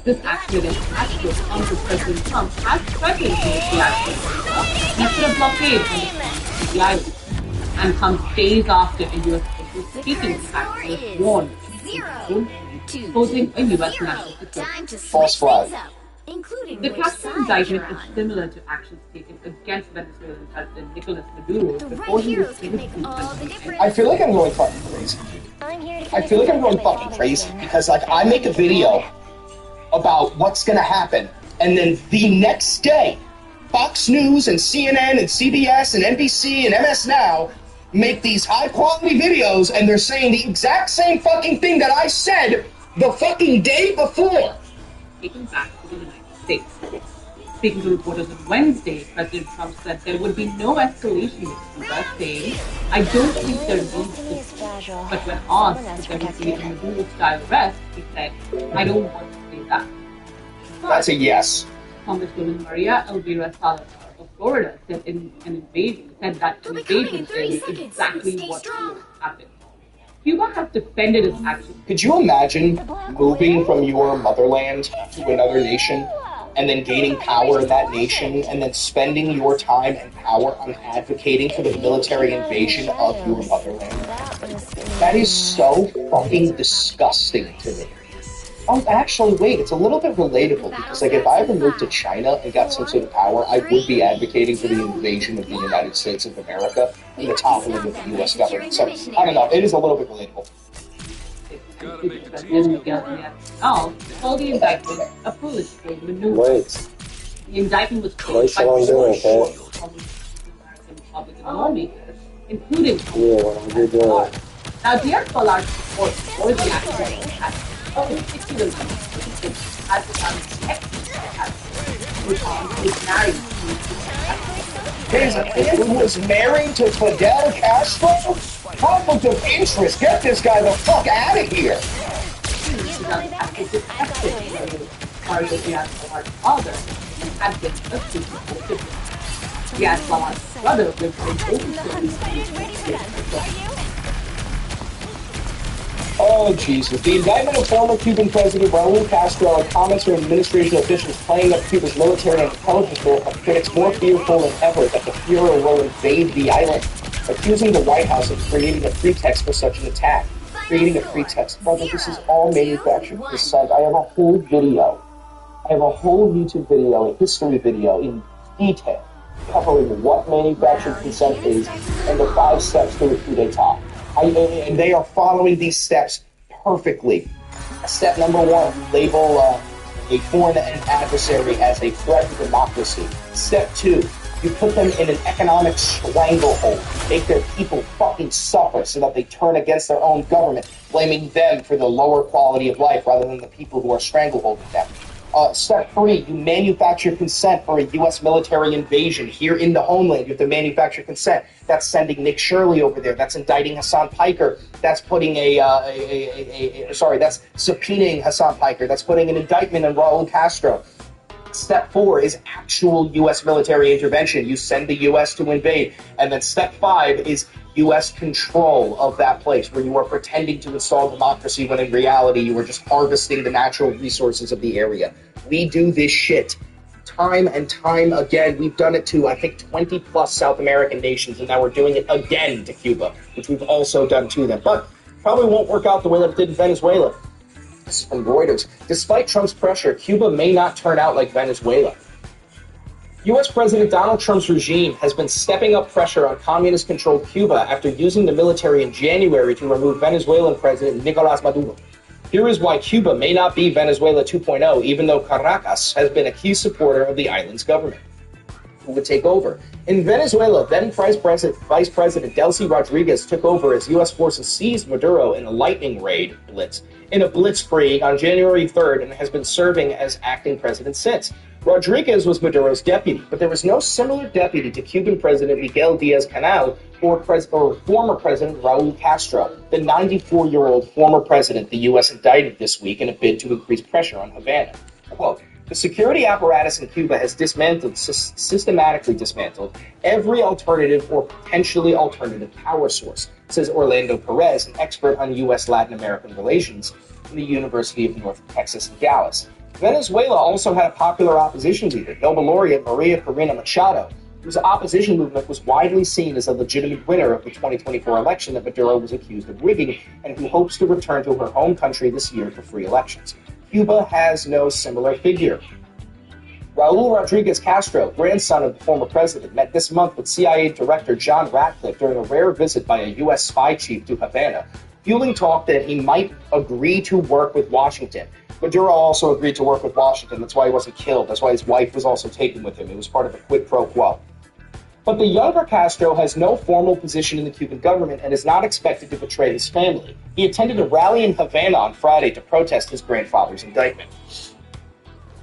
[SPEAKER 21] This accident actually comes to President Trump has threatened the accident. He put a blockade on the island. And comes days after a U.S. official speaking to activists warned posing a U.S. national security.
[SPEAKER 9] False flag.
[SPEAKER 21] The Castro indictment is similar to actions taken against Venezuelan President Nicolas Maduro before he was
[SPEAKER 9] I feel like I'm going fucking crazy. I feel like I'm going fucking crazy because, like, I make a video about what's gonna happen, and then the next day, Fox News and CNN and CBS and NBC and MS Now make these high-quality videos, and they're saying the exact same fucking thing that I said the fucking day before.
[SPEAKER 21] Taken back to the United States. Speaking to reporters on Wednesday, President Trump said there would be no escalation with Cuba, saying, "I don't think there needs to be." But when asked if there would be a Maduro-style arrest, he said, "I don't want to say that."
[SPEAKER 9] That's a yes.
[SPEAKER 21] Congresswoman Maria Elvira Salazar of Florida said that an invasion is exactly what happened. Cuba has defended its actions.
[SPEAKER 9] Could you imagine moving from your motherland to another nation and then gaining power in that nation and then spending your time and power on advocating for the military invasion of your motherland? That is so fucking disgusting to me. Oh, actually, wait, it's a little bit relatable because, like, if I ever moved to China and got some sort of power, I would be advocating for the invasion of the United States of America and the toppling of the U.S. government. So, I don't know, it is a little bit relatable.
[SPEAKER 21] Called the indictment a foolish maneuver.
[SPEAKER 1] Wait.
[SPEAKER 21] The indictment was
[SPEAKER 1] Wait, so I'm doing, okay?
[SPEAKER 21] Republican lawmakers, including
[SPEAKER 1] what are you doing?
[SPEAKER 21] Now, Dear Ballard's support for the accident has particularly as
[SPEAKER 9] His aunt was married to Fidel Castro? Conflict of interest. Get this guy the fuck out of here.
[SPEAKER 21] Mario Diaz-Ballard's father had been a super Diaz-Ballard's brother
[SPEAKER 9] Oh, Jesus. The indictment of former Cuban President Raul Castro and comments from administration officials playing up Cuba's military and intelligence role have critics more fearful than ever that the Fuhrer will invade the island, accusing the White House of creating a pretext for such an attack. Creating a pretext. Brother, this is all manufactured. Besides, I have a whole video. I have a whole YouTube video, a history video in detail, covering what manufactured consent is and the 5 steps to a coup d'etat. And they are following these steps perfectly. Step number 1, label a foreign adversary as a threat to democracy. Step 2, you put them in an economic stranglehold. Make their people fucking suffer so that they turn against their own government, blaming them for the lower quality of life rather than the people who are strangleholding them. Step 3, you manufacture consent for a U.S. military invasion here in the homeland. You have to manufacture consent. That's sending Nick Shirley over there. That's indicting Hassan Piker. That's putting that's subpoenaing Hassan Piker. That's putting an indictment on Raul Castro. Step 4 is actual U.S. military intervention. You send the U.S. to invade. And then step 5 is U.S. control of that place, where you are pretending to install democracy when in reality you are just harvesting the natural resources of the area. We do this shit time and time again. We've done it to, I think, 20 plus South American nations, and now we're doing it again to Cuba, which we've also done to them. But probably won't work out the way that it did in Venezuela. This is from Reuters. Despite Trump's pressure, Cuba may not turn out like Venezuela. U.S. President Donald Trump's regime has been stepping up pressure on communist-controlled Cuba after using the military in January to remove Venezuelan President Nicolás Maduro. Here is why Cuba may not be Venezuela 2.0, even though Caracas has been a key supporter of the island's government. Who would take over? In Venezuela, then Vice President Delcy Rodriguez took over as U.S. forces seized Maduro in a lightning raid in a blitzkrieg on January 3rd and has been serving as acting president since. Rodriguez was Maduro's deputy, but there was no similar deputy to Cuban President Miguel Diaz-Canel or former President Raul Castro, the 94-year-old former president the U.S. indicted this week in a bid to increase pressure on Havana. Quote, the security apparatus in Cuba has systematically dismantled every alternative or potentially alternative power source, says Orlando Perez, an expert on U.S. Latin American relations from the University of North Texas in Dallas. Venezuela also had a popular opposition leader, Nobel laureate Maria Corina Machado, whose opposition movement was widely seen as a legitimate winner of the 2024 election that Maduro was accused of rigging, and who hopes to return to her home country this year for free elections. Cuba has no similar figure. Raul Rodriguez Castro, grandson of the former president, met this month with CIA Director John Ratcliffe during a rare visit by a U.S. spy chief to Havana, fueling talk that he might agree to work with Washington. Maduro also agreed to work with Washington. That's why he wasn't killed. That's why his wife was also taken with him. It was part of a quid pro quo. But the younger Castro has no formal position in the Cuban government and is not expected to betray his family. He attended a rally in Havana on Friday to protest his grandfather's indictment.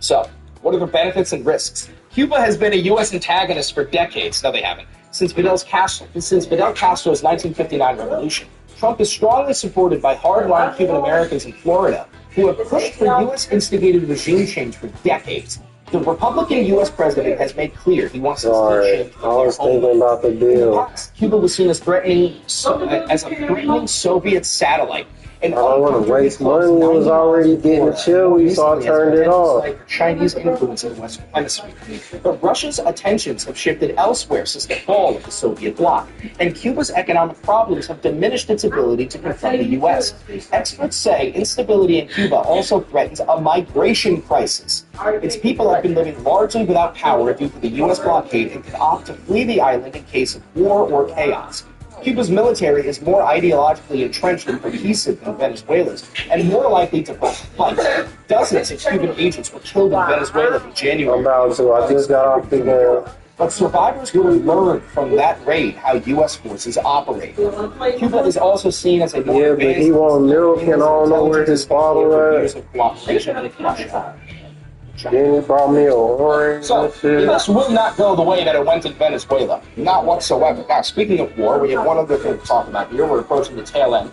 [SPEAKER 9] So, what are the benefits and risks? Cuba has been a U.S. antagonist for decades. No, they haven't. Since Fidel Castro's 1959 revolution. Trump is strongly supported by hardline Cuban Americans in Florida who have pushed for U.S.-instigated regime change for decades. The Republican U.S. president has made clear he wants to change.
[SPEAKER 1] I was thinking about the deal.
[SPEAKER 9] Cuba was seen as a threatening Soviet satellite.
[SPEAKER 1] I don't want to waste money. It was already getting chilly, so I turned it off.
[SPEAKER 9] Chinese influence in the Western Hemisphere. But Russia's attentions have shifted elsewhere since the fall of the Soviet bloc, and Cuba's economic problems have diminished its ability to confront the U.S. Experts say instability in Cuba also threatens a migration crisis. Its people have been living largely without power due to the U.S. blockade and can opt to flee the island in case of war or chaos. Cuba's military is more ideologically entrenched and cohesive than Venezuela's, and more likely to fight. Dozens of Cuban agents were killed in Venezuela in January.
[SPEAKER 1] I just got off the game.
[SPEAKER 9] But survivors will learn from that raid how U.S. forces operate. Cuba is also seen as a more
[SPEAKER 1] but he want milk and I don't know where his father at. Then he brought me a orange.
[SPEAKER 9] So, this will not go the way that it went in Venezuela. Not whatsoever. Now, speaking of war, we have one other thing to talk about here. We're approaching the tail end,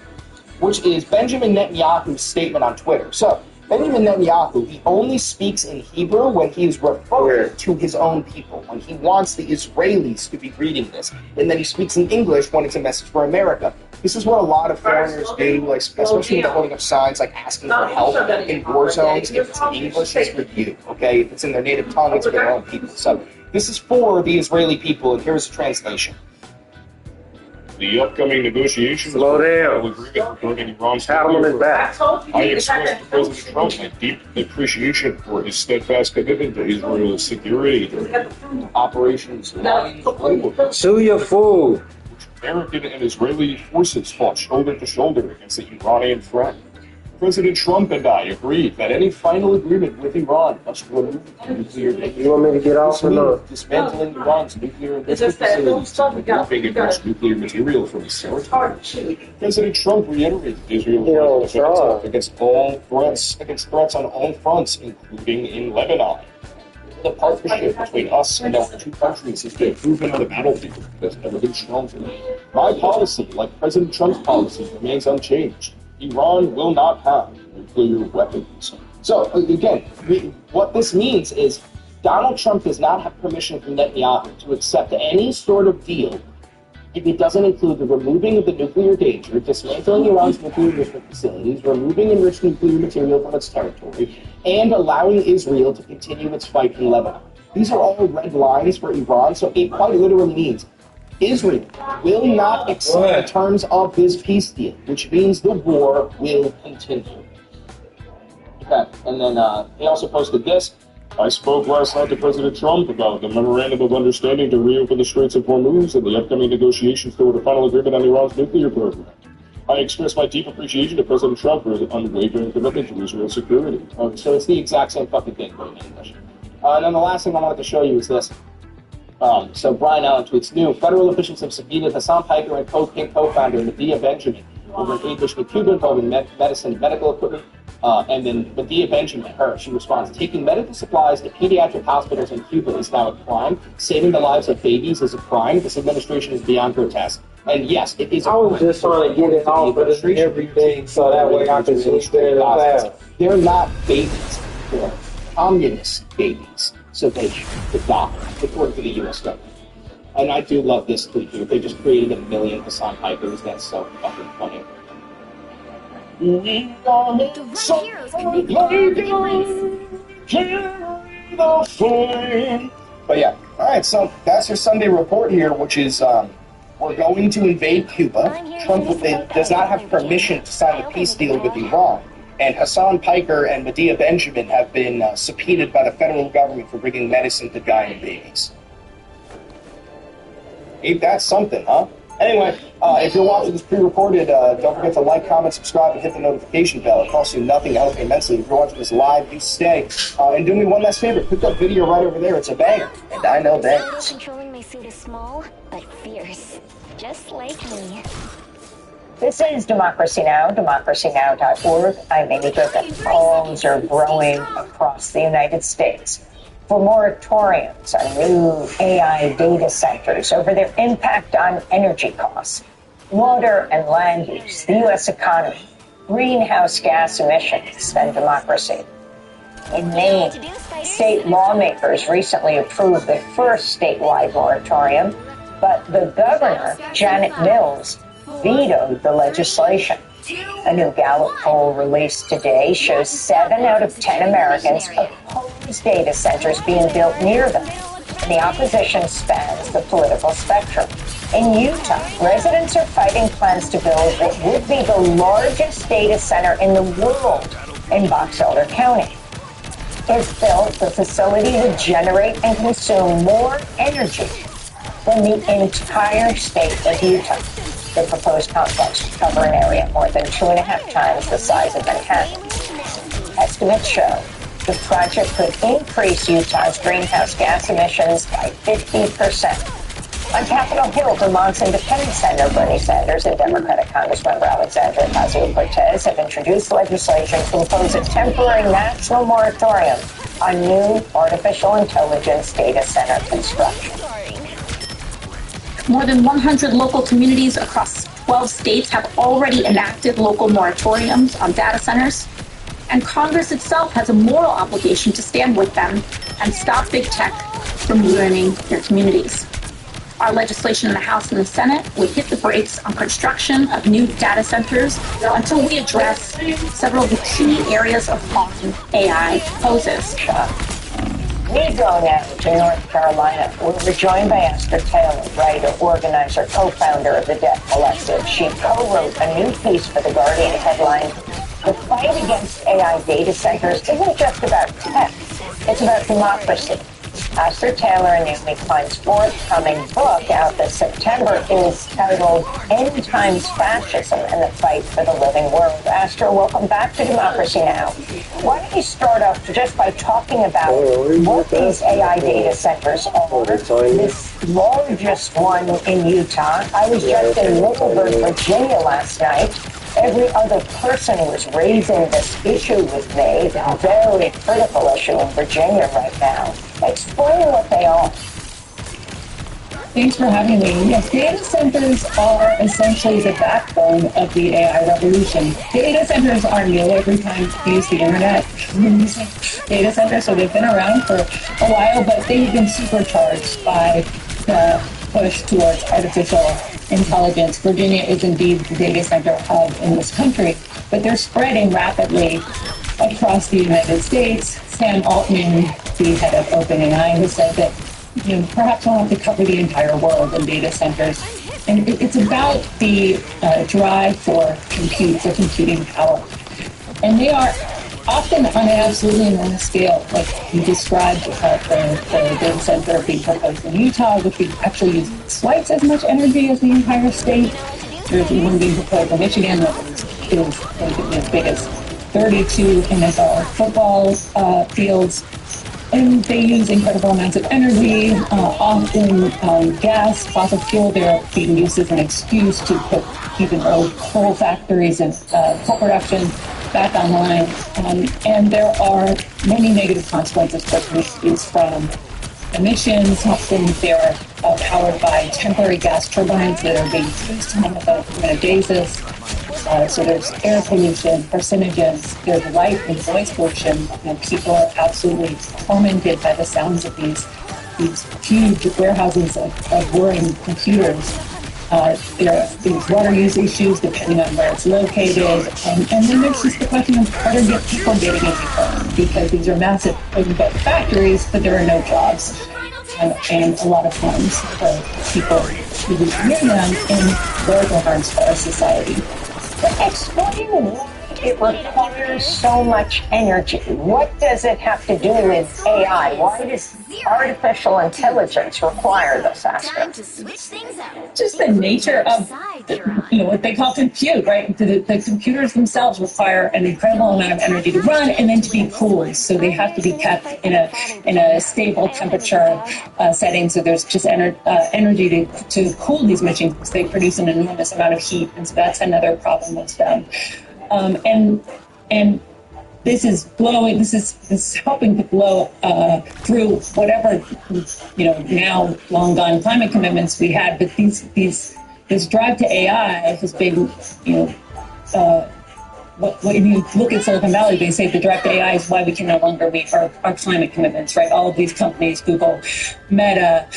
[SPEAKER 9] which is Benjamin Netanyahu's statement on Twitter. So, Benjamin Netanyahu, he only speaks in Hebrew when he is referring to his own people, when he wants the Israelis to be reading this. And then he speaks in English when it's a message for America. This is what a lot of foreigners do, like, especially when they're holding up signs like asking for help in war zones. If it's in English, it's for you, okay? If it's in their native tongue, it's for their own people. So this is for the Israeli people, and here's the translation.
[SPEAKER 8] The upcoming negotiations
[SPEAKER 1] Slow down.
[SPEAKER 8] regarding Iran's
[SPEAKER 1] Pat him on his back.
[SPEAKER 8] I expressed to President Trump my deep appreciation for his steadfast commitment to Israel's security during operations.
[SPEAKER 1] Chew your food.
[SPEAKER 8] American and Israeli forces fought shoulder to shoulder against the Iranian threat. President Trump and I agreed that any final agreement with Iran must remove nuclear data.
[SPEAKER 1] You want me to get off or not?
[SPEAKER 8] Dismantling Iran's nuclear enrichment facilities, removing enriched nuclear material from its territory. President Trump reiterated Israel's right against threats on all fronts, including in Lebanon. The partnership between us and our two countries has been proven on the battlefield. Has never been stronger. My policy, like President Trump's policy, remains unchanged. Iran will not have nuclear weapons. So, again, what this means is Donald Trump does not have permission from Netanyahu to accept any sort of deal if it doesn't include the removing of the nuclear danger, dismantling Iran's nuclear enrichment facilities, removing enriched nuclear material from its territory, and allowing Israel to continue its fight in Lebanon. These are all red lines for Iran, so it quite literally means Israel will not accept the terms of this peace deal, which means the war will continue. Okay, and then he also posted this. I spoke last night to President Trump about the memorandum of understanding to reopen the Straits of Hormuz and the upcoming negotiations toward a final agreement on Iran's nuclear program. I express my deep appreciation to President Trump for his unwavering commitment to Israel's security.
[SPEAKER 9] So it's the exact same fucking thing, but in English. And then the last thing I wanted to show you is this. So Brian Allen tweets, new federal officials have subpoenaed Hassan Piker and co-founder Medea Benjamin over an English with Cuba involving medicine and medical equipment. And then Medea Benjamin, she responds, taking medical supplies to pediatric hospitals in Cuba is now a crime. Saving the lives of babies is a crime. This administration is beyond grotesque. And yes, it is a crime.
[SPEAKER 1] I was just trying to get it off of everything so that way I can sleep there in the past.
[SPEAKER 9] They're not babies. They're communist babies. So they should die, according to the U.S. government. And I do love this tweet here. They just created 1 million Hassan Pikers. That's so fucking funny.
[SPEAKER 20] We are make some
[SPEAKER 9] But yeah, all right. So that's your Sunday report here, which is we're going to invade Cuba. Trump does not have permission to sign the peace deal with Iran, and Hassan Piker and Medea Benjamin have been subpoenaed by the federal government for bringing medicine to dying babies. Ain't that something, huh? Anyway, if you're watching this pre-recorded, don't forget to like, comment, subscribe, and hit the notification bell. It costs you nothing, it helps me immensely. If you're watching this live, you stay. And do me one last favor, click that video right over there. It's a banger. And I know that.
[SPEAKER 6] Controlling my suit is small, but fierce. Just like me.
[SPEAKER 10] This is Democracy Now!, democracynow.org. I'm Amy Griffin. Calls are growing across the United States for moratoriums on new AI data centers over their impact on energy costs, water and land use, the U.S. economy, greenhouse gas emissions, and democracy. In Maine, state lawmakers recently approved the first statewide moratorium, but the governor, Janet Mills, vetoed the legislation. A new Gallup poll released today shows 7 out of 10 Americans oppose data centers being built near them. And the opposition spans the political spectrum. In Utah, residents are fighting plans to build what would be the largest data center in the world in Box Elder County. If built, the facility would generate and consume more energy than the entire state of Utah. The proposed complex would cover an area more than 2.5 times the size of Manhattan. Estimates show the project could increase Utah's greenhouse gas emissions by 50%. On Capitol Hill, Vermont's Independent Senator Bernie Sanders and Democratic Congressmember Alexandria Ocasio-Cortez have introduced legislation to impose a temporary national moratorium on new artificial intelligence data center construction.
[SPEAKER 19] More than 100 local communities across 12 states have already enacted local moratoriums on data centers, and Congress itself has a moral obligation to stand with them and stop big tech from ruining their communities. Our legislation in the House and the Senate would hit the brakes on construction of new data centers until we address several of the key areas of harm AI poses.
[SPEAKER 10] We go now to North Carolina, where we're joined by Esther Taylor, writer, organizer, co-founder of The Debt Collective. She co-wrote a new piece for The Guardian headlined, "The fight against AI data centers isn't just about tech, it's about democracy."
[SPEAKER 18] Pastor Taylor and Naomi Klein's forthcoming book out this September is titled End Times Fascism and the Fight for the Living World. Astor, welcome back to Democracy Now! Why don't you start off just by talking about what these AI data centers are, this largest one in Utah. I was just in Middleburg, Virginia last night. Every other person was raising this issue with me, a very critical issue in Virginia right now. Explain what they are.
[SPEAKER 19] Thanks for having me. Yes, data centers are essentially the backbone of the AI revolution. Data centers are new. Every time you use the internet, you use data centers, so they've been around for a while, but they've been supercharged by the push towards artificial intelligence. Virginia is indeed the data center hub in this country, but they're spreading rapidly across the United States. Sam Altman, the head of OpenAI, has said that perhaps we'll have to cover the entire world in data centers. And it's about the drive for computing power. And they are often on an absolutely enormous scale, like you described the data center being proposed in Utah, which would actually use twice as much energy as the entire state. There's one being proposed in Michigan that is going to be as big as 32 NFL football fields. And they use incredible amounts of energy, often gas, fossil fuel. They're being used as an excuse to put even old coal factories and coal production back online. And there are many negative consequences for communities from emissions. Often they're powered by temporary gas turbines that are being used on a permanent basis. So there's air pollution, carcinogens, there's light and noise pollution, and people are absolutely tormented by the sounds of these huge warehouses of whirring computers. There are these water use issues depending on where it's located, and then there's just the question of how to get people getting into them, because these are massive factories, but there are no jobs. And a lot of harms for people who live near them, and further harms for our society.
[SPEAKER 18] Explain why it requires so much energy. What does it have to do with AI? Why does artificial intelligence require this aspect?
[SPEAKER 19] Just the nature of what they call compute, right? The computers themselves require an incredible amount of energy to run and then to be cooled. So they have to be kept in a stable temperature setting. So there's just energy to cool these machines because they produce an enormous amount of heat, and so that's another problem with them. And this is blowing. This is helping to blow through whatever now long gone climate commitments we had. But this drive to AI has been when you look at Silicon Valley, they say the drive to AI is why we can no longer meet our climate commitments. Right? All of these companies, Google, Meta,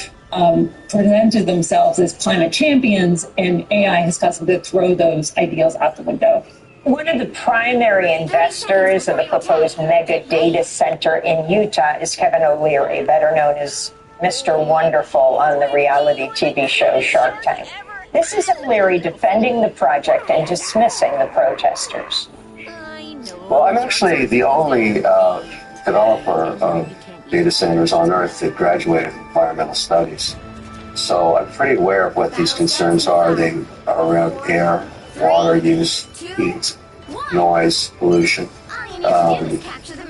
[SPEAKER 19] presented themselves as climate champions, and AI has caused them to throw those ideals out the window.
[SPEAKER 18] One of the primary investors of the proposed mega data center in Utah is Kevin O'Leary, better known as Mr. Wonderful on the reality TV show Shark Tank. This is O'Leary defending the project and dismissing the protesters.
[SPEAKER 12] Well, I'm actually the only developer of data centers on Earth that graduated from environmental studies. So I'm pretty aware of what these concerns are. They are around air, water use, heat, noise, pollution.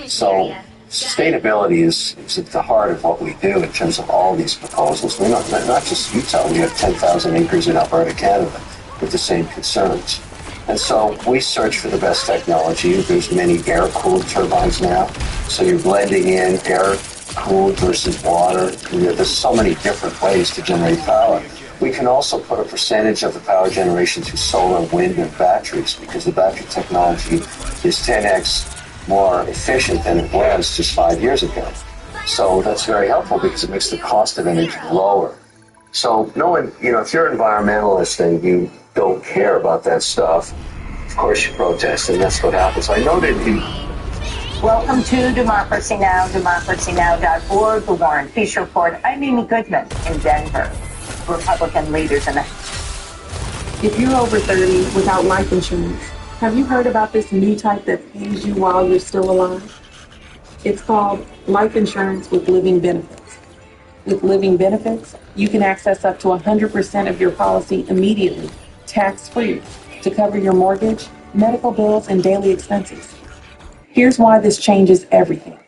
[SPEAKER 12] So sustainability is at the heart of what we do in terms of all these proposals. We're not just Utah. We have 10,000 acres in Alberta, Canada, with the same concerns. And so we search for the best technology. There's many air-cooled turbines now. So you're blending in air-cooled versus water. There's so many different ways to generate power. We can also put a percentage of the power generation through solar, wind, and batteries, because the battery technology is 10x more efficient than it was just 5 years ago. So that's very helpful because it makes the cost of energy lower. So no one, if you're an environmentalist and you don't care about that stuff, of course you protest, and that's what happens. I know that
[SPEAKER 18] Welcome to Democracy Now!, democracynow.org, the War and Peace Report. I'm Amy Goodman in Denver. Republican leaders in the
[SPEAKER 21] If you're over 30 without life insurance, have you heard about this new type that pays you while you're still alive? It's called life insurance with living benefits.
[SPEAKER 5] With living benefits, you can access up to 100% of your policy immediately, tax-free, to cover your mortgage, medical bills, and daily expenses. Here's why this changes everything.